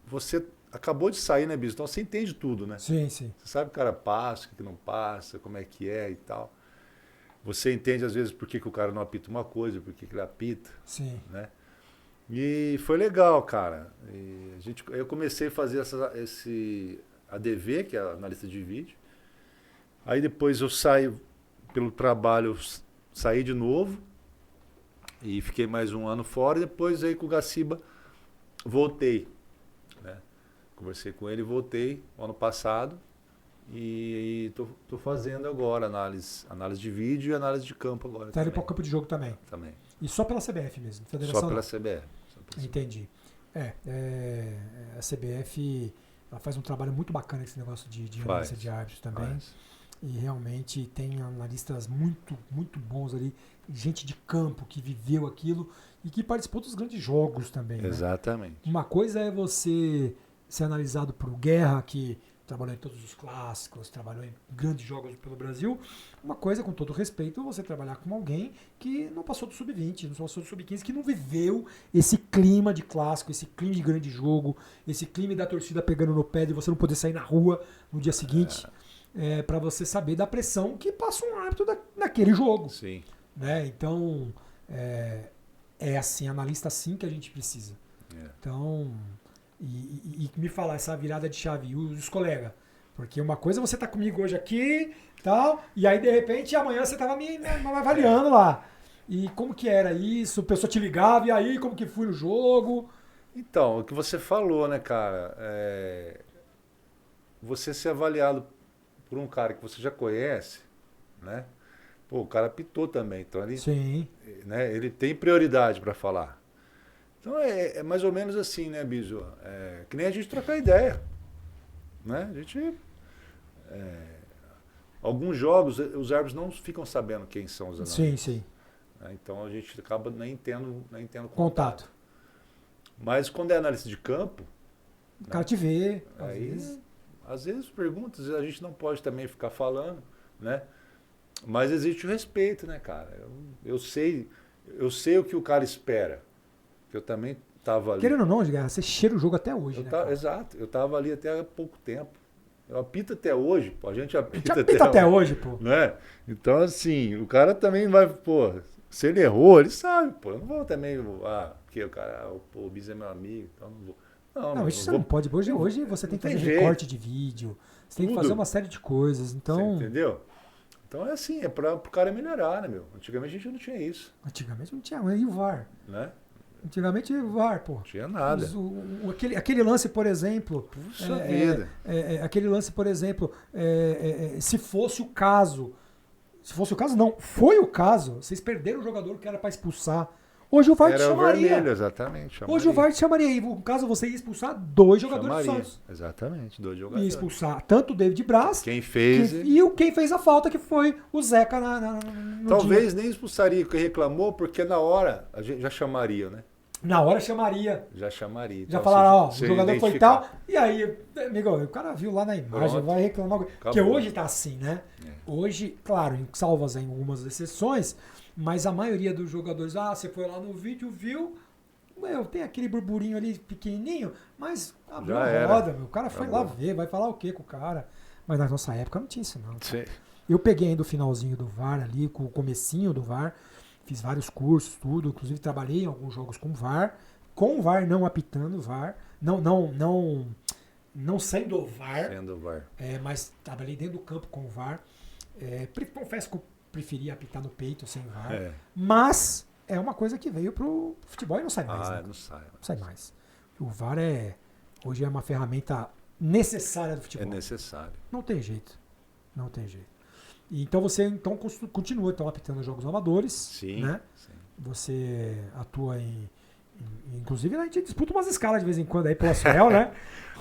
você acabou de sair, né, Bis? Então você entende tudo, né? Sim, sim. Você sabe o cara passa, o que não passa, como é que é e tal. Você entende, às vezes, por que o cara não apita uma coisa, por que ele apita. Sim. Né? E foi legal, cara. Eu comecei a fazer esse ADV, que é a analista de vídeo. Aí depois eu saí pelo trabalho, saí de novo e fiquei mais um ano fora. E depois aí com o Gaciba voltei. Né? Conversei com ele e voltei ano passado. E tô fazendo agora análise de vídeo e análise de campo agora. Tá indo para o campo de jogo também. Também. E só pela CBF mesmo? Federação Só pela CBF. Entendi. A CBF ela faz um trabalho muito bacana esse negócio de análise de árbitros também. Faz. E realmente tem analistas muito, muito bons ali, gente de campo que viveu aquilo e que participou dos grandes jogos também. Exatamente. Né? Uma coisa é você ser analisado por Guerra, que trabalhou em todos os clássicos, trabalhou em grandes jogos pelo Brasil. Uma coisa, com todo respeito, você trabalhar com alguém que não passou do sub-20, não passou do sub-15, que não viveu esse clima de clássico, esse clima de grande jogo, esse clima da torcida pegando no pé de você não poder sair na rua no dia seguinte, para você saber da pressão que passa um árbitro naquele jogo. Sim. Né? Então, é assim, analista assim que a gente precisa. Então... E me falar essa virada de chave, os colegas. Porque uma coisa é você tá comigo hoje aqui, tal, e aí de repente amanhã você tava me avaliando lá. E como que era isso? A pessoa te ligava, e aí como que foi o jogo? Então, o que você falou, né, cara? Você ser avaliado por um cara que você já conhece, né? Pô, o cara apitou também, então ele, Sim. Né, ele tem prioridade para falar. Então é mais ou menos assim, né, Biso? Que nem a gente trocar ideia. Né? A gente. Alguns jogos, os árbitros não ficam sabendo quem são os analistas. Sim. Então a gente acaba nem tendo Contato. Mas quando é análise de campo. O cara te vê. Às vezes perguntas, a gente não pode também ficar falando, né? Mas existe o respeito, né, cara? Eu sei o que o cara espera. Eu também estava ali. Querendo ou não, Edgar, você cheira o jogo até hoje, né? Exato, eu estava ali até há pouco tempo. Eu apito até hoje, pô. A gente A apita, gente apita até hoje, pô. Né? Então, assim, o cara também vai, pô, se ele errou, ele sabe, pô. Eu não vou também, porque o cara, pô, o Bis é meu amigo, então não vou. Não, isso você não pode. Hoje você tem que fazer recorte de vídeo, você tem que fazer uma série de coisas, então... Você entendeu? Então é assim, é pro cara melhorar, né, meu? Antigamente a gente não tinha isso. Antigamente não tinha, e o VAR? Né? Antigamente o VAR, pô. Não tinha nada. Aquele lance, por exemplo... Puxa vida. Aquele lance, por exemplo, se fosse o caso... Se fosse o caso, não. Foi o caso. Vocês perderam o jogador que era para expulsar. Hoje o VAR te chamaria. Vermelho, exatamente. Chamaria. Hoje o VAR te chamaria. E no caso, você ia expulsar 2 jogadores do Santos. Exatamente, 2 jogadores. Ia expulsar tanto o David Braz quem fez quem fez a falta, que foi o Zeca no talvez dia. Nem expulsaria o que reclamou, porque na hora a gente já chamaria, né? Na hora chamaria. Já chamaria. Já então, falaram, o jogador foi tal. E aí, amigo, o cara viu lá na imagem, pronto. Vai reclamar. Porque hoje tá assim, né? Hoje, claro, salvas em algumas exceções, mas a maioria dos jogadores, você foi lá no vídeo, viu? Tem aquele burburinho ali pequenininho, mas abriu a roda, meu. O cara foi lá ver, vai falar o quê com o cara? Mas na nossa época não tinha isso, não. Eu peguei ainda o finalzinho do VAR ali, com o comecinho do VAR. Fiz vários cursos, tudo, inclusive trabalhei em alguns jogos com VAR, não apitando VAR, não sendo VAR, mas trabalhei dentro do campo com VAR. Confesso que eu preferia apitar no peito sem VAR, mas é uma coisa que veio pro futebol e não sai mais. Né? Não sai mais. O VAR hoje é uma ferramenta necessária do futebol. É necessário. Não tem jeito. Então você continua apitando jogos amadores, sim, né? Sim. Você atua inclusive a gente disputa umas escalas de vez em quando aí pela Suel, né?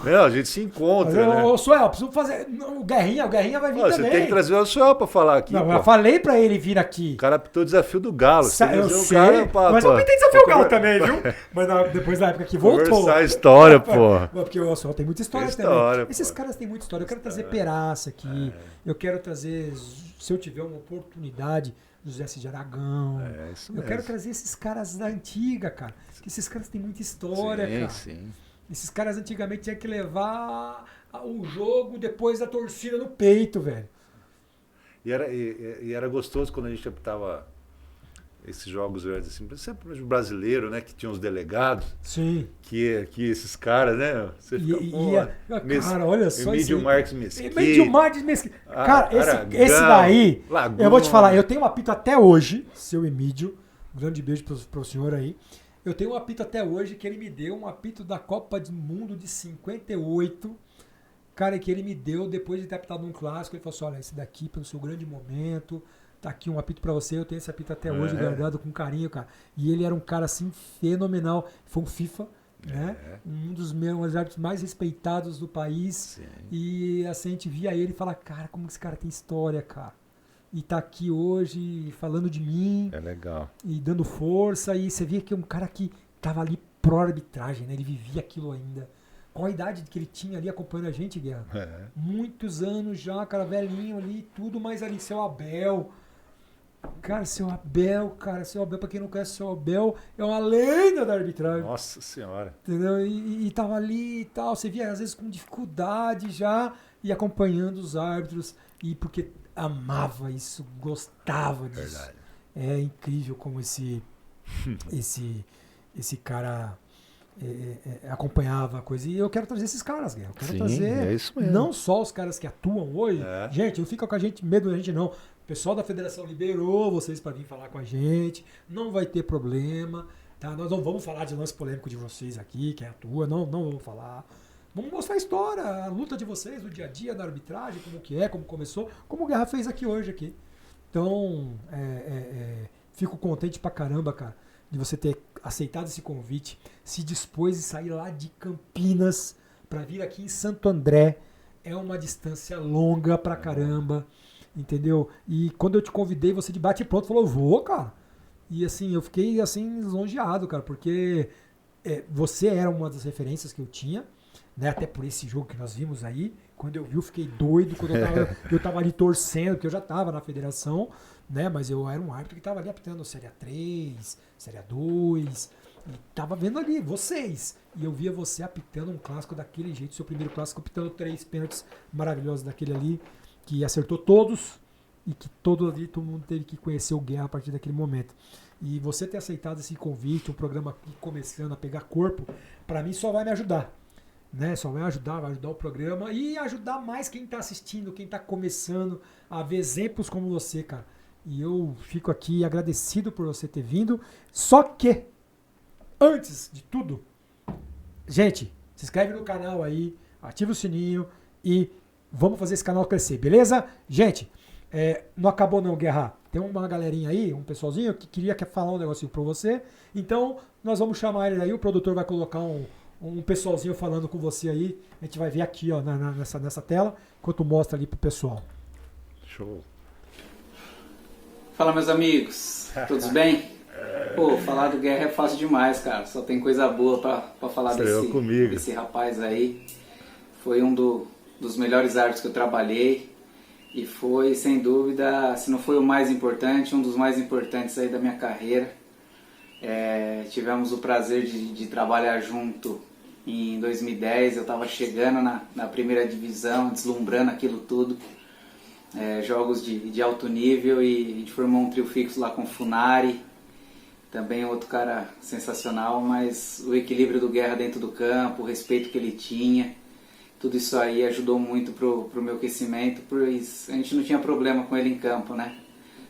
A gente se encontra, né? Ô, Suel, preciso fazer o Guerrinha vai vir também. Você tem que trazer o Suel pra falar aqui. Não, eu falei pra ele vir aqui. O cara apitou o desafio do Galo. Eu sei, mas eu pintei desafio do Galo também, viu? Mas depois da época que voltou. Conversar a história, pô. Porque o Suel tem muita história também. Esses caras têm muita história. Eu quero trazer Peraça aqui. Eu quero trazer, se eu tiver uma oportunidade, José Cid Aragão. Isso mesmo. Eu quero trazer esses caras da antiga, cara. Porque esses caras têm muita história, cara. Sim. Esses caras antigamente tinham que levar o jogo depois da torcida no peito, velho. E era gostoso quando a gente apitava esses jogos assim, sempre brasileiro, né? Que tinha os delegados. Sim. Que esses caras, né? Você fica, cara, olha só. Emílio Marques Mesquita. Emílio Marques Mesquita. Cara, esse daí, Laguna. Eu vou te falar, eu tenho um apito até hoje, seu Emílio. Um grande beijo pro senhor aí. Eu tenho um apito até hoje que ele me deu, um apito da Copa do Mundo de 58. Cara, que ele me deu depois de ter apitado um clássico. Ele falou assim, olha, esse daqui pelo seu grande momento, tá aqui um apito pra você. Eu tenho esse apito até hoje, guardado com carinho, cara. E ele era um cara, assim, fenomenal. Foi um FIFA, né? Um dos meus árbitros mais respeitados do país. Sim. E assim, a gente via ele e falava, cara, como esse cara tem história, cara. E tá aqui hoje falando de mim. É legal. E dando força. E você via que é um cara que tava ali pro arbitragem, né? Ele vivia aquilo ainda. Com a idade que ele tinha ali acompanhando a gente, Guerra. Muitos anos já, cara, velhinho ali, tudo, mas ali, seu Abel. Cara, seu Abel, pra quem não conhece, seu Abel é uma lenda da arbitragem. Nossa Senhora. Entendeu? E tava ali e tal. Você via, às vezes, com dificuldade já, e acompanhando os árbitros. E porque amava isso, gostava disso. Verdade. É incrível como esse cara acompanhava a coisa. E eu quero trazer esses caras, Guilherme. Eu quero trazer não só os caras que atuam hoje. Gente, não fica com a gente, medo da gente não. O pessoal da federação liberou vocês para vir falar com a gente. Não vai ter problema. Tá? Nós não vamos falar de lance polêmico de vocês aqui, quem atua. Não vamos falar. Vamos mostrar a história, a luta de vocês, o dia a dia da arbitragem, como que é, como começou, como o Guerra fez aqui hoje. Então, fico contente pra caramba, cara, de você ter aceitado esse convite, se dispôs de sair lá de Campinas pra vir aqui em Santo André. É uma distância longa pra caramba, entendeu? E quando eu te convidei, você de bate pronto falou, vou, cara. E assim, eu fiquei assim lisonjeado, cara, porque você era uma das referências que eu tinha, né, até por esse jogo que nós vimos aí. Quando eu vi, eu fiquei doido. Quando eu tava ali torcendo, porque eu já tava na federação, né? Mas eu era um árbitro que tava ali apitando Série A3, Série A2. E tava vendo ali, vocês. E eu via você apitando um clássico daquele jeito, seu primeiro clássico, apitando 3 pênaltis maravilhosos daquele ali, que acertou todos e que todo mundo teve que conhecer o Guerra a partir daquele momento. E você ter aceitado esse convite, um programa aqui começando a pegar corpo, para mim só vai me ajudar. Né? Só vai ajudar o programa e ajudar mais quem tá assistindo, quem tá começando a ver exemplos como você, cara. E eu fico aqui agradecido por você ter vindo. Só que, antes de tudo, gente, se inscreve no canal aí, ativa o sininho e vamos fazer esse canal crescer, beleza? Gente, não acabou não, Guerra. Tem uma galerinha aí, um pessoalzinho que queria falar um negocinho pra você. Então, nós vamos chamar ele aí, o produtor vai colocar um pessoalzinho falando com você aí. A gente vai ver aqui, ó, nessa tela, enquanto mostra ali pro pessoal. Show. Fala, meus amigos, todos bem? Pô, falar do Guerra é fácil demais, cara. Só tem coisa boa pra falar desse rapaz aí. Foi um dos melhores árbitros que eu trabalhei. E foi, sem dúvida, se não foi o mais importante, um dos mais importantes aí da minha carreira. Tivemos o prazer de trabalhar junto em 2010. Eu estava chegando na primeira divisão, deslumbrando aquilo tudo. Jogos de alto nível, e a gente formou um trio fixo lá com o Funari, também outro cara sensacional, mas o equilíbrio do Guerra dentro do campo, o respeito que ele tinha, tudo isso aí ajudou muito pro meu crescimento, pois a gente não tinha problema com ele em campo, né? Pra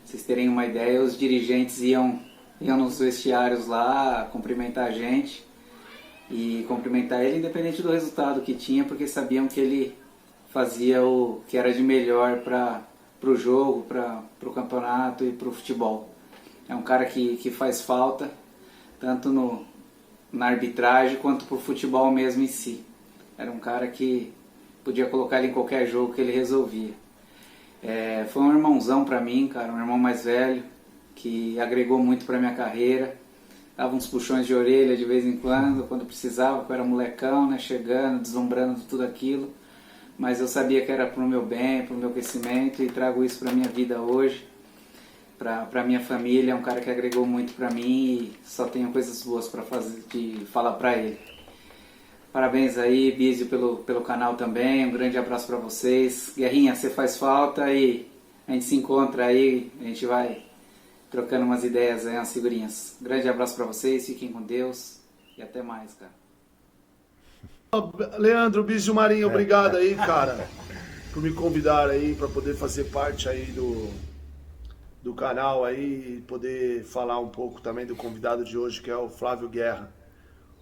vocês terem uma ideia, os dirigentes iam nos vestiários lá cumprimentar a gente e cumprimentar ele independente do resultado que tinha, porque sabiam que ele fazia o que era de melhor para o jogo, para o campeonato e para o futebol. É um cara que faz falta, tanto na arbitragem quanto para o futebol mesmo em si. Era um cara que podia colocar ele em qualquer jogo que ele resolvia. Foi um irmãozão para mim, cara, um irmão mais velho, que agregou muito para minha carreira. Dava uns puxões de orelha de vez em quando precisava, porque eu era molecão, né, chegando, deslumbrando tudo aquilo. Mas eu sabia que era para o meu bem, para o meu crescimento, e trago isso para a minha vida hoje, para a minha família. É um cara que agregou muito para mim e só tenho coisas boas para falar para ele. Parabéns aí, Bísio, pelo canal também. Um grande abraço para vocês. Guerrinha, você faz falta e a gente se encontra aí, a gente vai trocando umas ideias aí, umas figurinhas. Grande abraço para vocês, fiquem com Deus e até mais, cara. Leandro, Bísio Marinho, obrigado aí, cara, por me convidar aí para poder fazer parte aí do canal aí e poder falar um pouco também do convidado de hoje, que é o Flávio Guerra.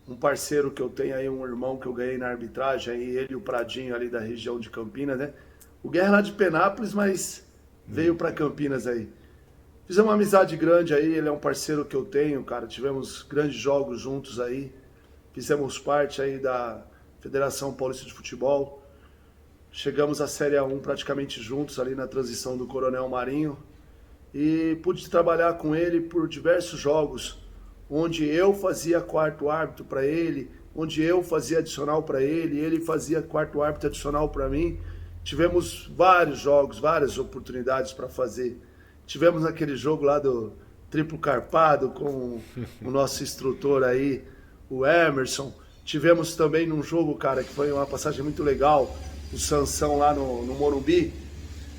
Um parceiro que eu tenho aí, um irmão que eu ganhei na arbitragem, aí ele e o Pradinho ali da região de Campinas, né? O Guerra é lá de Penápolis, mas veio para Campinas aí. Fizemos uma amizade grande aí, ele é um parceiro que eu tenho, cara. Tivemos grandes jogos juntos aí. Fizemos parte aí da Federação Paulista de Futebol. Chegamos à Série A1 praticamente juntos ali na transição do Coronel Marinho. E pude trabalhar com ele por diversos jogos, onde eu fazia quarto árbitro para ele, onde eu fazia adicional para ele fazia quarto árbitro adicional para mim. Tivemos vários jogos, várias oportunidades para fazer. Tivemos aquele jogo lá do triplo carpado com o nosso instrutor aí, o Emerson. Tivemos também num jogo, cara, que foi uma passagem muito legal, o Sansão lá no Morumbi,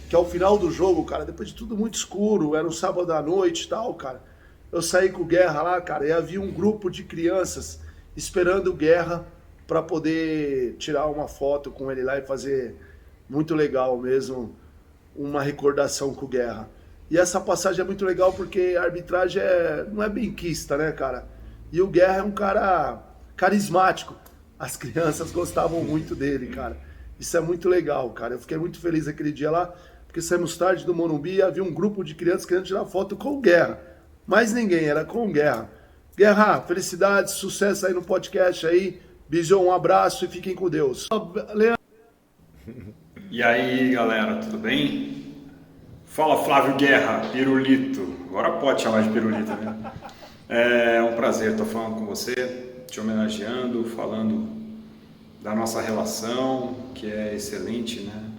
que ao final do jogo, cara, depois de tudo muito escuro, era um sábado à noite e tal, cara, eu saí com o Guerra lá, cara, e havia um grupo de crianças esperando o Guerra para poder tirar uma foto com ele lá e fazer, muito legal mesmo, uma recordação com o Guerra. E essa passagem é muito legal porque a arbitragem não é benquista, né, cara? E o Guerra é um cara carismático. As crianças gostavam muito dele, cara. Isso é muito legal, cara. Eu fiquei muito feliz aquele dia lá, porque saímos tarde do Morumbi e havia um grupo de crianças querendo tirar foto com o Guerra. Mas ninguém, era com o Guerra. Guerra, felicidades, sucesso aí no podcast aí. Bísio, um abraço e fiquem com Deus. E aí, galera, tudo bem? Fala, Flávio Guerra, pirulito. Agora pode chamar de pirulito, né? É um prazer estar falando com você, te homenageando, falando da nossa relação, que é excelente, né?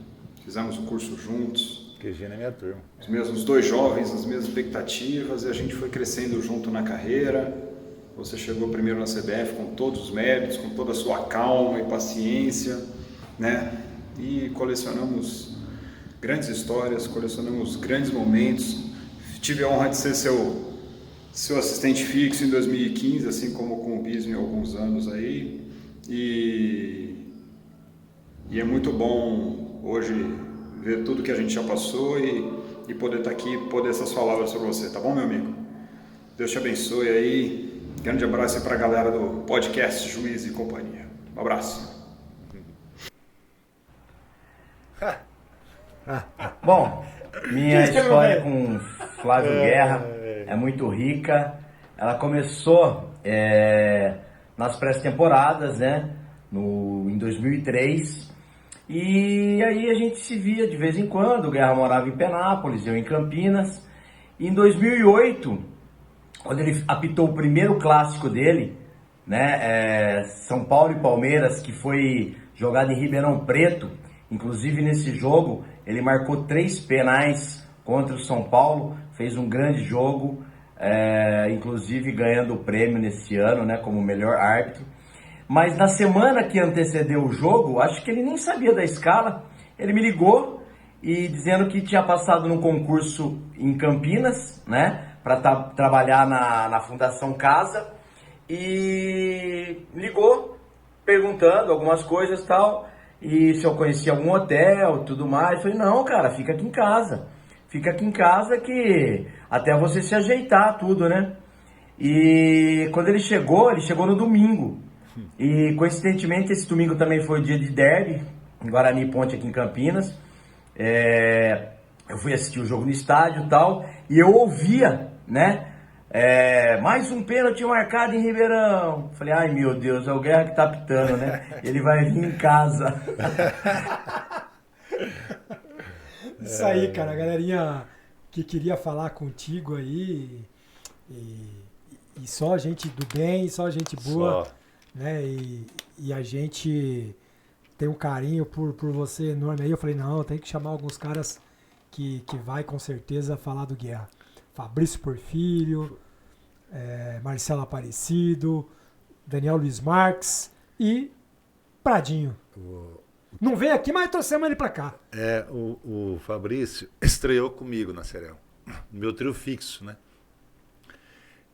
Fizemos o curso juntos. Que Gina é minha turma. Os mesmos dois jovens, as mesmas expectativas, e a gente foi crescendo junto na carreira. Você chegou primeiro na CBF com todos os méritos, com toda a sua calma e paciência, né? E colecionamos grandes histórias, colecionamos grandes momentos. Tive a honra de ser seu assistente fixo em 2015, assim como com o Bismo em alguns anos aí. E é muito bom hoje ver tudo que a gente já passou e poder estar aqui e poder essas palavras sobre você, tá bom, meu amigo? Deus te abençoe aí. Grande abraço aí para a galera do podcast Juiz e Companhia. Um abraço. Bom, minha história com Flávio Guerra é muito rica. Ela começou nas pré-temporadas, né? Em 2003. E aí a gente se via de vez em quando. O Guerra morava em Penápolis, eu em Campinas. E em 2008, quando ele apitou o primeiro clássico dele, né? São Paulo e Palmeiras, que foi jogado em Ribeirão Preto. Inclusive nesse jogo ele marcou 3 penais contra o São Paulo, fez um grande jogo, inclusive ganhando o prêmio nesse ano, né, como melhor árbitro. Mas na semana que antecedeu o jogo, acho que ele nem sabia da escala, ele me ligou e dizendo que tinha passado num concurso em Campinas, né, para trabalhar na Fundação Casa, e ligou perguntando algumas coisas e tal. E se eu conhecia algum hotel, tudo mais. Eu falei, não, cara, fica aqui em casa. Fica aqui em casa que até você se ajeitar tudo, né? E quando ele chegou no domingo. E coincidentemente esse domingo também foi o dia de derby, em Guarani Ponte aqui em Campinas. Eu fui assistir o jogo no estádio e tal, e eu ouvia, né? Mais um pênalti marcado em Ribeirão. Falei, ai meu Deus, é o Guerra que tá apitando, né? Ele vai vir em casa. Isso aí, cara, a galerinha que queria falar contigo aí, e só gente do bem, só gente boa, só. Né? E a gente tem um carinho por você enorme aí. Eu falei, não, tem que chamar alguns caras que vai com certeza falar do Guerra. Fabrício Porfírio, Marcelo Aparecido, Daniel Luiz Marques e Pradinho. Não veio aqui, mas trouxemos ele pra cá. O Fabrício estreou comigo na Serão, meu trio fixo, né?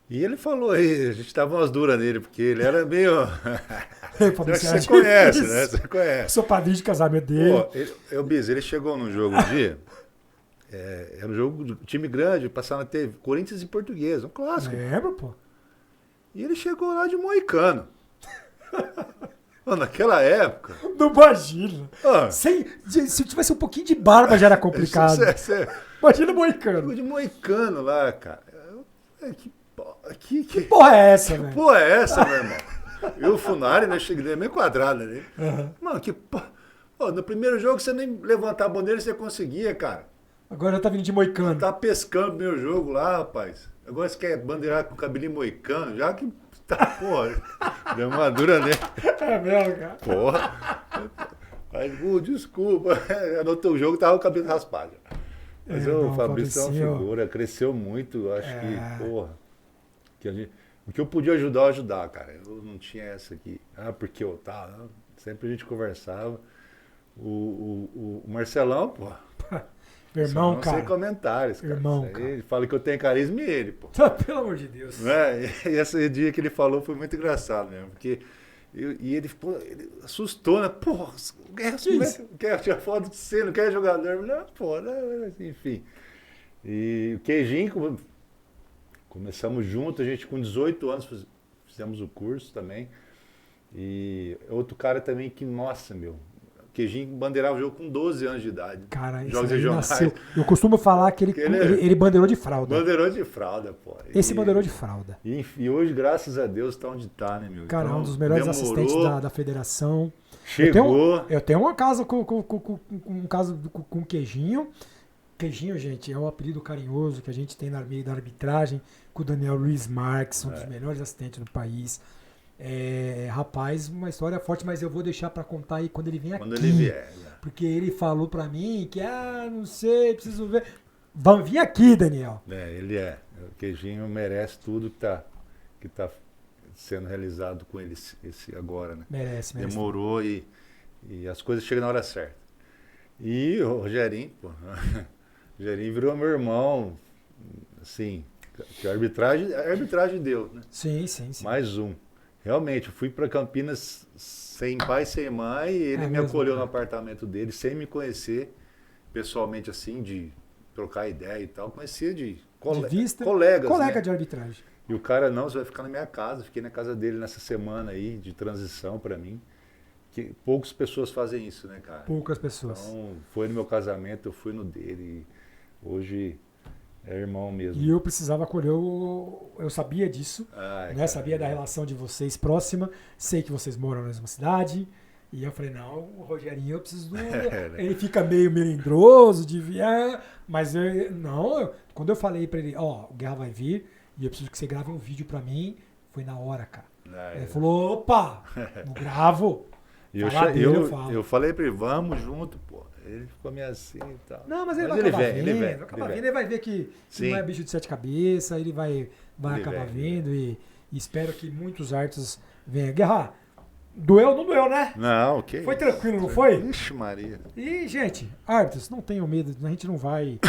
E ele falou aí, a gente dava umas duras nele, porque ele era meio... Você conhece, né? Você conhece. Sou padrinho de casamento dele. Ele chegou num jogo um dia... era um jogo de time grande, passava na TV, Corinthians e Portuguesa, um clássico. Lembra, pô? E ele chegou lá de moicano. Naquela época... Não imagina. Se tivesse um pouquinho de barba já era complicado. Imagina o moicano. Chegou de moicano lá, cara. Que porra é essa, velho? Que porra é essa, meu irmão? Eu, o Funari, né? Cheguei meio quadrado ali. Mano, que porra... no primeiro jogo você nem levantar a bandeira você conseguia, cara. Agora tá vindo de moicano. Tá pescando meu jogo lá, rapaz. Agora você quer bandeirar com o cabelinho moicano, já que tá, porra, deu uma dura nele. É mesmo, cara. Porra. Aí, desculpa. No teu jogo tava o cabelo raspado. Mas o Fabrício é uma figura, cresceu muito, acho que, porra. O que eu podia ajudar, cara. Eu não tinha essa aqui. Porque eu tava. Sempre a gente conversava. O Marcelão, porra. Meu irmão, cara. Sem comentários, cara. Irmão, cara. Ele fala que eu tenho carisma e ele, pô. Pelo amor de Deus. E esse dia que ele falou foi muito engraçado mesmo, porque ele assustou, né? Porra, o Guerra quer tirar foto de você, não quer jogador. Não, pô, enfim. E o Queijinho, começamos junto, a gente com 18 anos fizemos o curso também. E outro cara também que, nossa, meu... Queijinho bandeirava o jogo com 12 anos de idade. Cara, jogos regionais. Nasceu. Eu costumo falar que ele bandeirou de fralda. Bandeirou de fralda, pô. Esse bandeirou de fralda. E hoje, graças a Deus, tá onde tá, né, meu? Cara, então, um dos melhores assistentes da federação. Chegou. Eu tenho uma casa com o Queijinho. Queijinho, gente, é o apelido carinhoso que a gente tem na arbitragem, com o Daniel Luiz Marques, um dos melhores assistentes do país. Rapaz, uma história forte, mas eu vou deixar pra contar aí quando ele vier aqui. Quando ele vier. Porque ele falou pra mim que, não sei, preciso ver. Vamos vir aqui, Daniel. Ele é. O Queijinho merece tudo que tá sendo realizado com ele esse agora, né? Merece. Demorou e as coisas chegam na hora certa. E o Rogerinho, pô, o Rogerinho virou meu irmão, assim, que a arbitragem deu, né? Sim. Mais um. Realmente, eu fui para Campinas sem pai, sem mãe, e ele me acolheu no apartamento dele, sem me conhecer pessoalmente, assim, de trocar ideia e tal. Conhecia de colegas, colega né? de arbitragem. E o cara, não, você vai ficar na minha casa. Fiquei na casa dele nessa semana aí, de transição para mim. Que poucas pessoas fazem isso, né, cara? Poucas pessoas. Então, foi no meu casamento, eu fui no dele. E hoje é irmão mesmo. E eu precisava acolher eu sabia disso, né? Sabia da relação de vocês próxima. Sei que vocês moram na mesma cidade. E eu falei, não, o Rogerinho eu preciso do... Ele fica meio melindroso, mas quando eu falei pra ele, o Guerra vai vir e eu preciso que você grave um vídeo pra mim, foi na hora, cara. Ele falou, opa, não gravo. E eu falei pra ele, vamos junto, pô. Ele ficou meio assim e tal. Não, mas ele vai acabar vendo. Ele vai ver que não é bicho de 7 cabeças, ele vai acabar vendo e espero que muitos artes venham. Guerra, doeu, não doeu, né? Não, ok. Foi tranquilo, não foi? Ixi, Maria. E, gente, árbitros, não tenham medo, a gente não vai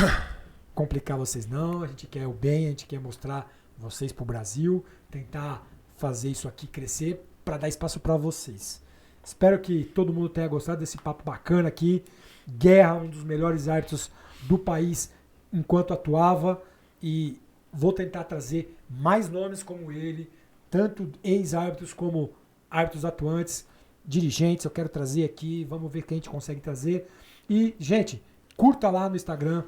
complicar vocês, não. A gente quer o bem, a gente quer mostrar vocês pro Brasil, tentar fazer isso aqui crescer para dar espaço para vocês. Espero que todo mundo tenha gostado desse papo bacana aqui. Guerra, um dos melhores árbitros do país enquanto atuava. E vou tentar trazer mais nomes como ele, tanto ex-árbitros como árbitros atuantes, dirigentes, eu quero trazer aqui, vamos ver quem a gente consegue trazer. E, gente, curta lá no Instagram,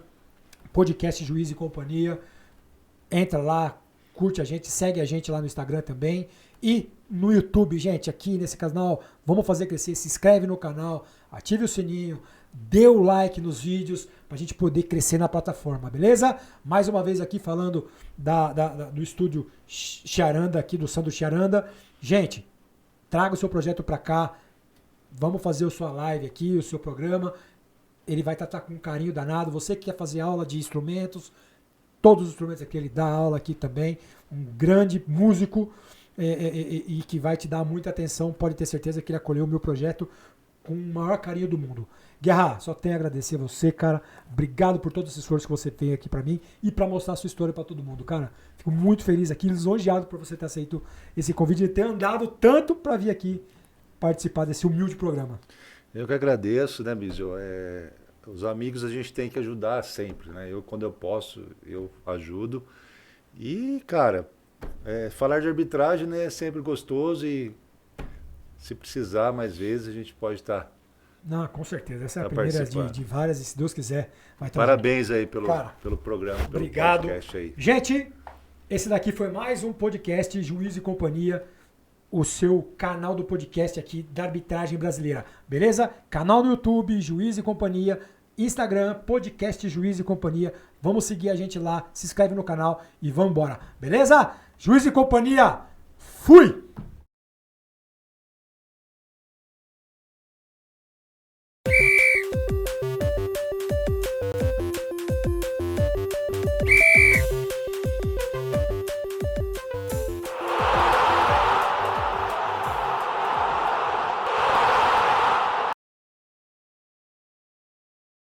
podcast Juiz e Companhia, entra lá, curte a gente, segue a gente lá no Instagram também. E no YouTube, gente, aqui nesse canal, vamos fazer crescer, se inscreve no canal, ative o sininho, dê o like nos vídeos, pra gente poder crescer na plataforma, beleza? Mais uma vez aqui falando do estúdio Chiaranda, aqui do Sandro Chiaranda. Gente, traga o seu projeto para cá, vamos fazer a sua live aqui, o seu programa, ele vai tratar com um carinho danado. Você que quer fazer aula de instrumentos, todos os instrumentos aqui, ele dá aula aqui também, um grande músico e que vai te dar muita atenção, pode ter certeza que ele acolheu o meu projeto com o maior carinho do mundo. Guerra, só tenho a agradecer a você, cara, obrigado por todo esse esforço que você tem aqui para mim e para mostrar a sua história para todo mundo, cara. Fico muito feliz aqui, lisonjeado por você ter aceito esse convite e ter andado tanto para vir aqui participar desse humilde programa. Eu que agradeço, né, Bizio? Os amigos a gente tem que ajudar sempre, né? Quando eu posso, eu ajudo. E, cara, falar de arbitragem, né, é sempre gostoso e se precisar mais vezes a gente pode estar... Não, com certeza. Essa é a primeira de várias e se Deus quiser vai estar... Parabéns aí pelo programa, pelo podcast aí. Gente, esse daqui foi mais um podcast Juiz e Companhia, o seu canal do podcast aqui da arbitragem brasileira. Beleza? Canal no YouTube, Juiz e Companhia, Instagram, podcast Juiz e Companhia. Vamos seguir a gente lá, se inscreve no canal e vamos embora. Beleza? Juiz e Companhia, fui!